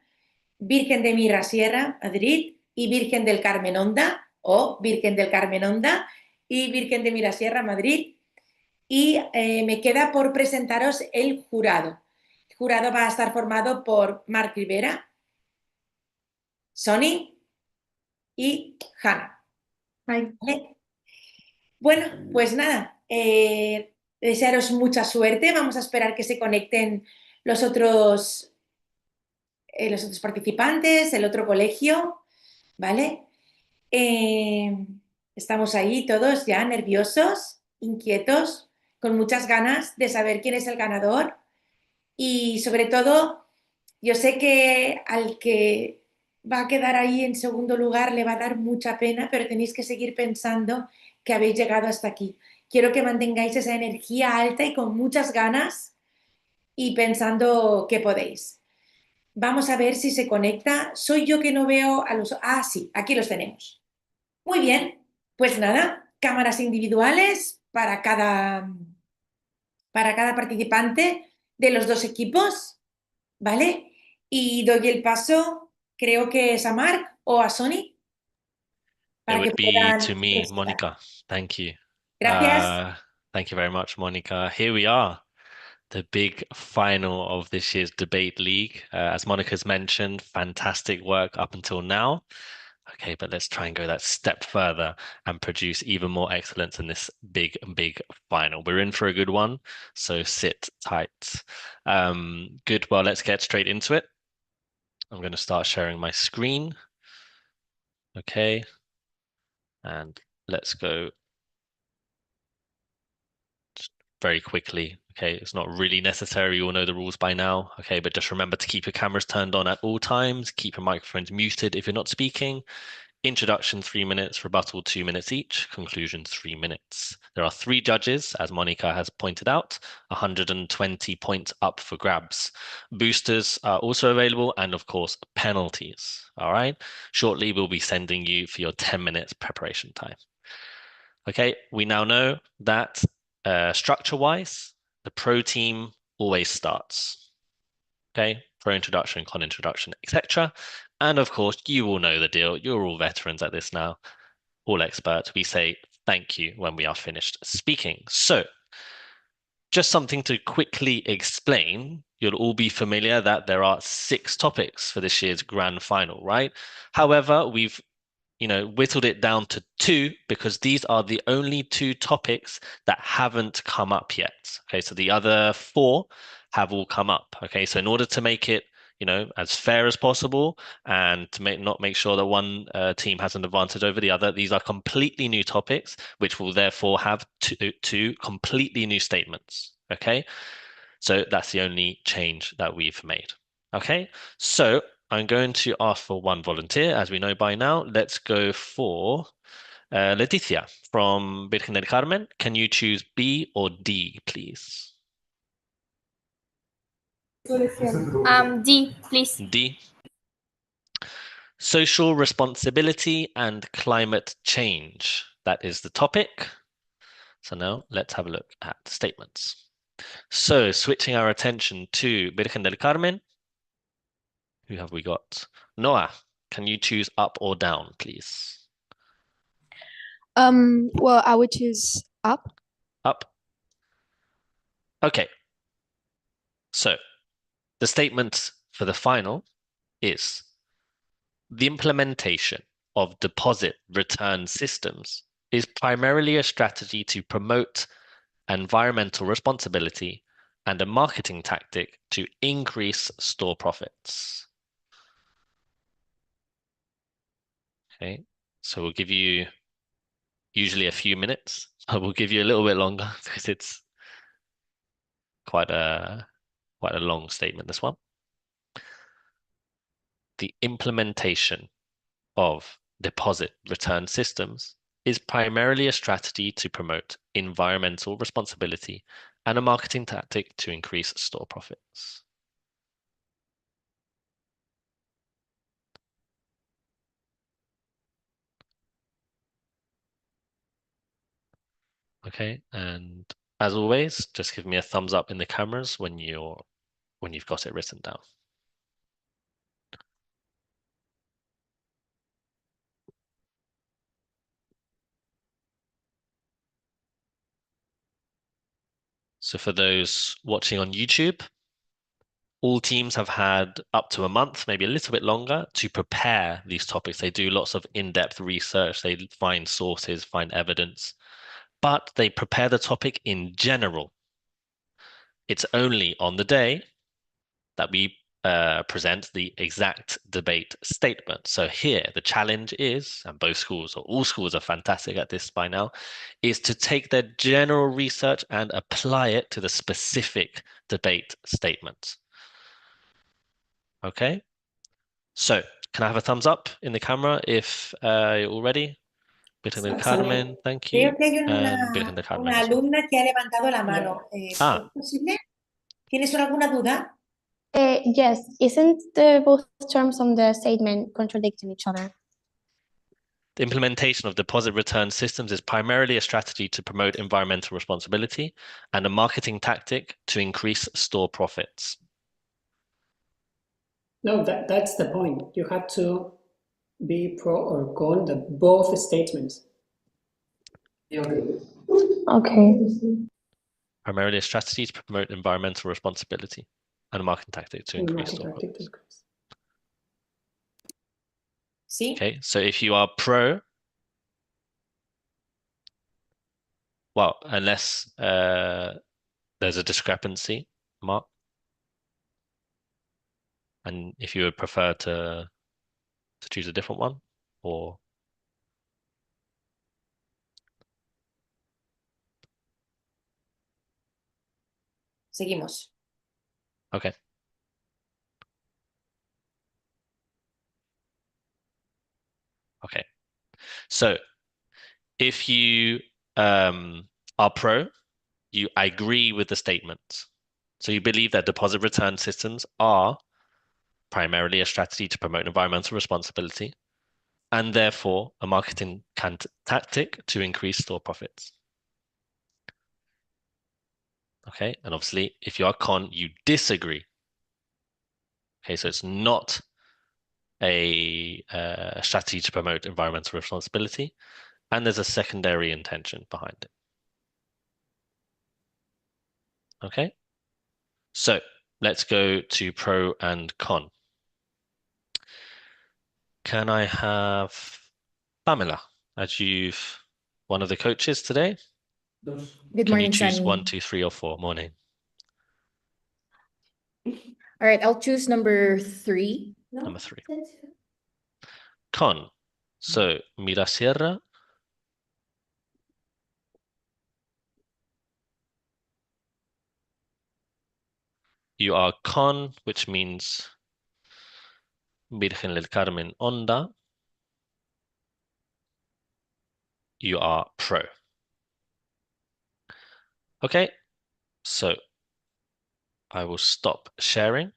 Virgen de Mirasierra, Madrid, y Virgen del Carmen Honda, o Virgen del Carmen Honda y Virgen de Mirasierra, Madrid. Y me queda por presentaros el jurado. El jurado va a estar formado por Marc Rivera, Sonny y Hannah. ¿Vale? Bueno, pues nada, desearos mucha suerte. Vamos a esperar que se conecten los otros participantes, el otro colegio, ¿vale? Estamos ahí todos ya nerviosos, inquietos, con muchas ganas de saber quién es el ganador, y sobre todo yo sé que al que va a quedar ahí en segundo lugar le va a dar mucha pena, pero tenéis que seguir pensando que habéis llegado hasta aquí. Quiero que mantengáis esa energía alta y con muchas ganas y pensando que podéis. Vamos a ver si se conecta. Soy yo que no veo a los... Ah, sí, aquí los tenemos. Muy bien, pues nada, cámaras individuales para cada participante de los dos equipos, ¿vale? Y doy el paso, creo que es a Marc o a Sonny. It would be to me, presentar. Monica. Thank you. Gracias. Thank you very much, Monica. Here we are, the big final of this year's debate league. As Monica's mentioned, fantastic work up until now. Okay, but let's try and go that step further and produce even more excellence in this big final. We're in for a good one, so sit tight. Good, well, let's get straight into it. I'm going to start sharing my screen. Okay, and let's go very quickly Okay, it's not really necessary. You all know the rules by now. Okay, but just remember to keep your cameras turned on at all times. Keep your microphones muted if you're not speaking. Introduction 3 minutes, rebuttal 2 minutes each, conclusion 3 minutes. There are 3 judges, as Monica has pointed out, 120 points up for grabs. Boosters are also available, and of course, penalties. All right. Shortly, we'll be sending you for your 10 minutes preparation time. Okay, we now know that structure-wise, the pro team always starts. Okay, pro introduction, con introduction, etc. And of course, you all know the deal. You're all veterans at this now, all experts. We say thank you when we are finished speaking. So, just something to quickly explain. You'll all be familiar that there are 6 topics for this year's grand final, right? However, we've whittled it down to 2 because these are the only 2 topics that haven't come up yet. Okay, so the other 4 have all come up. Okay, so in order to make it, as fair as possible and to not make sure that one team has an advantage over the other, these are completely new topics, which will therefore have two completely new statements. Okay, so that's the only change that we've made. Okay, so I'm going to ask for one volunteer, as we know by now. Let's go for Leticia from Virgen del Carmen. Can you choose B or D, please? D, please. D. Social responsibility and climate change. That is the topic. So now let's have a look at the statements. So switching our attention to Virgen del Carmen. Who have we got? Noah, can you choose up or down, please? Well, I would choose up. Up. Okay. So the statement for the final is the implementation of deposit return systems is primarily a strategy to promote environmental responsibility and a marketing tactic to increase store profits. Okay, so we'll give you usually a few minutes. I will give you a little bit longer because it's quite a long statement, this one. The implementation of deposit return systems is primarily a strategy to promote environmental responsibility and a marketing tactic to increase store profits. Okay, and as always, just give me a thumbs up in the cameras when you've got it written down. So for those watching on YouTube, all teams have had up to a month, maybe a little bit longer, to prepare these topics. They do lots of in-depth research. They find sources, find evidence, but they prepare the topic in general. It's only on the day that we present the exact debate statement. So here, the challenge is, and both schools, or all schools are fantastic at this by now, is to take their general research and apply it to the specific debate statement. Okay, so can I have a thumbs up in the camera if you're all ready? Virgen del Carmen, thank you. Creo que hay Virgen del Carmen una as well. alumna que ha levantado la mano. ¿Es posible? ¿Tienes alguna duda? Yes, isn't both terms on the statement contradicting each other? The implementation of deposit return systems is primarily a strategy to promote environmental responsibility and a marketing tactic to increase store profits. No, that's the point. You have to be pro or con the both statements. Okay. Primarily a strategy to promote environmental responsibility and a marketing tactic to increase store profits. Sí. Okay, so if you are pro, well, unless there's a discrepancy, Mark, and if you would prefer to choose a different one, or Seguimos. Okay. Okay. So if you are pro, you agree with the statement. So you believe that deposit return systems are primarily a strategy to promote environmental responsibility and therefore a marketing tactic to increase store profits. Okay, and obviously if you are con, you disagree. Okay, so it's not a strategy to promote environmental responsibility, and there's a secondary intention behind it. Okay, so let's go to pro and con. Can I have Pamela as one of the coaches today? Good Can you morning, choose Sunny. 1, 2, 3, or 4? Morning. All right, I'll choose number 3. Number 3. Con. So Mira Sierra. You are con, which means Virgen del Carmen Onda. You are pro. Okay, so I will stop sharing.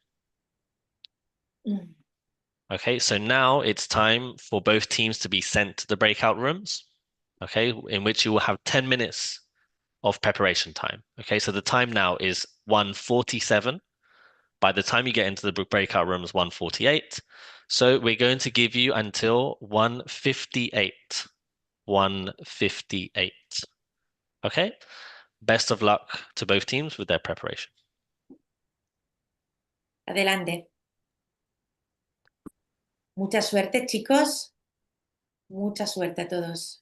Okay, so now it's time for both teams to be sent to the breakout rooms, okay, in which you will have 10 minutes of preparation time. Okay, so the time now is 1:47. By the time you get into the breakout rooms, 1:48. So we're going to give you until 1:58. 1:58. Okay, best of luck to both teams with their preparation. Adelante. Mucha suerte, chicos. Mucha suerte a todos.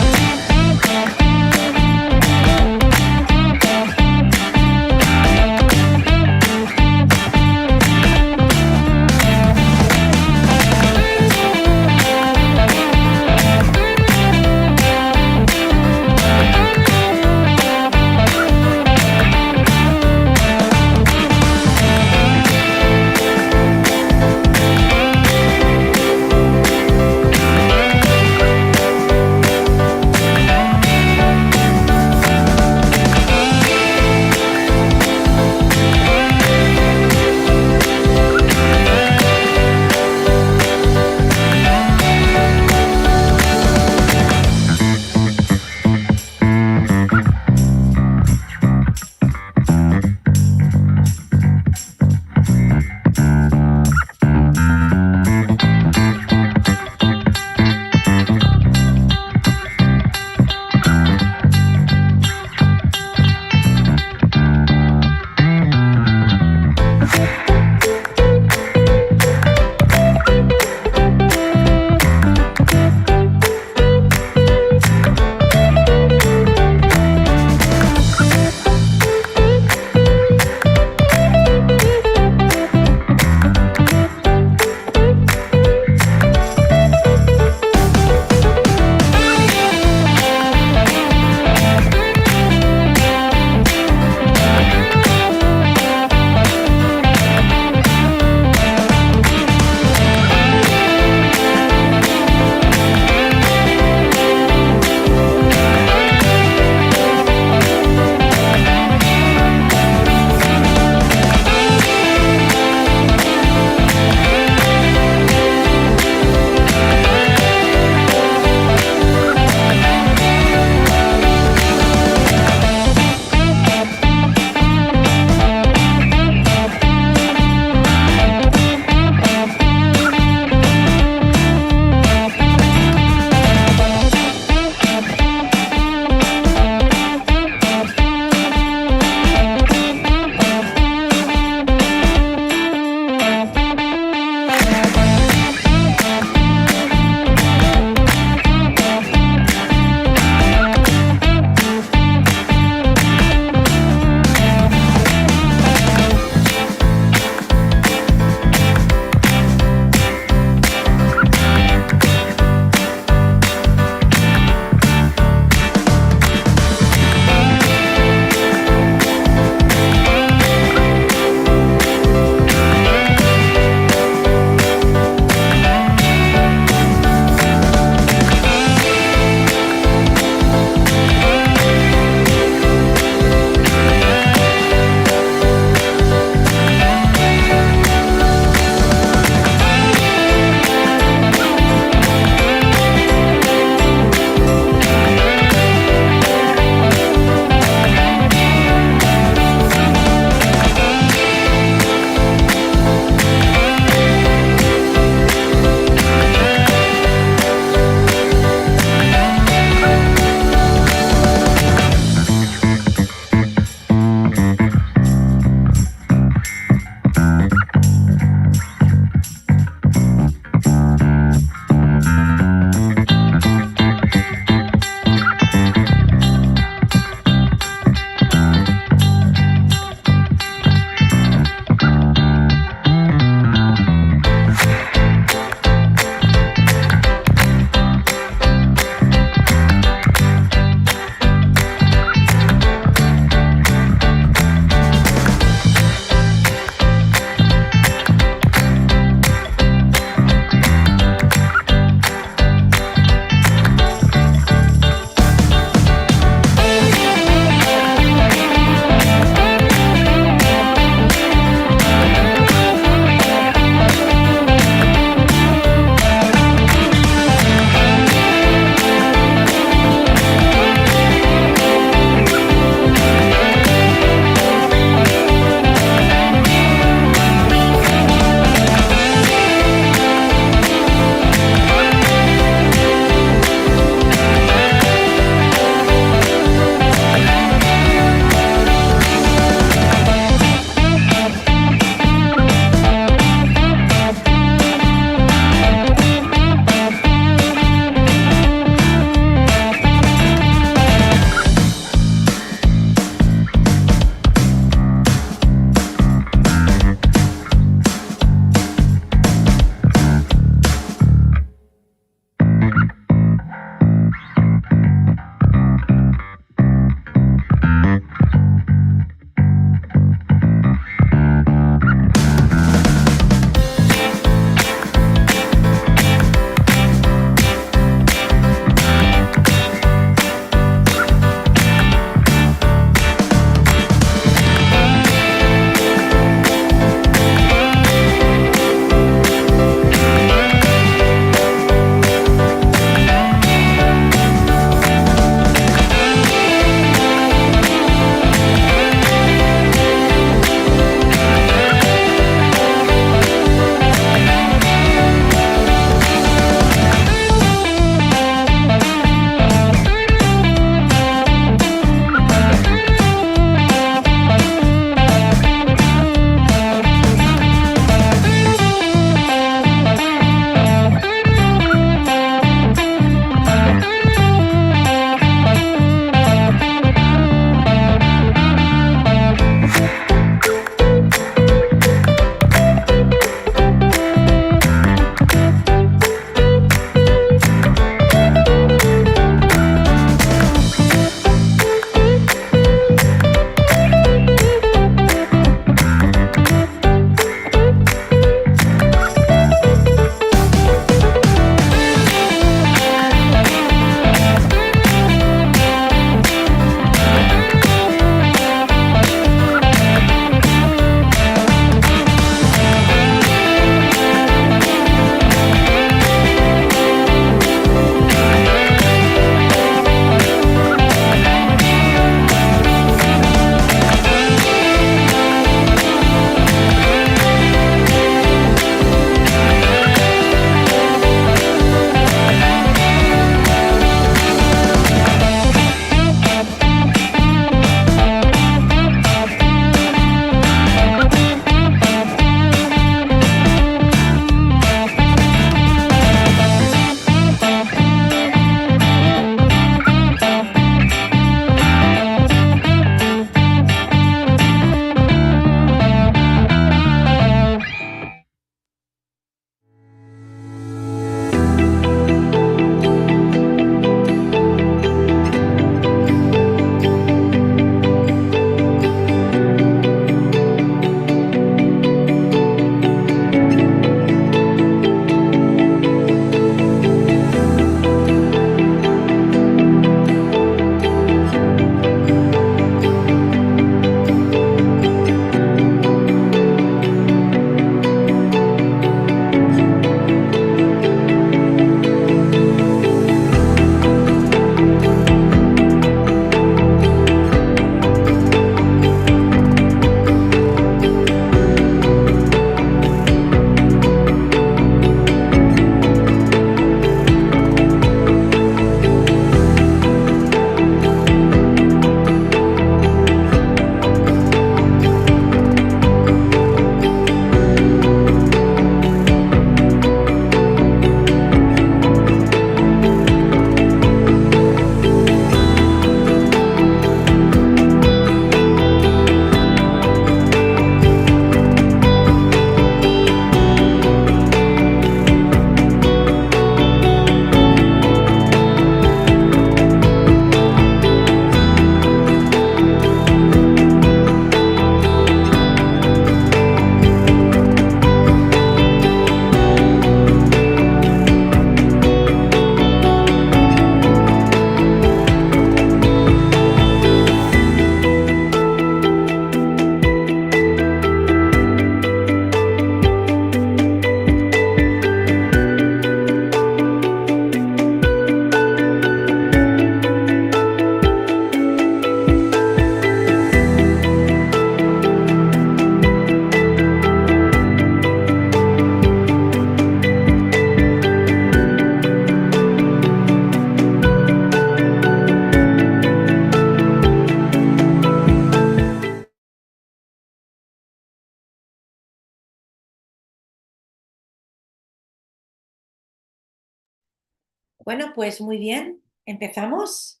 Bueno, pues muy bien, empezamos,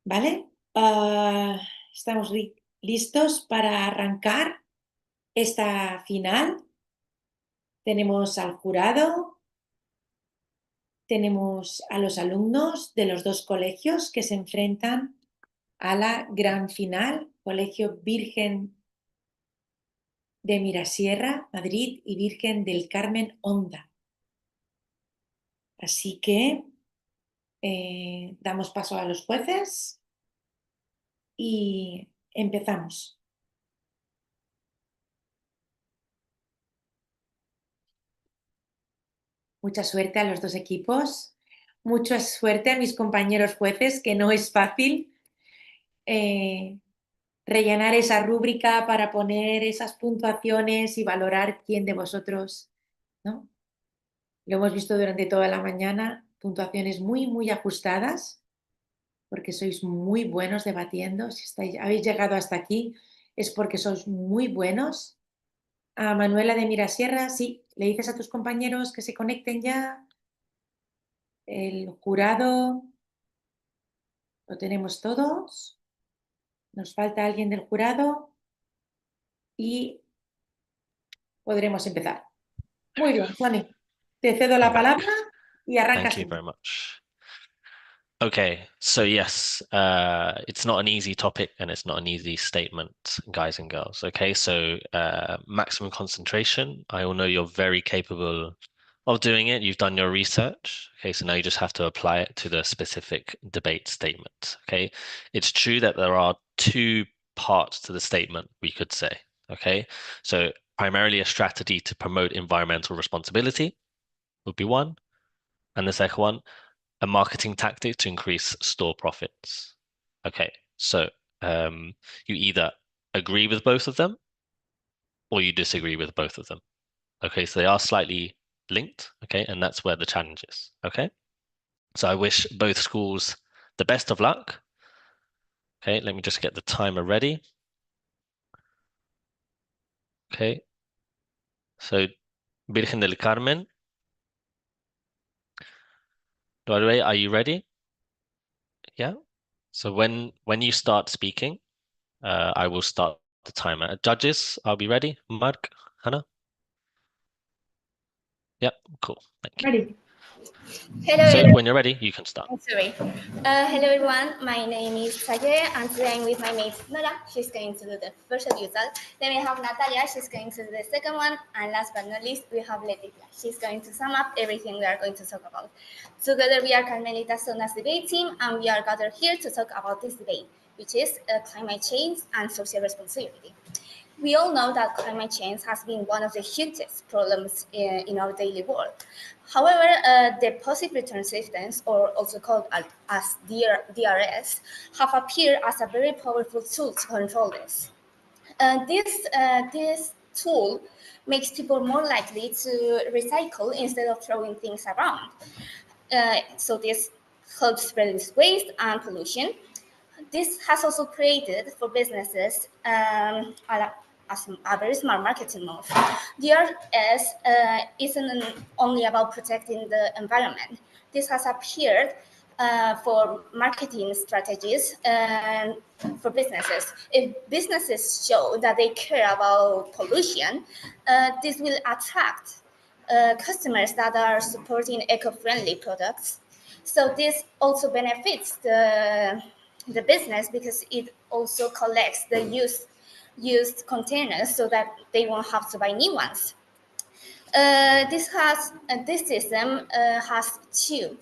¿vale? Estamos listos para arrancar esta final. Tenemos al jurado, tenemos a los alumnos de los dos colegios que se enfrentan a la gran final, Colegio Virgen de Mirasierra, Madrid, y Virgen del Carmen, Onda. Así que damos paso a los jueces y empezamos. Mucha suerte a los dos equipos, mucha suerte a mis compañeros jueces, que no es fácil rellenar esa rúbrica para poner esas puntuaciones y valorar quién de vosotros, ¿no? Lo hemos visto durante toda la mañana, puntuaciones muy, muy ajustadas, porque sois muy buenos debatiendo. Si habéis llegado hasta aquí es porque sois muy buenos. A Manuela de Mirasierra, sí, le dices a tus compañeros que se conecten ya. El jurado lo tenemos todos. Nos falta alguien del jurado y podremos empezar. Muy bien, Sony, te cedo la palabra y arrancas. Thank you very much. Okay, so yes, it's not an easy topic and it's not an easy statement, guys and girls. Okay, so maximum concentration. I all know you're very capable of doing it. You've done your research. Okay, so now you just have to apply it to the specific debate statement. Okay, it's true that there are two parts to the statement, we could say. Okay, so primarily a strategy to promote environmental responsibility would be one, and the second one, a marketing tactic to increase store profits. Okay, so you either agree with both of them or you disagree with both of them. Okay, so they are slightly linked, okay, and that's where the challenge is, okay? So I wish both schools the best of luck. Okay, let me just get the timer ready. Okay, so Virgen del Carmen, are you ready? Yeah. So when you start speaking, I will start the timer. Judges, I'll be ready. Mark, Hannah? Yep, cool. Thank you. Ready. Hello, So everyone. when you're ready, you can start. I'm sorry. Hello, everyone. My name is Saye, and today I'm with my mate Nora. She's going to do the first refusal. Then we have Natalia. She's going to do the second one. And last but not least, we have Leticia. She's going to sum up everything we are going to talk about. Together, we are Carmelita Sona's debate team, and we are gathered here to talk about this debate, which is climate change and social responsibility. We all know that climate change has been one of the hugest problems in our daily world. However, deposit return systems, or also called as DRS, have appeared as a very powerful tool to control this. This tool makes people more likely to recycle instead of throwing things around. So this helps reduce waste and pollution. This has also created for businesses a very smart marketing move. DRS isn't only about protecting the environment. This has appeared for marketing strategies and for businesses. If businesses show that they care about pollution, this will attract customers that are supporting eco-friendly products. So this also benefits the business because it also collects the used containers so that they won't have to buy new ones. This system has two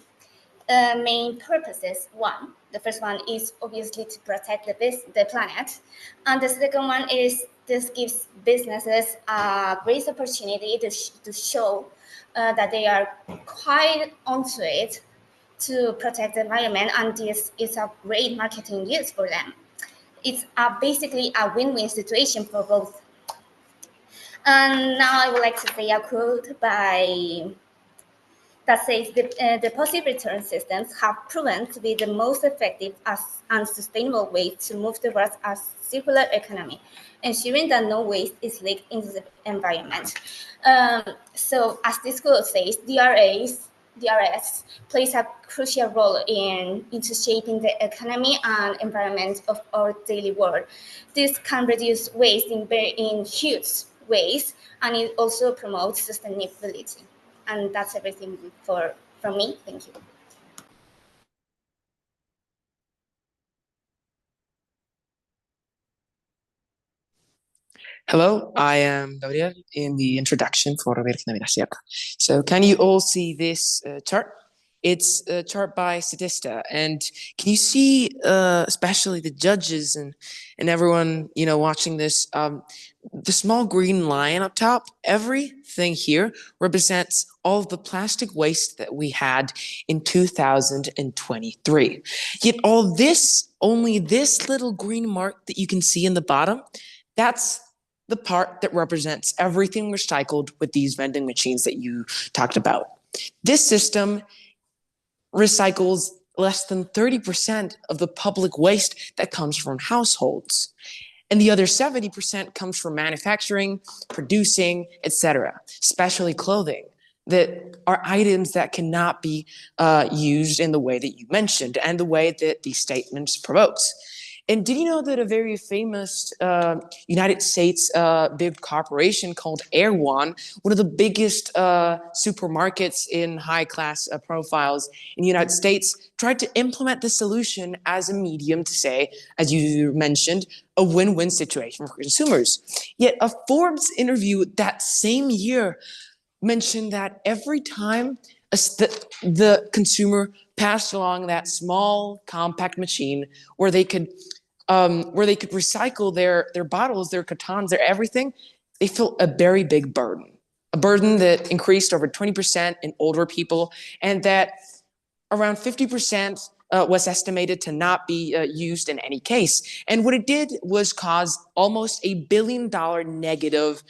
main purposes. One, the first one is obviously to protect the planet, and the second one is this gives businesses a great opportunity to show that they are quite onto it to protect the environment, and this is a great marketing use for them. It's basically a win-win situation for both. And now I would like to say a quote that says deposit return systems have proven to be the most effective and sustainable way to move towards a circular economy, ensuring that no waste is leaked into the environment. So as this quote says, DRS plays a crucial role into shaping the economy and environment of our daily world. This can reduce waste in huge ways, and it also promotes sustainability. And that's everything from me. Thank you. Hello, I am Gabriel in the introduction for Virgen Sierra. So can you all see this chart? It's a chart by Statista, and can you see, especially the judges and everyone watching this, the small green line up top? Everything here represents all of the plastic waste that we had in 2023. Yet only this little green mark that you can see in the bottom, that's the part that represents everything recycled with these vending machines that you talked about. This system recycles less than 30% of the public waste that comes from households. And the other 70% comes from manufacturing, producing, etc., especially clothing, that are items that cannot be used in the way that you mentioned and the way that these statements provokes. And did you know that a very famous United States big corporation called Erewhon, one of the biggest supermarkets in high-class profiles in the United States, tried to implement the solution as a medium to say, as you mentioned, a win-win situation for consumers. Yet a Forbes interview that same year mentioned that every time the consumer passed along that small compact machine where they could recycle their bottles, their cartons, their everything, they felt a very big burden, a burden that increased over 20% in older people, and that around 50% was estimated to not be used in any case. And what it did was cause almost $1 billion negative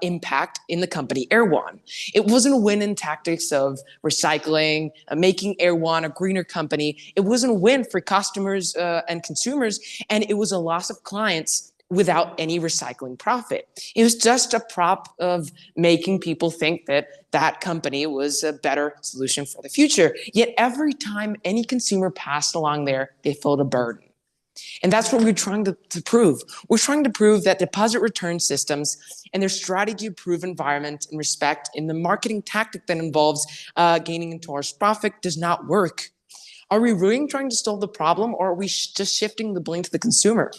impact in the company Erewhon. It wasn't a win in tactics of recycling, making Erewhon a greener company. It wasn't a win for customers and consumers, and it was a loss of clients without any recycling profit. It was just a prop of making people think that that company was a better solution for the future. Yet every time any consumer passed along there, they felt a burden. And that's what we're trying to prove. We're trying to prove that deposit return systems and their strategy to prove environment and respect in the marketing tactic that involves gaining into our profit does not work. Are we really trying to solve the problem, or are we just shifting the blame to the consumer?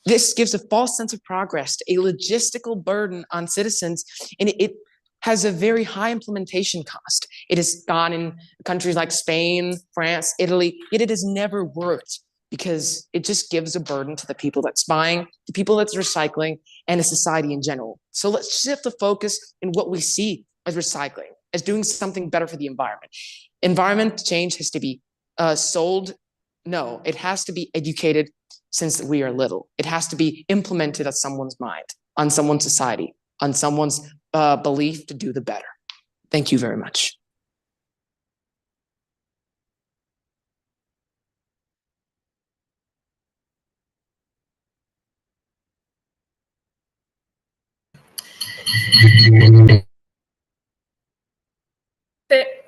This gives a false sense of progress, a logistical burden on citizens, and it has a very high implementation cost. It has gone in countries like Spain, France, Italy, yet it has never worked because it just gives a burden to the people that's buying, the people that's recycling, and a society in general. So let's shift the focus in what we see as recycling, as doing something better for the environment. Environment change has to be sold. No, it has to be educated since we are little. It has to be implemented on someone's mind, on someone's society, on someone's belief to do the better. Thank you very much.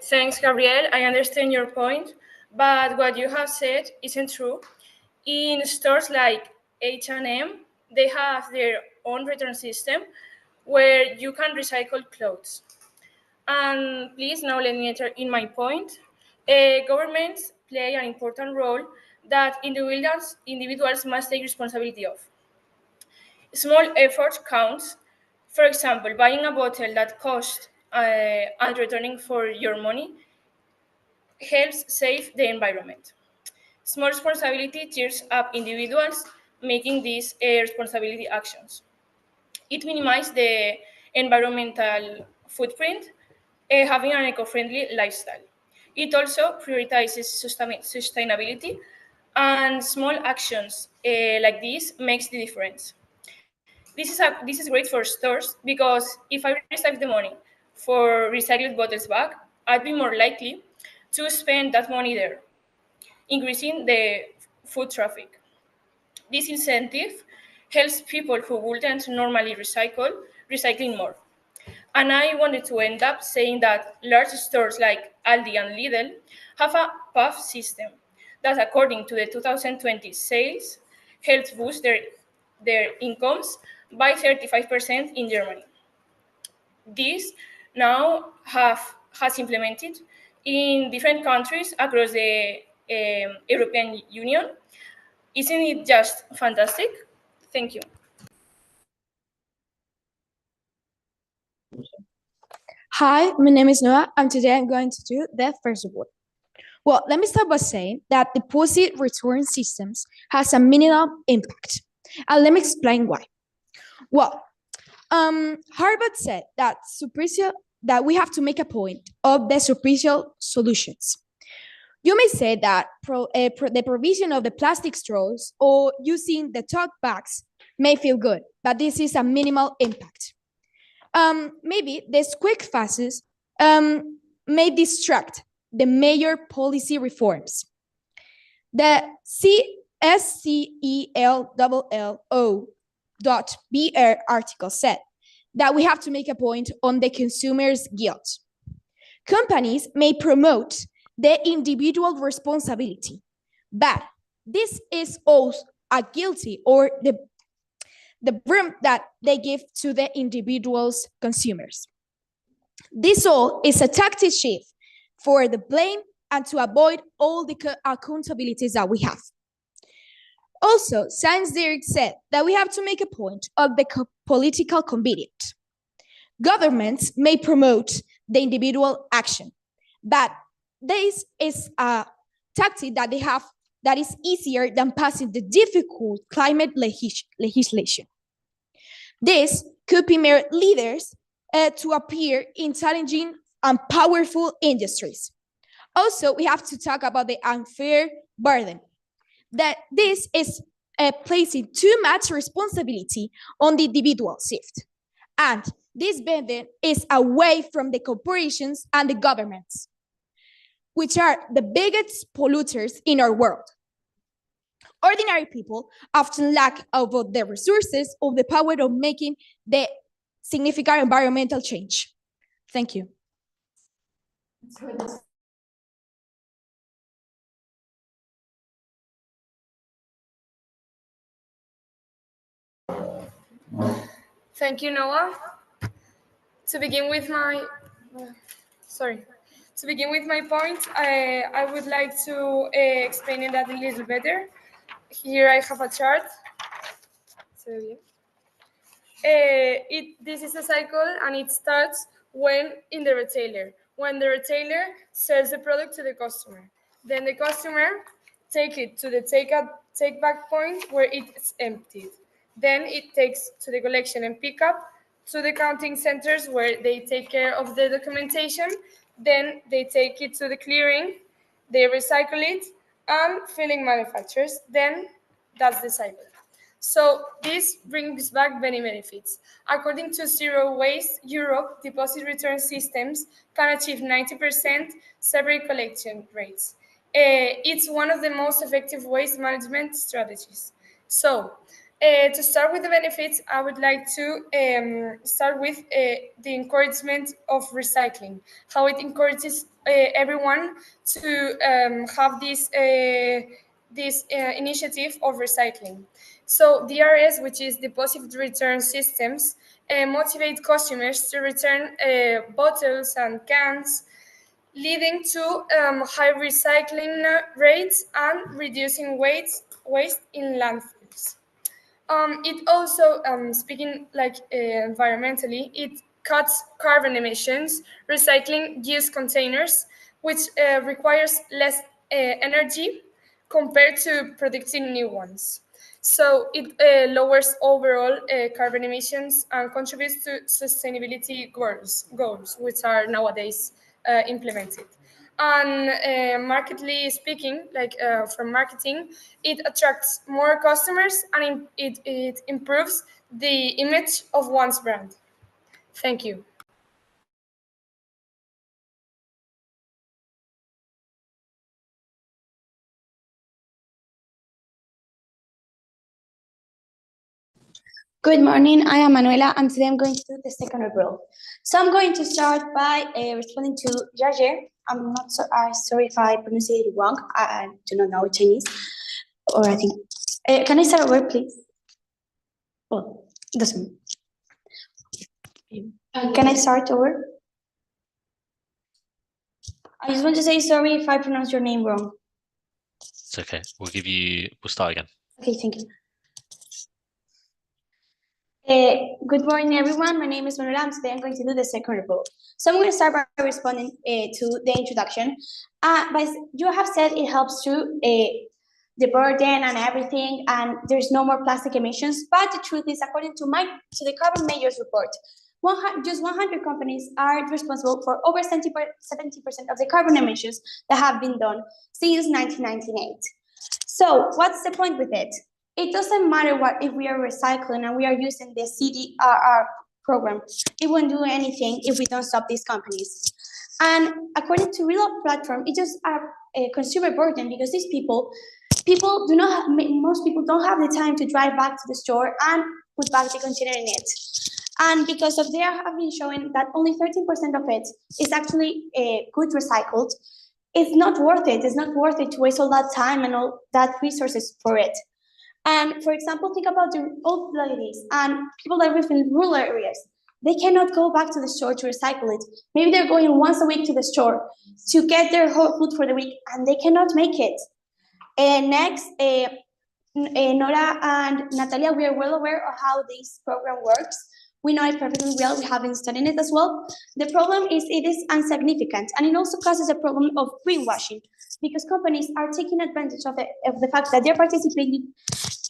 Thanks, Gabriel. I understand your point, but what you have said isn't true. In stores like H&M, they have their own return system where you can recycle clothes. And please, now let me enter in my point. Governments play an important role that individuals must take responsibility of. Small effort counts. For example, buying a bottle that costs and returning for your money helps save the environment. Small responsibility cheers up individuals making these responsibility actions. It minimizes the environmental footprint, having an eco-friendly lifestyle. It also prioritizes sustainability, and small actions like this makes the difference. This is great for stores because if I receive the money for recycled bottles back, I'd be more likely to spend that money there, increasing the foot traffic. This incentive helps people who wouldn't normally recycling more. And I wanted to end up saying that large stores like Aldi and Lidl have a PAF system that, according to the 2020 sales, helps boost their incomes by 35% in Germany. This now has implemented in different countries across the European Union. Isn't it just fantastic? Thank you. Hi, my name is Noah, and today I'm going to do the first award. Well, let me start by saying that deposit return systems has a minimal impact, and let me explain why. Well, Harvard said that that we have to make a point of the superficial solutions. You may say that the provision of the plastic straws or using the tote bags may feel good, but this is a minimal impact. Maybe these quick fixes may distract the major policy reforms. The SCELLO.BR article said that we have to make a point on the consumer's guilt. Companies may promote the individual responsibility, but this is also a guilty or the room that they give to the individual's consumers. This all is a tactic shift for the blame and to avoid all the accountabilities that we have. Also, Science Direct said that we have to make a point of the political convenience. Governments may promote the individual action, but this is a tactic that they have that is easier than passing the difficult climate legislation. This could permit leaders to appear in challenging and powerful industries. Also, we have to talk about the unfair burden, that this is placing too much responsibility on the individual shift. And this burden is away from the corporations and the governments, which are the biggest polluters in our world. Ordinary people often lack of the resources or the power of making the significant environmental change. Thank you. Thank you, Noah. To begin with my, To begin with my point, I would like to explain it a little better. Here I have a chart. So, this is a cycle, and it starts when the retailer sells the product to the customer. Then the customer take it to the take back point where it's emptied. Then it takes to the collection and pickup to the counting centers where they take care of the documentation. Then they take it to the clearing, they recycle it, and filling manufacturers. Then that's the cycle. So this brings back many benefits. According to Zero Waste Europe, deposit return systems can achieve 90% separate collection rates. It's one of the most effective waste management strategies. So to start with the benefits, I would like to start with the encouragement of recycling, how it encourages everyone to have this initiative of recycling. So DRS, which is deposit return systems, motivate customers to return bottles and cans, leading to high recycling rates and reducing waste in landfills. It also, speaking like environmentally, it cuts carbon emissions, recycling used containers, which requires less energy compared to producing new ones. So it lowers overall carbon emissions and contributes to sustainability goals which are nowadays implemented. And markedly speaking, like from marketing, it attracts more customers and it improves the image of one's brand. Thank you. Good morning, I am Manuela, and today I'm going to do the second rule. So I'm going to start by responding to Jaje. I'm not so sorry if I pronounce it wrong. I do not know Chinese, or I think. Can I start over, please? Well, doesn't. Can I start over? I just want to say sorry if I pronounce your name wrong. It's okay. We'll start again. Okay, thank you. Good morning, everyone. My name is Manuela, and today I'm going to do the second report. So I'm going to start by responding to the introduction. But you have said it helps to the burden and everything, and there's no more plastic emissions. But the truth is, according to the Carbon Majors report, just 100 companies are responsible for over 70% of the carbon emissions that have been done since 1998. So what's the point with it? It doesn't matter if we are recycling and we are using the CDRR program. It won't do anything if we don't stop these companies. And according to Real Platform, it just a consumer burden because these most people don't have the time to drive back to the store and put back the container in it. And because they have been showing that only 13% of it is actually good recycled, it's not worth it. It's not worth it to waste all that time and all that resources for it. And for example, think about the old ladies and people that live in rural areas. They cannot go back to the store to recycle it. Maybe they're going once a week to the store to get their whole food for the week, and they cannot make it. Next, Nora and Natalia, we are well aware of how this program works. We know it perfectly well. We have been studying it as well. The problem is it is insignificant, and it also causes a problem of greenwashing because companies are taking advantage of the fact that they're participating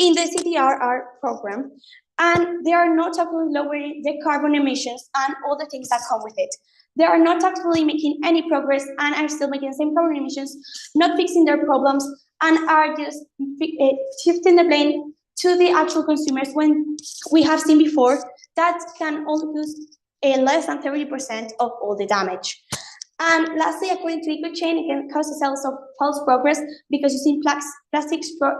in the CDRR program, and they are not actually lowering the carbon emissions and all the things that come with it. They are not actually making any progress and are still making the same carbon emissions, not fixing their problems, and are just shifting the blame to the actual consumers when we have seen before that can only lose less than 30% of all the damage. And lastly, according to EcoChain, it can cause a of false progress because using plastic straw,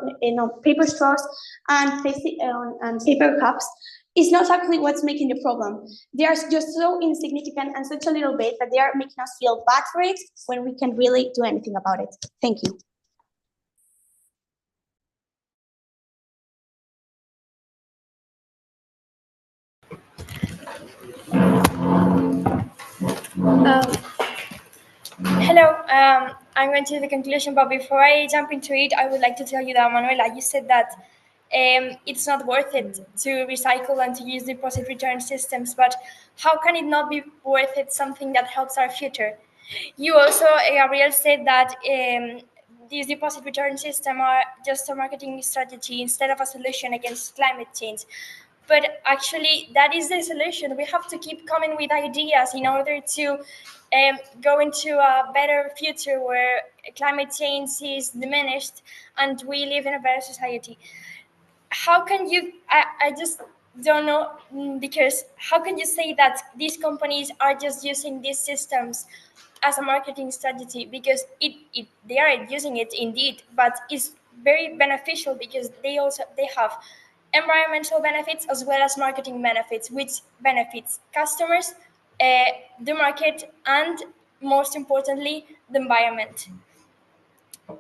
paper straws and paper cups is not actually what's making the problem. They are just so insignificant and such a little bit that they are making us feel bad for it when we can really do anything about it. Thank you. Hello, I'm going to the conclusion, but before I jump into it, I would like to tell you that, Manuela, you said that it's not worth it to recycle and to use deposit return systems, but how can it not be worth it something that helps our future? You also, Gabriel, said that these deposit return systems are just a marketing strategy instead of a solution against climate change. But actually, that is the solution. We have to keep coming with ideas in order to go into a better future where climate change is diminished and we live in a better society. How can you, I just don't know, because how can you say that these companies are just using these systems as a marketing strategy? Because they are using it indeed, but it's very beneficial because they have environmental benefits as well as marketing benefits, which benefits customers, the market, and most importantly, the environment.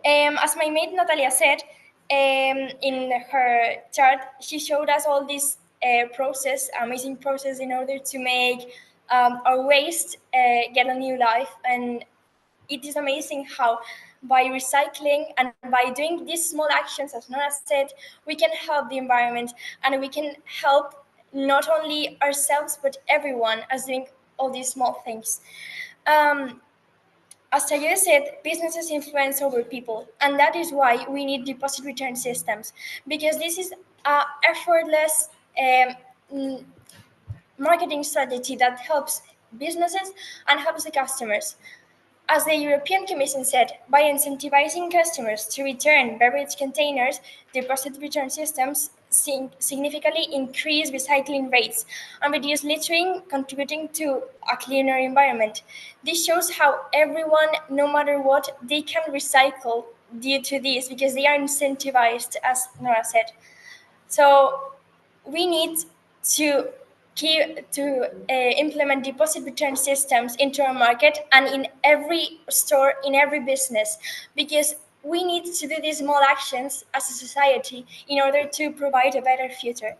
As my mate Natalia said, in her chart, she showed us all this amazing process in order to make our waste get a new life. And it is amazing how by recycling and by doing these small actions, as Nora said, we can help the environment and we can help not only ourselves, but everyone as doing all these small things. As Tayo said, businesses influence over people, and that is why we need deposit return systems, because this is an effortless marketing strategy that helps businesses and helps the customers. As the European Commission said, by incentivizing customers to return beverage containers, deposit return systems significantly increase recycling rates and reduce littering, contributing to a cleaner environment. This shows how everyone, no matter what, they can recycle due to this because they are incentivized, as Nora said. So we need to implement deposit return systems into our market and in every store, in every business, because we need to do these small actions as a society in order to provide a better future.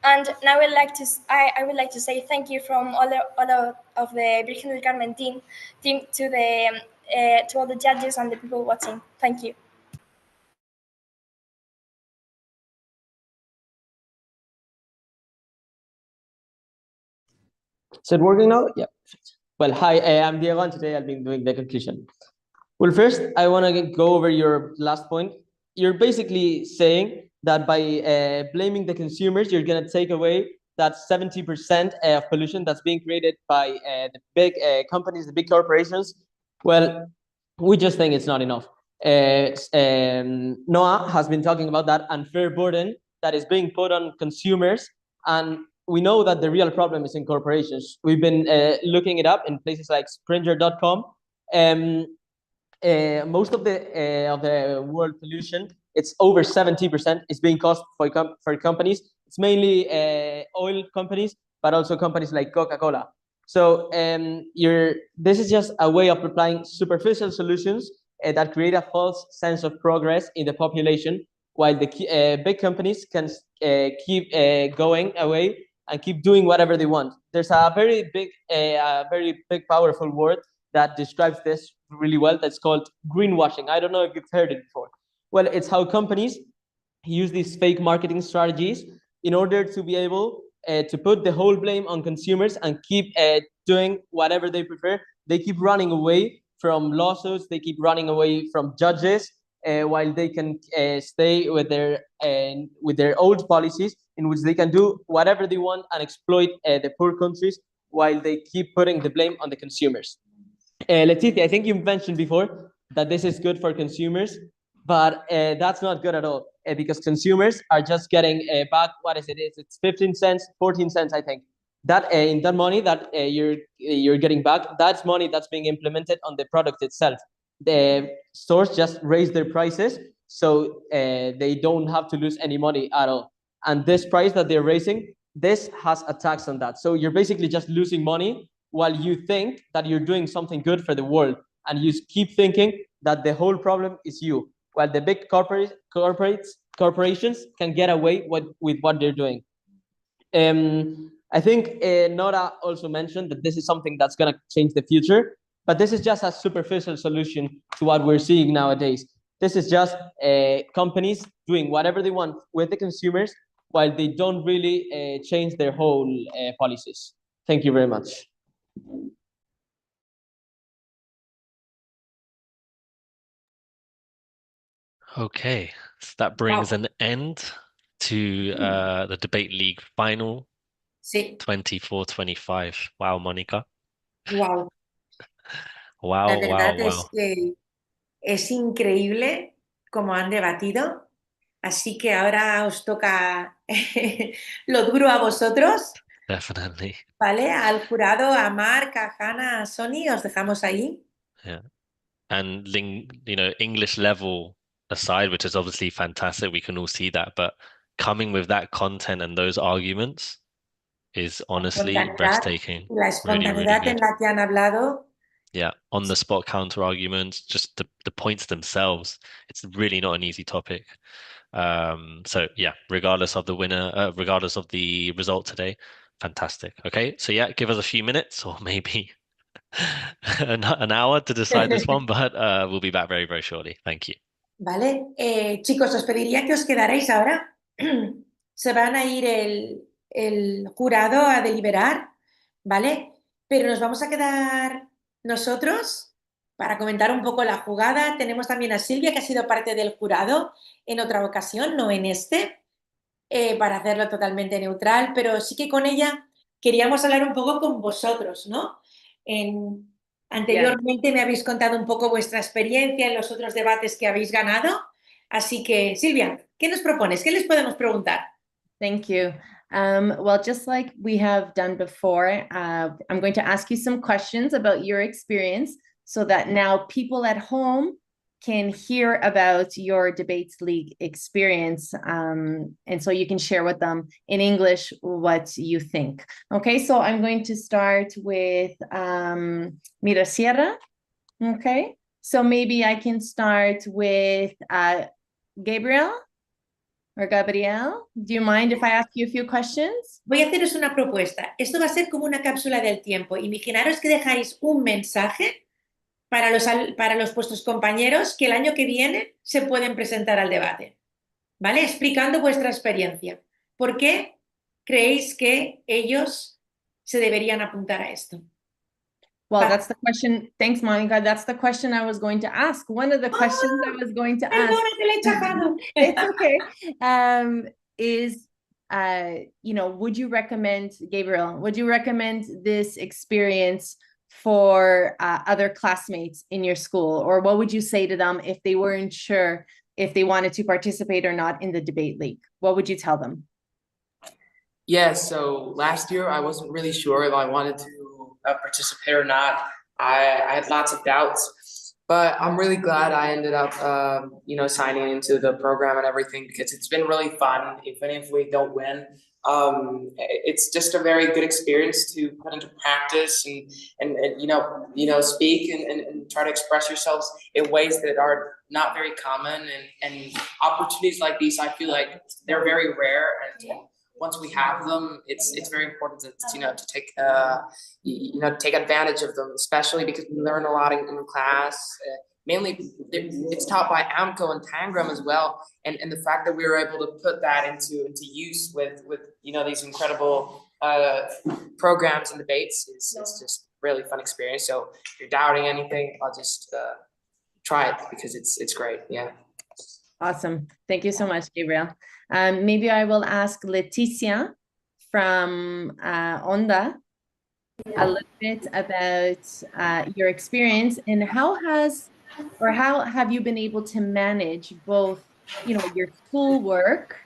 And now I would like to say thank you from all of the Virgen del Carmen team to all the judges and the people watching. Thank you. Is it working now? Yeah. Well, hi, I'm Diego, and today I'll be doing the conclusion. Well, first, I want to go over your last point. You're basically saying that by blaming the consumers, you're going to take away that 70% of pollution that's being created by the big companies, the big corporations. Well, we just think it's not enough. Noah has been talking about that unfair burden that is being put on consumers, and we know that the real problem is in corporations. We've been looking it up in places like Springer.com. Most of the world pollution, it's over 70%, is being caused for companies. It's mainly oil companies, but also companies like Coca-Cola. So this is just a way of applying superficial solutions that create a false sense of progress in the population, while the big companies can keep going away and keep doing whatever they want. There's a very big, powerful word that describes this really well. That's called greenwashing. I don't know if you've heard it before. Well, it's how companies use these fake marketing strategies in order to be able to put the whole blame on consumers and keep doing whatever they prefer. They keep running away from lawsuits. They keep running away from judges, while they can stay with their old policies, in which they can do whatever they want and exploit the poor countries, while they keep putting the blame on the consumers. Leticia, I think you mentioned before that this is good for consumers, but that's not good at all, because consumers are just getting back, what is it? It's 15 cents, 14 cents, I think. That in that money that you're getting back, that's money that's being implemented on the product itself. The stores just raise their prices, so they don't have to lose any money at all. And this price that they're raising, this has a tax on that. So you're basically just losing money while you think that you're doing something good for the world, and you keep thinking that the whole problem is you, while the big corporations can get away with what they're doing. I think Nora also mentioned that this is something that's going to change the future, but this is just a superficial solution to what we're seeing nowadays. This is just companies doing whatever they want with the consumers, while they don't really change their whole policies. Thank you very much. Okay, so that brings an end to the Debate League final. Sí. 24-25. Wow, Mónica. Wow. Wow, La verdad wow, es wow. que es increíble cómo han debatido. Así que ahora os toca lo duro a vosotros. Definitely. ¿Vale? Al jurado, a Marc, a Hannah, a Sony, os dejamos ahí. Yeah. And English level aside, which is obviously fantastic, we can all see that, but coming with that content and those arguments is honestly breathtaking. La Really, really espontaneidad en good. la que han hablado. Yeah, on the spot counter arguments, just the points themselves. It's really not an easy topic. So yeah, regardless of the winner, regardless of the result today, fantastic. Okay, so yeah, give us a few minutes or maybe an hour to decide this one, but we'll be back very, very shortly. Thank you. Vale, chicos, os pediría que os quedarais ahora. Se van a ir el jurado a deliberar, ¿vale? Pero nos vamos a quedar nosotros para comentar un poco la jugada. Tenemos también a Silvia, que ha sido parte del jurado en otra ocasión, no en este, para hacerlo totalmente neutral, pero sí que con ella queríamos hablar un poco con vosotros, ¿no? Anteriormente me habéis contado un poco vuestra experiencia en los otros debates que habéis ganado. Así que, Silvia, ¿qué nos propones? ¿Qué les podemos preguntar? Thank you. Well, just like we have done before, I'm going to ask you some questions about your experience so that now people at home can hear about your debates league experience. And so you can share with them in English what you think. Okay, so I'm going to start with Mira Sierra. Okay, so maybe I can start with Gabriel or Gabriel. Do you mind if I ask you a few questions? Voy a haceros una propuesta. Esto va a ser como una cápsula del tiempo. Imaginaros que dejáis un mensaje para los vuestros compañeros que el año que viene se pueden presentar al debate, ¿vale? Explicando vuestra experiencia. ¿Por qué creéis que ellos se deberían apuntar a esto? Well, that's the question. Thanks, Monica. That's the question I was going to ask. One of the questions I was going to ask. It's okay. Is you know, would you recommend, Gabriel, would you recommend this experience for other classmates in your school? Or what would you say to them if they weren't sure if they wanted to participate or not in the debate league? What would you tell them? Yeah, so last year I wasn't really sure if I wanted to participate or not. I had lots of doubts, but I'm really glad I ended up, you know, signing into the program and everything, because it's been really fun. Even if we don't win, it's just a very good experience to put into practice and you know speak and try to express yourselves in ways that are not very common, and opportunities like these, I feel like they're very rare, and once we have them, it's very important to, you know, to take take advantage of them, especially because we learn a lot in class. Mainly, it's taught by AMCO and Tangram as well, and the fact that we were able to put that into use with you know these incredible programs and debates is just really fun experience. So if you're doubting anything, I'll just try it because it's great. Yeah. Awesome. Thank you so much, Gabriel. Maybe I will ask Leticia from Onda a little bit about your experience and how have you been able to manage both, you know, your schoolwork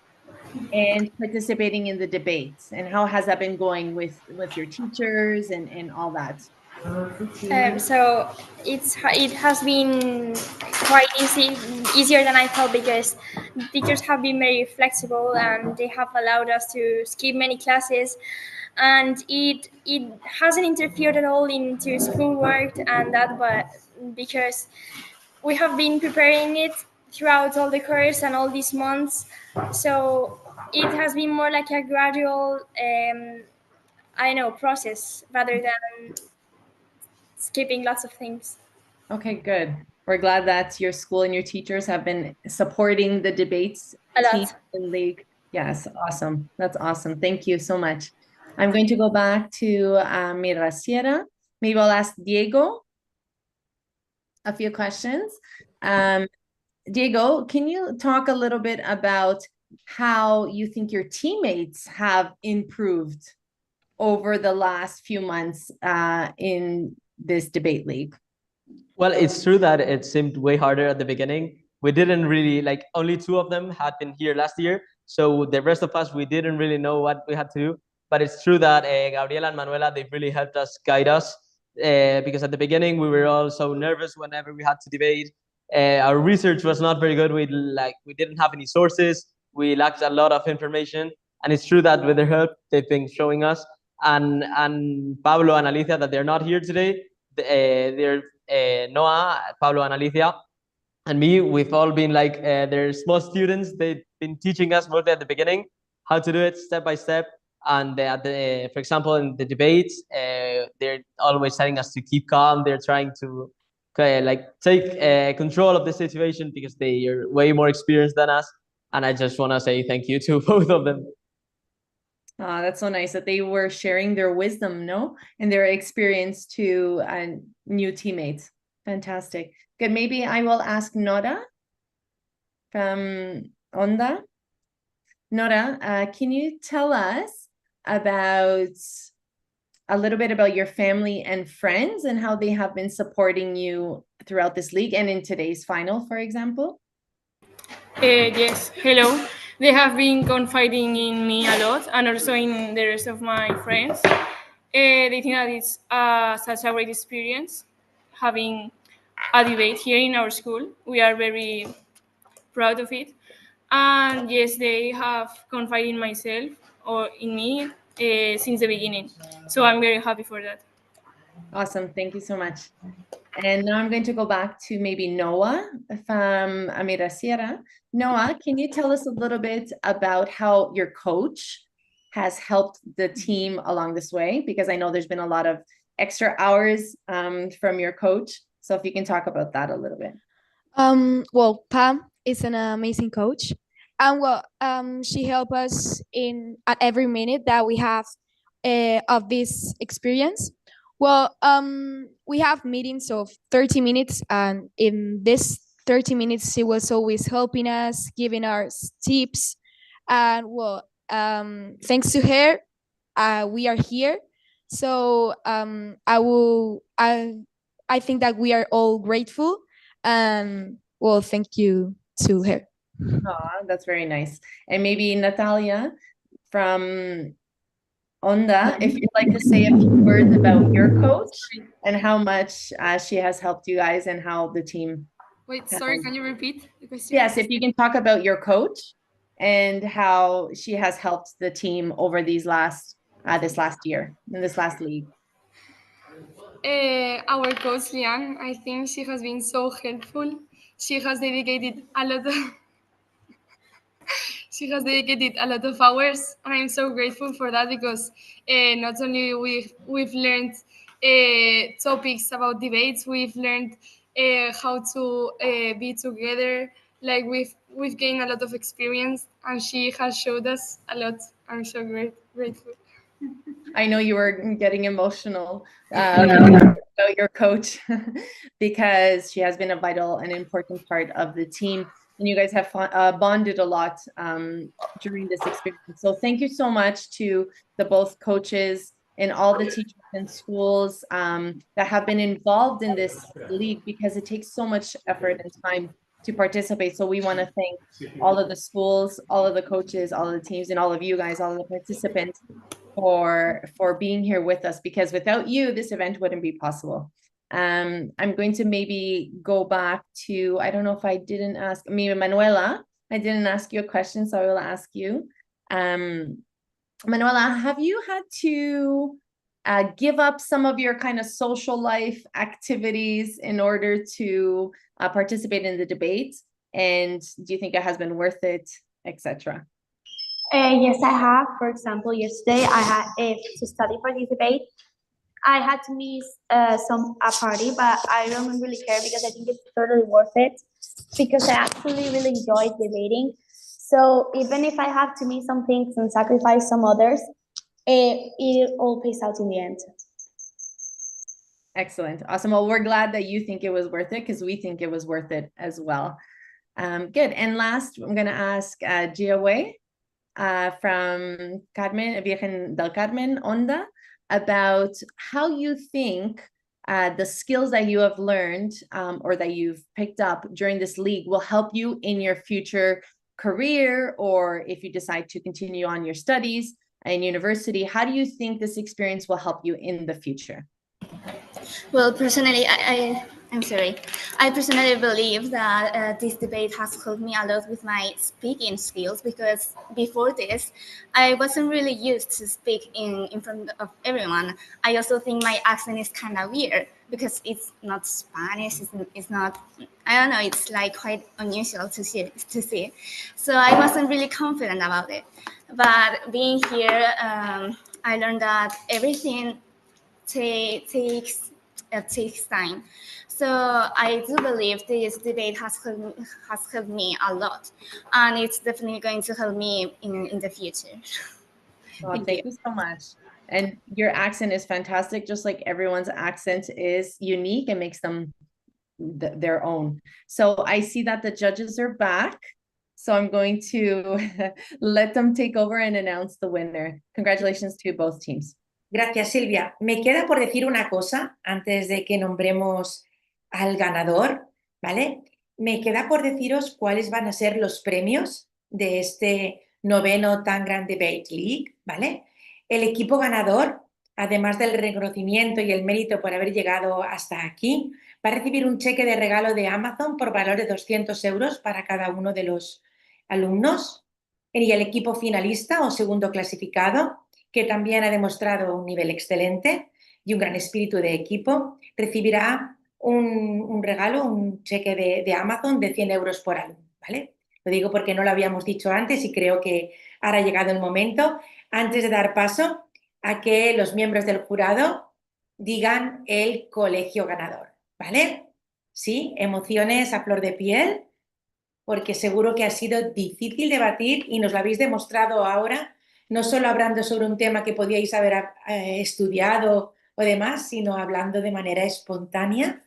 and participating in the debates, and how has that been going with your teachers and all that? So it has been quite easier than I thought, because teachers have been very flexible and they have allowed us to skip many classes, and it hasn't interfered at all into schoolwork and that, but because we have been preparing it throughout all the course and all these months, so it has been more like a gradual process rather than skipping lots of things. Okay, good. We're glad that your school and your teachers have been supporting the debates team and league. Yes, awesome. That's awesome. Thank you so much. I'm going to go back to Mira Sierra. Maybe I'll ask Diego a few questions. Diego, can you talk a little bit about how you think your teammates have improved over the last few months in this debate league? Well, it's true that it seemed way harder at the beginning. We didn't really, like, only two of them had been here last year. So the rest of us, we didn't really know what we had to do. But it's true that Gabriela and Manuela, they've really helped us, guide us. Because at the beginning, we were all so nervous whenever we had to debate. Our research was not very good. We didn't have any sources. We lacked a lot of information. And it's true that with their help, they've been showing us. And Pablo and Alicia, that they're not here today, they're Noah, Pablo, and Alicia, and me, we've all been like they're small students. They've been teaching us mostly at the beginning how to do it step by step. And for example, in the debates, they're always telling us to keep calm. They're trying to take control of the situation because they are way more experienced than us. And I just want to say thank you to both of them. That's so nice that they were sharing their wisdom, no? And their experience to new teammates. Fantastic. Good. Maybe I will ask Nora from Onda. Nora, can you tell us about a little bit about your family and friends and how they have been supporting you throughout this league and in today's final, for example? Yes, hello. They have been confiding in me a lot, and also in the rest of my friends. They think that it's such a great experience, having a debate here in our school. We are very proud of it. And yes, they have confided in myself or in me since the beginning. So I'm very happy for that. Awesome. Thank you so much. And now I'm going to go back to maybe Noah from Amira Sierra. Noah, can you tell us a little bit about how your coach has helped the team along this way? Because I know there's been a lot of extra hours from your coach. So if you can talk about that a little bit. Well, Pam is an amazing coach, and she helped us in at every minute that we have of this experience. Well, we have meetings of 30 minutes, and in this 30 minutes, she was always helping us, giving us tips, and thanks to her, we are here. So I think that we are all grateful, and thank you to her. Oh, that's very nice. And maybe Natalia from Onda, if you'd like to say a few words about your coach and how much she has helped you guys and how the team. Wait, sorry, can you repeat the question? Yes, if you can talk about your coach and how she has helped the team over these this last year in this last league. Our coach Liang, I think she has been so helpful. She has dedicated a lot of she has dedicated a lot of hours. I'm so grateful for that because not only we've learned topics about debates, we've learned how to be together. Like we've gained a lot of experience, and she has showed us a lot. I'm so grateful. I know you were getting emotional about your coach because she has been a vital and important part of the team. And you guys have bonded a lot during this experience. So thank you so much to the both coaches and all the teachers and schools that have been involved in this league, because it takes so much effort and time to participate. So we want to thank all of the schools, all of the coaches, all of the teams, and all of you guys, all of the participants for being here with us, because without you, this event wouldn't be possible. I'm going to maybe go back to, I don't know if I didn't ask, maybe Manuela, I didn't ask you a question, so I will ask you. Manuela, have you had to give up some of your kind of social life activities in order to participate in the debate? And do you think it has been worth it, etc.? Yes, I have. For example, yesterday I had to study for this debate. I had to miss a party, but I don't really care because I think it's totally worth it, because I actually really enjoyed debating. So even if I have to miss some things and sacrifice some others, it all pays out in the end. Excellent. Awesome. Well, we're glad that you think it was worth it, because we think it was worth it as well. Good. And last, I'm going to ask Gia Wei from Virgen del Carmen, Onda, about how you think the skills that you have learned or that you've picked up during this league will help you in your future career, or if you decide to continue on your studies in university. How do you think this experience will help you in the future? Well, personally, I'm sorry. I personally believe that this debate has helped me a lot with my speaking skills, because before this, I wasn't really used to speak in front of everyone. I also think my accent is kind of weird because it's not Spanish. It's not, I don't know, it's like quite unusual to see. So I wasn't really confident about it. But being here, I learned that everything takes time. So I do believe this debate has helped me a lot, and it's definitely going to help me in the future. Well, thank you so much. And your accent is fantastic, just like everyone's accent is unique and makes them their own. So I see that the judges are back. So I'm going to let them take over and announce the winner. Congratulations to both teams. Gracias, Silvia. Me queda por decir una cosa antes de que nombremos al ganador, ¿vale? Me queda por deciros cuáles van a ser los premios de este 9º Tan Gran Debate League, ¿vale? El equipo ganador además del reconocimiento y el mérito por haber llegado hasta aquí, va a recibir un cheque de regalo de Amazon por valor de 200 euros para cada uno de los alumnos. Y el equipo finalista o segundo clasificado, que también ha demostrado un nivel excelente y un gran espíritu de equipo, recibirá un regalo, un cheque de Amazon de 100 euros por alumno, ¿vale? Lo digo porque no lo habíamos dicho antes y creo que ahora ha llegado el momento, antes de dar paso a que los miembros del jurado digan el colegio ganador, ¿vale? Sí, emociones a flor de piel, porque seguro que ha sido difícil debatir y nos lo habéis demostrado ahora, no solo hablando sobre un tema que podíais haber estudiado o demás, sino hablando de manera espontánea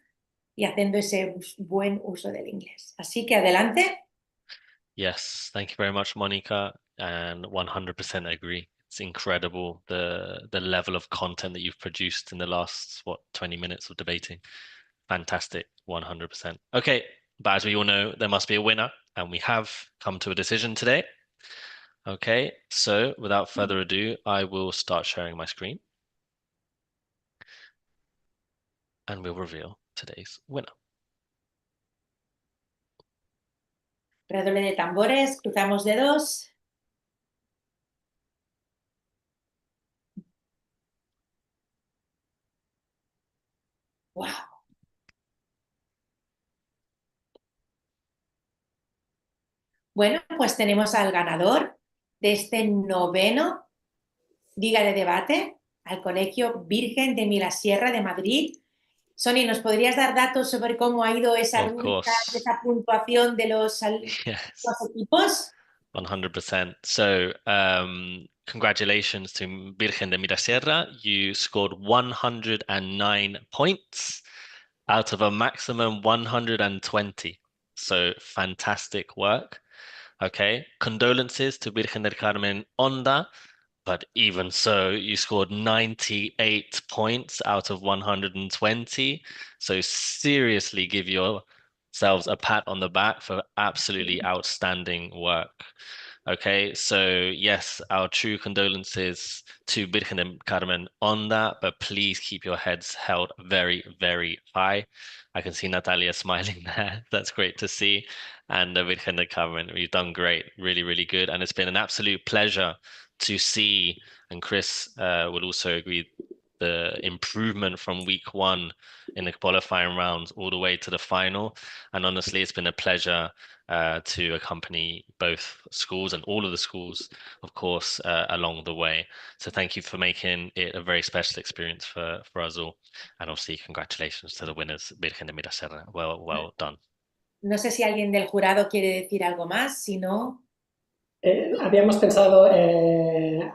y haciendo ese buen uso del inglés. Así que adelante. Yes, thank you very much, Monica, and 100% agree. It's incredible the level of content that you've produced in the last 20 minutes of debating. Fantastic, 100%. Okay, but as we all know, there must be a winner, and we have come to a decision today. Okay, so without further ado, I will start sharing my screen, and we'll reveal today's winner. Redoble de tambores, cruzamos dedos. ¡Wow! Bueno, pues tenemos al ganador de este 9º Liga de Debate al Colegio Virgen de Milasierra de Madrid. Sony, ¿nos podrías dar datos sobre cómo ha ido esa Of rúbrica, course. esa puntuación de los equipos? 100%. So, congratulations to Virgen de Mirasierra. You scored 109 points out of a maximum 120. So, fantastic work. Okay. Condolences to Virgen del Carmen Onda. But even so, you scored 98 points out of 120. So seriously give yourselves a pat on the back for absolutely outstanding work. Okay, so yes, our true condolences to Virgen del Carmen on that, but please keep your heads held very, very high. I can see Natalia smiling there. That's great to see. And Virgen del Carmen, you've done great, really, really good. And it's been an absolute pleasure to see, and Chris would also agree, the improvement from week 1 in the qualifying rounds all the way to the final. And honestly, it's been a pleasure to accompany both schools and all of the schools, of course, along the way. So thank you for making it a very special experience for us all. And obviously, congratulations to the winners, Virgen de Mirasierra. Well done. No sé si alguien del jurado quiere decir algo más, si no... Habíamos pensado,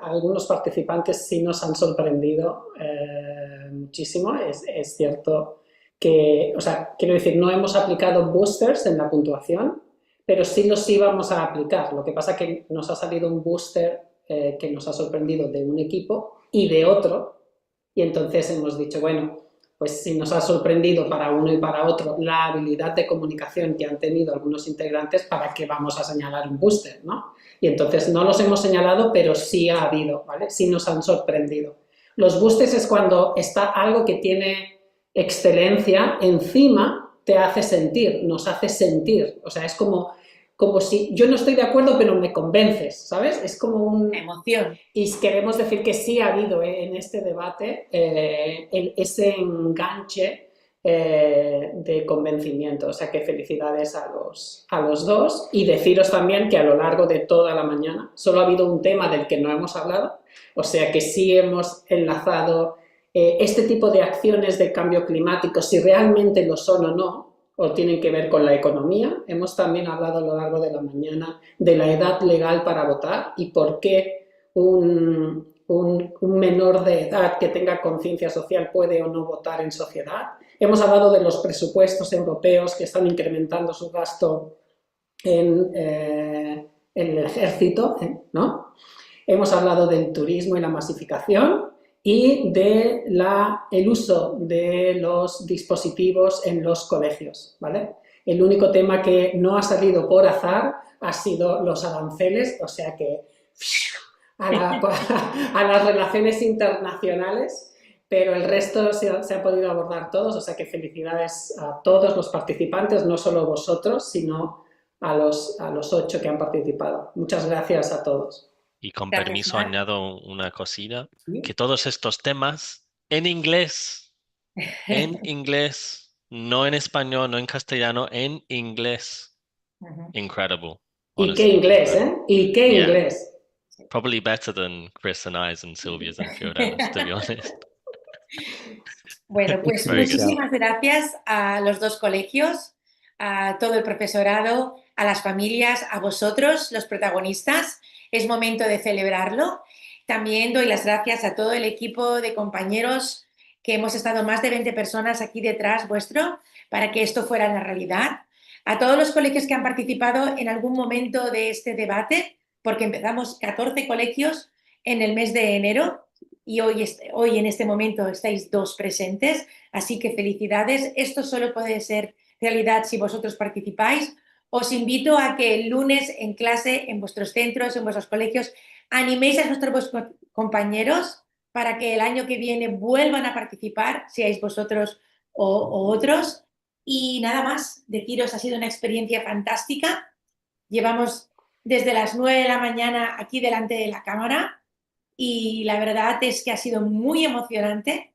algunos participantes sí nos han sorprendido muchísimo. Es cierto que, o sea, quiero decir, no hemos aplicado boosters en la puntuación, pero sí los íbamos a aplicar. Lo que pasa es que nos ha salido un booster que nos ha sorprendido de un equipo y de otro, y entonces hemos dicho, bueno, pues si nos ha sorprendido para uno y para otro la habilidad de comunicación que han tenido algunos integrantes, ¿para qué vamos a señalar un booster, no? Y entonces no los hemos señalado, pero sí ha habido, ¿vale? Sí nos han sorprendido. Los boosters es cuando está algo que tiene excelencia encima, te hace sentir, nos hace sentir. O sea, es como si yo no estoy de acuerdo, pero me convences, ¿sabes? Es como una emoción. Y queremos decir que sí ha habido en este debate ese enganche de convencimiento. O sea que felicidades a los dos, y deciros también que a lo largo de toda la mañana solo ha habido un tema del que no hemos hablado, o sea que sí hemos enlazado este tipo de acciones de cambio climático, si realmente lo son o no, o tienen que ver con la economía. Hemos también hablado a lo largo de la mañana de la edad legal para votar y por qué un menor de edad que tenga conciencia social puede o no votar en sociedad. Hemos hablado de los presupuestos europeos que están incrementando su gasto en el ejército, ¿no? Hemos hablado del turismo y la masificación y del uso de los dispositivos en los colegios, ¿vale? El único tema que no ha salido por azar ha sido los aranceles, o sea que a las relaciones internacionales, pero el resto se ha podido abordar todos, o sea que felicidades a todos los participantes, no solo vosotros, sino a los 8 que han participado. Muchas gracias a todos. Y con Gracias, permiso Marc. añado una cosita, Sí. que todos estos temas en inglés, no en español, no en castellano, en inglés. Incredible. Y qué Honestly, inglés, incredible. ¿eh? Y qué Yeah. inglés. Probably better than Chris and I's and Sylvia's and Fiorella's, to be honest. Bueno, pues Very good. muchísimas gracias a los dos colegios, a todo el profesorado, a las familias, a vosotros, los protagonistas. Es momento de celebrarlo. También doy las gracias a todo el equipo de compañeros que hemos estado más de 20 personas aquí detrás vuestro para que esto fuera una realidad. A todos los colegios que han participado en algún momento de este debate, porque empezamos 14 colegios en el mes de enero. Y hoy en este momento estáis 2 presentes, así que felicidades. Esto solo puede ser realidad si vosotros participáis. Os invito a que el lunes en clase, en vuestros centros, en vuestros colegios, animéis a nuestros compañeros para que el año que viene vuelvan a participar, seáis vosotros o otros. Y nada más, deciros, ha sido una experiencia fantástica. Llevamos desde las 9 de la mañana aquí delante de la cámara. Y la verdad es que ha sido muy emocionante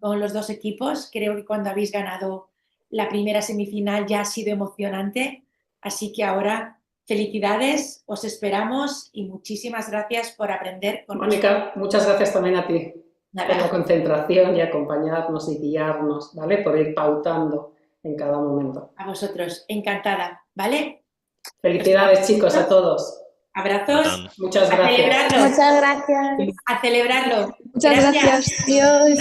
con los dos equipos. Creo que cuando habéis ganado la primera semifinal ya ha sido emocionante. Así que ahora, felicidades, os esperamos y muchísimas gracias por aprender con Mónica, nosotros. muchas gracias también a ti Nada. por la concentración y acompañarnos y guiarnos, ¿vale? Por ir pautando en cada momento. A vosotros, encantada, ¿vale? Felicidades, chicos, a todos. Abrazos. Muchas A gracias. celebrarlo. Muchas gracias. A celebrarlo. Muchas gracias. Adiós.